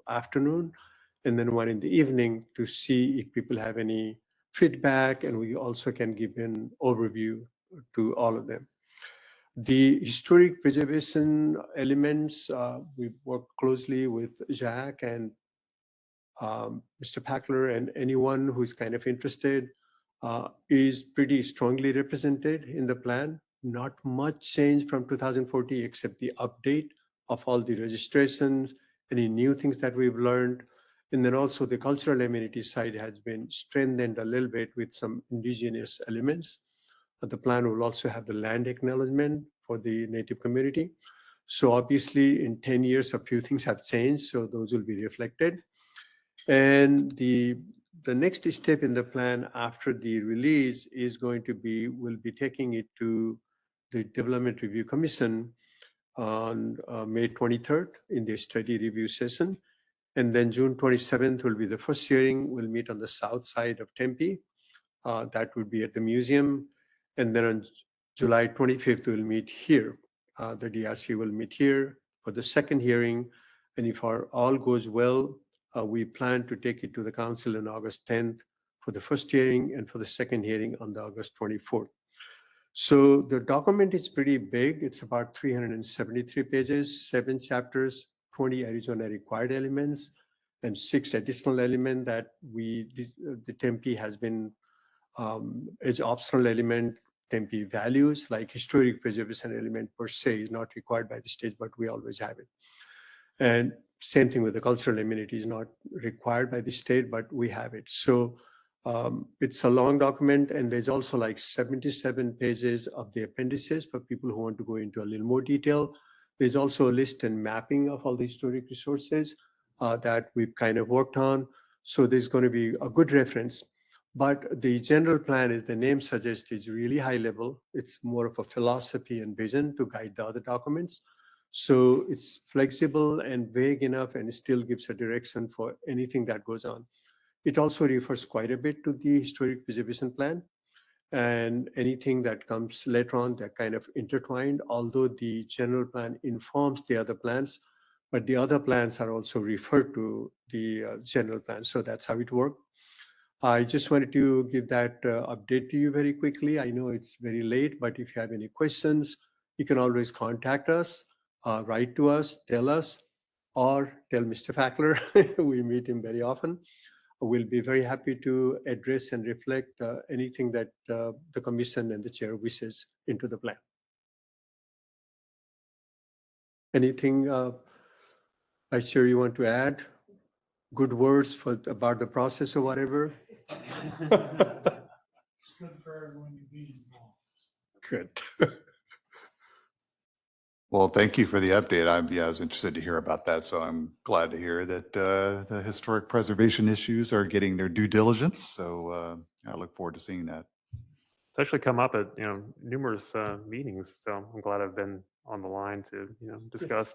afternoon and then one in the evening to see if people have any feedback, and we also can give an overview to all of them. The historic preservation elements, we work closely with Jack and Mr. Packler, and anyone who's kind of interested is pretty strongly represented in the plan. Not much change from 2040 except the update of all the registrations, any new things that we've learned. And then also the cultural amenities side has been strengthened a little bit with some indigenous elements. The plan will also have the land acknowledgement for the Native community. So obviously in 10 years, a few things have changed, so those will be reflected. And the next step in the plan after the release is going to be, we'll be taking it to the Development Review Commission on May 23rd in the study review session. And then June 27th will be the first hearing. We'll meet on the south side of Tempe. That would be at the museum. And then on July 25th, we'll meet here. The DRC will meet here for the second hearing. And if all goes well, we plan to take it to the council on August 10th for the first hearing and for the second hearing on the August 24th. So the document is pretty big. It's about 373 pages, 7 chapters, 20 Arizona required elements, and 6 additional elements that the Tempe has been as optional element. Tempe values like historic preservation element per se is not required by the state, but we always have it. And same thing with the cultural amenities, not required by the state, but we have it. So it's a long document, and there's also like 77 pages of the appendices for people who want to go into a little more detail. There's also a list and mapping of all the historic resources that we've kind of worked on. So there's going to be a good reference. But the general plan, as the name suggests, is really high level. It's more of a philosophy and vision to guide the other documents. So it's flexible and vague enough and still gives a direction for anything that goes on. It also refers quite a bit to the historic preservation plan, and anything that comes later on, they're kind of intertwined, although the general plan informs the other plans, but the other plans are also referred to the general plan. So that's how it works. I just wanted to give that update to you very quickly. I know it's very late, but if you have any questions, you can always contact us, write to us, tell us, or tell Mr. Fackler. We meet him very often. We'll be very happy to address and reflect anything that the commission and the chair wishes into the plan. Anything, Vice Chair, you want to add? Good words about the process or whatever? It's good for everyone to be involved. Good. Well, thank you for the update. I was interested to hear about that. So I'm glad to hear that the historic preservation issues are getting their due diligence. So I look forward to seeing that. It's actually come up at numerous meetings, so I'm glad I've been on the line to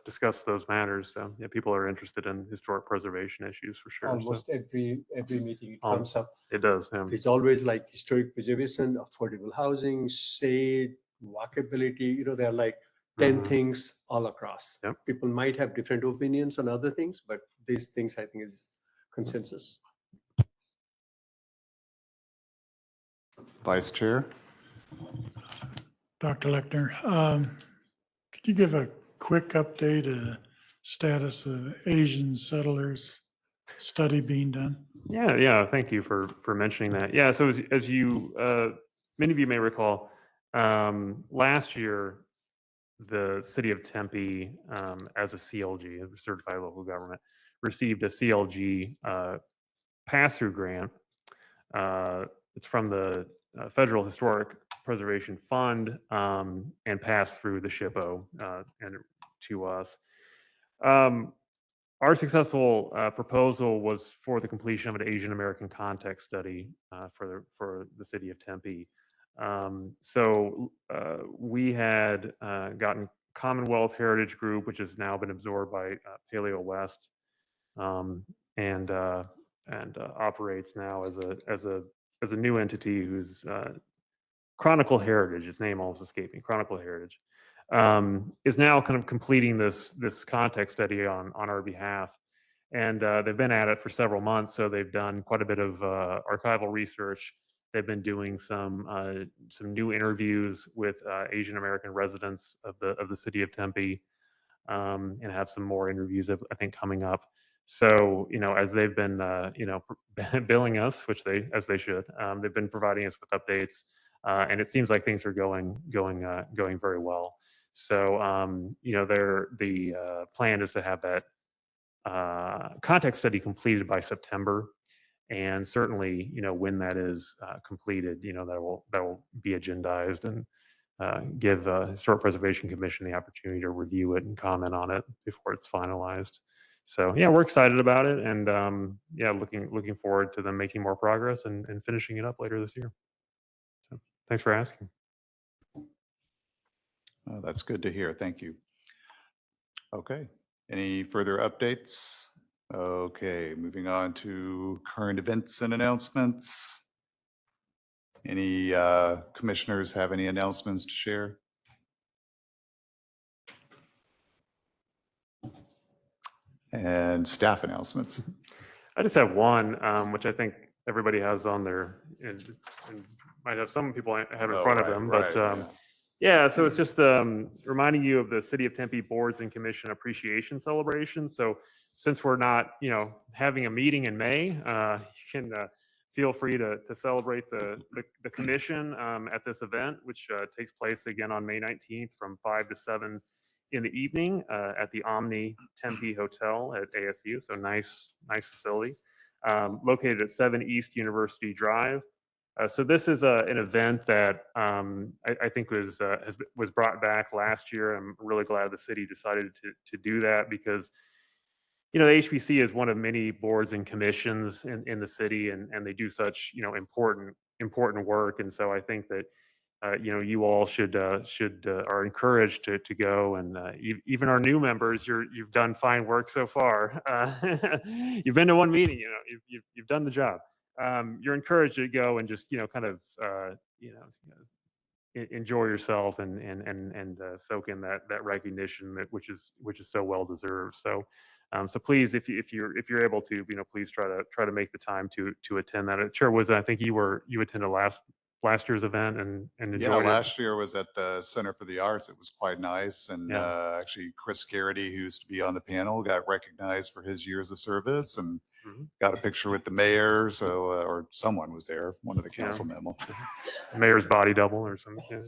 discuss those matters. So yeah, people are interested in historic preservation issues for sure. Almost every meeting it comes up. It does. Yeah. It's always like historic preservation, affordable housing, shade, walkability. There are like 10 things all across. Yep. People might have different opinions on other things, but these things I think is consensus. Vice Chair. Dr. Lechner, could you give a quick update of status of Asian settlers study being done? Yeah. Thank you for mentioning that. Yeah. So as you, many of you may recall, last year, the city of Tempe, as a CLG, a certified local government, received a CLG pass-through grant. It's from the Federal Historic Preservation Fund, and passed through the SHPO and to us. Our successful proposal was for the completion of an Asian American context study for the city of Tempe. So we had gotten Commonwealth Heritage Group, which has now been absorbed by Paleo West, and operates now as a new entity who's Chronicle Heritage. Its name almost escaped me. Chronicle Heritage is now kind of completing this context study on our behalf, and they've been at it for several months. So they've done quite a bit of archival research. They've been doing some new interviews with Asian American residents of the city of Tempe, and have some more interviews I think coming up. So as they've been billing us, which as they should, they've been providing us with updates, and it seems like things are going very well. So the plan is to have that context study completed by September. And certainly, when that is completed, that will be agendized and give Historic Preservation Commission the opportunity to review it and comment on it before it's finalized. So yeah, we're excited about it, and looking forward to them making more progress and finishing it up later this year. So thanks for asking. That's good to hear. Thank you. Okay. Any further updates? Okay, moving on to current events and announcements. Any commissioners have any announcements to share? And staff announcements. I just have one, which I think everybody has on their, and might have some people have in front of them, but yeah, so it's just reminding you of the City of Tempe Boards and Commission Appreciation Celebration. So since we're not, having a meeting in May, you can feel free to celebrate the commission at this event, which takes place again on May 19th from 5 to 7 in the evening at the Omni Tempe Hotel at ASU. So nice facility, located at 7 East University Drive. So this is an event that I think was brought back last year. I'm really glad the city decided to do that, because the HPC is one of many boards and commissions in the city, and they do such important work. And so I think that you all should are encouraged to go, and even our new members, you've done fine work so far. You've been to one meeting, you've done the job. You're encouraged to go and just enjoy yourself and soak in that recognition which is so well deserved. So please, if you're able to, please try to make the time to attend that. Chair Woods, I think you attended last year's event and enjoyed it. Last year was at the Center for the Arts. It was quite nice. And actually, Chris Garrity, who used to be on the panel, got recognized for his years of service and got a picture with the mayor. So, or someone was there, one of the council members. Mayor's body double or something.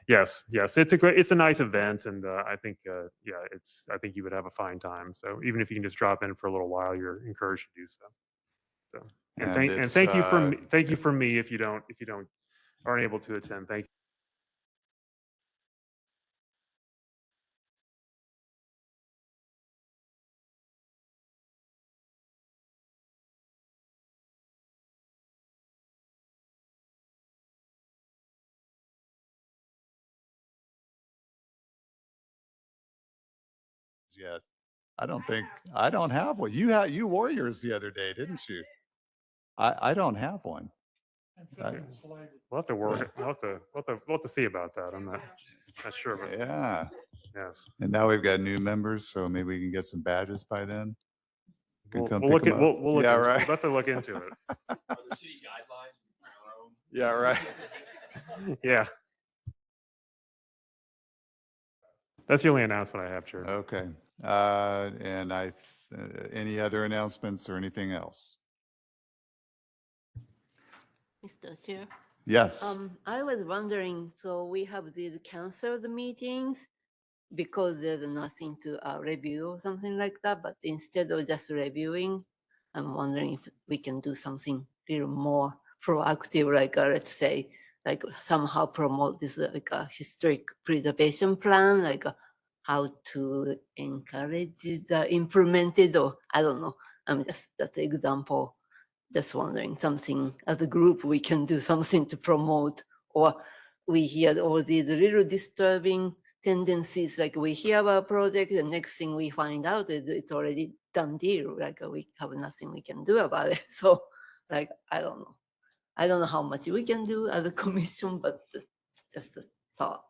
Yes, it's a nice event, and I think I think you would have a fine time. So even if you can just drop in for a little while, you're encouraged to do so. And thank you from me if you aren't able to attend. Thank you. Yet. I don't have one. You wore yours the other day, didn't you? I don't have one. We'll have to work. We'll have to see about that. I'm not sure. But yeah. Yes. And now we've got new members, so maybe we can get some badges by then. We'll look at. We'll look. Yeah, We'll right. have to look into it. Are there city guidelines? Yeah, right. Yeah. That's the only announcement I have, Chair. Okay. And I Any other announcements or anything else? Mr. Chair. Yes. I was wondering, so we have these canceled meetings because there's nothing to review or something like that, but instead of just reviewing, I'm wondering if we can do something a little more proactive, like let's say, like somehow promote this like a historic preservation plan, like how to encourage the implemented, or I don't know. I'm just that example. Just wondering something as a group we can do something to promote, or we hear all these little disturbing tendencies, like we hear about a project, the next thing we find out is it's already done deal, like we have nothing we can do about it. So like, I don't know how much we can do as a commission, but just a thought.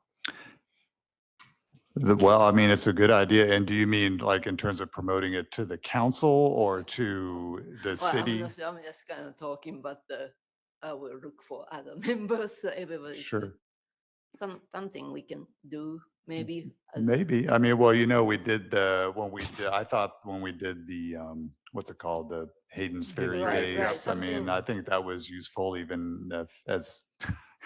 Well, I mean, it's a good idea. And do you mean like in terms of promoting it to the council or to the Well, city? I'm just kind of talking, but I will look for other members, everybody. Sure. Something we can do, maybe. Maybe. I mean, well, you know, we did the, I thought when we did the, what's it called? The Hayden's Ferry Right, right, Days. I mean, something- I think that was useful even as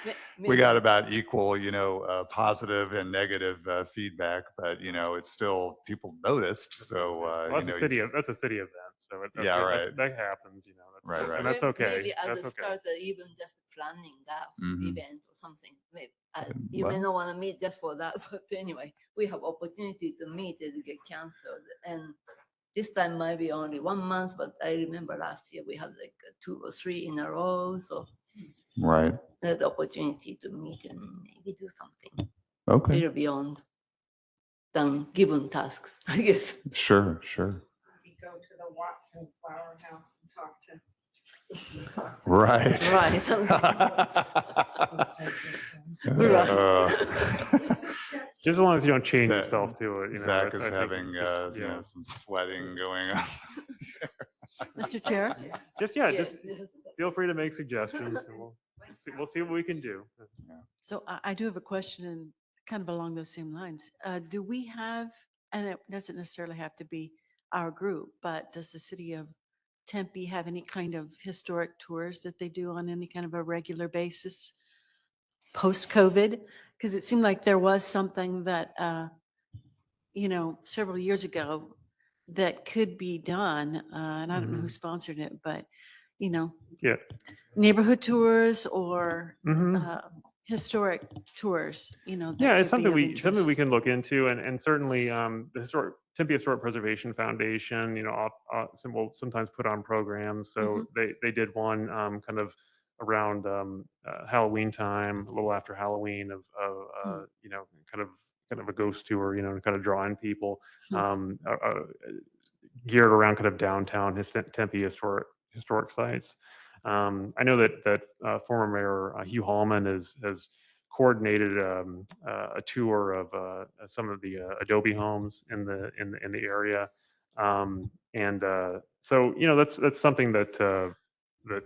we maybe- got about equal, you know, positive and negative feedback, but you know, it's still, people noticed. So, Well, you that's know, a city, that's a city event. So Yeah, right. that happens, you know. Right, right. And that's okay. Maybe at That's the okay. start, even just planning that Mhm. event or something. Maybe you may well- not want to meet just for that, but anyway, we have opportunity to meet and get canceled. And this time might be only 1 month, but I remember last year we had like 2 or 3 in a row. So Right. there's opportunity to meet and maybe do something a Okay. little beyond than given tasks, I guess. Sure, sure. Go to the Watson Flower House and talk to. Right. Right. Just as long as you don't chain Zach- yourself to it, you know. Zach that's- is I think having, just- you know, some sweating going on. Mr. Chair? Just, yeah, Yes, just yes. feel free to make suggestions and we'll see what we can do. So I do have a question kind of along those same lines. Do we have, and it doesn't necessarily have to be our group, but does the city of Tempe have any kind of historic tours that they do on any kind of a regular basis post-COVID? Because it seemed like there was something that, you know, several years ago that could be done, and I don't know who sponsored it, but, you know, Yeah. neighborhood tours or Mhm. historic tours, you know. that Yeah, could it's be something of something we interest. can look into, and certainly the Tempe Historic Preservation Foundation, you know, will sometimes put on programs. So they did one kind of around Halloween time, a little after Halloween of you know, kind of a ghost tour, you know, and kind of drawing people geared around kind of downtown Tempe historic sites. I know that former Mayor Hugh Hallman has coordinated a tour of some of the Adobe homes in the area, and so you know that's something that that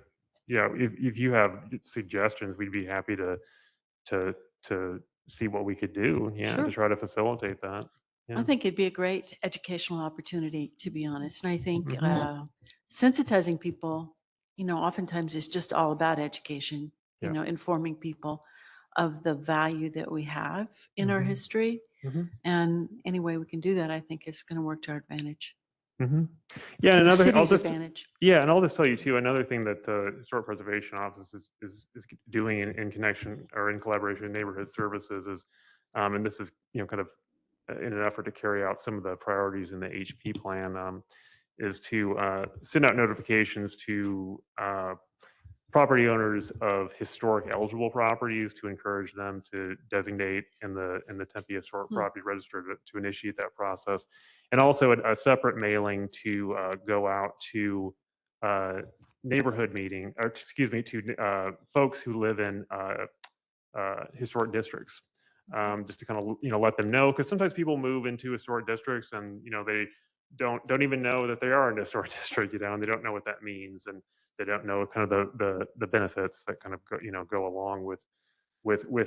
yeah, if you have suggestions, we'd be happy to see what we could do, yeah, Sure. to try to facilitate that. I Yeah. think it'd be a great educational opportunity, to be honest. And I think Mhm. sensitizing people, you know, oftentimes is just all about education, you Yeah. know, informing people of the value that we have in our Mhm. history. Mhm. And any way we can do that, I think is going to work to our advantage. Mhm. Yeah, To and the another, I'll city's just, advantage. yeah, and I'll just tell you too, another thing that the Historic Preservation Office is doing in connection or in collaboration with Neighborhood Services is, and this is, you know, kind of in an effort to carry out some of the priorities in the HP plan, is to send out notifications to property owners of historic eligible properties to encourage them to designate in the Tempe Historic Property Register to initiate that process, and also a separate mailing to go out to neighborhood meeting, or excuse me, to folks who live in historic districts, just to kind of, you know, let them know, because sometimes people move into historic districts and, you know, they don't even know that they are in a historic district, you know, and they don't know what that means, and they don't know kind of the benefits that kind of go, you know, go along with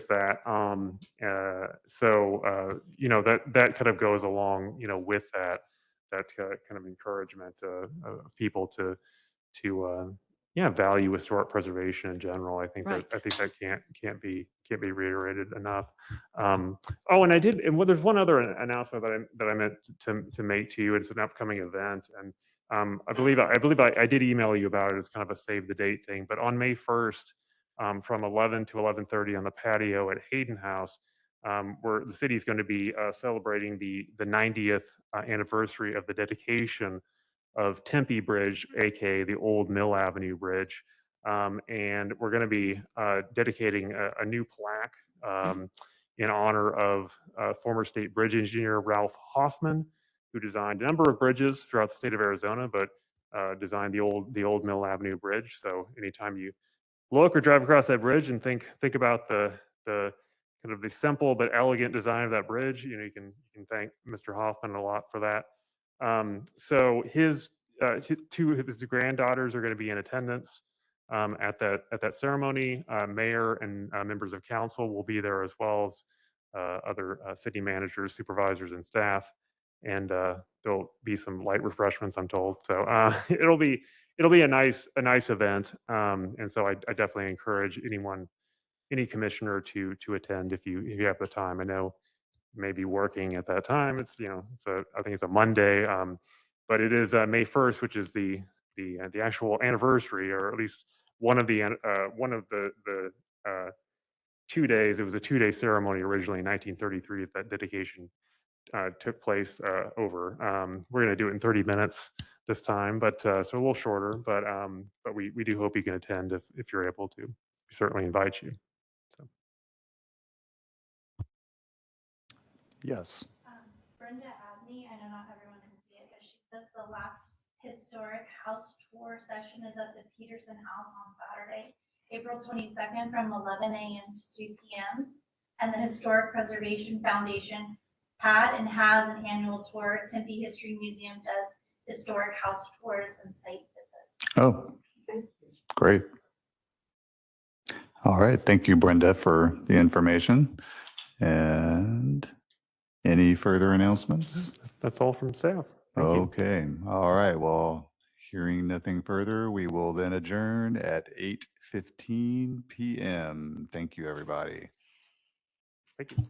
that. So you know, that kind of goes along, you know, with that. that kind of encouragement of people to value historic preservation in general. I think Right. that can't be reiterated enough. Oh, and there's one other announcement that I meant to make to you. It's an upcoming event, and I believe I did email you about it. It's kind of a save the date thing, but on May 1st, from 11 to 11:30 on the patio at Hayden House, where the city is going to be celebrating the 90th anniversary of the dedication of Tempe Bridge, aka the old Mill Avenue Bridge. And we're going to be dedicating a new plaque in honor of former state bridge engineer Ralph Hoffman, who designed a number of bridges throughout the state of Arizona, but designed the old Mill Avenue Bridge. So anytime you look or drive across that bridge and think about the kind of the simple but elegant design of that bridge, you can thank Mr. Hoffman a lot for that. So his two of his granddaughters are going to be in attendance at that ceremony. Mayor and members of council will be there, as well as other city managers, supervisors, and staff. And there'll be some light refreshments, I'm told. So it'll be a nice event. And so I definitely encourage any commissioner to attend if you have the time. I know maybe working at that time. It's I think it's a Monday, but it is May 1st, which is the actual anniversary, or at least one of the 2 days. It was a 2-day ceremony originally in 1933 that dedication took place over. We're going to do it in 30 minutes this time, but so a little shorter. But we do hope you can attend if you're able to. We certainly invite you. Yes. Brenda Abney, I know not everyone can see it, but she said the last historic house tour session is at the Peterson House on Saturday, April 22nd from 11 a.m. to 2 p.m. And the Historic Preservation Foundation had and has an annual tour. Tempe History Museum does historic house tours and site visits. Oh, great. All right. Thank you, Brenda, for the information. And any further announcements? That's all from staff. Thank you. Okay. All right. Well, hearing nothing further, we will then adjourn at 8:15 p.m. Thank you, everybody. Thank you.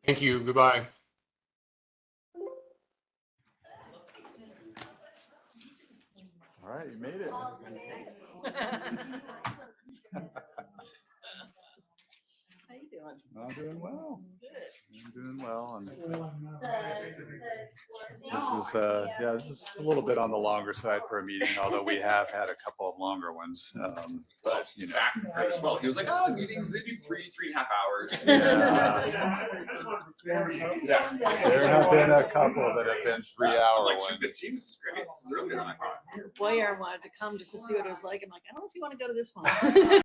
Thank you. Goodbye. All right. You made it. How you doing? I'm doing well. I'm doing well. And this is a little bit on the longer side for a meeting, although we have had a couple of longer ones. But Zach heard as well. He was like, "Oh, meetings they do 3.5 hours." Yeah. There have been a couple that have been 3-hour like ones. 2:15. This is great. This is really good. Boyer wanted to come just to see what it was like. I'm like, I don't know if you want to go to this one.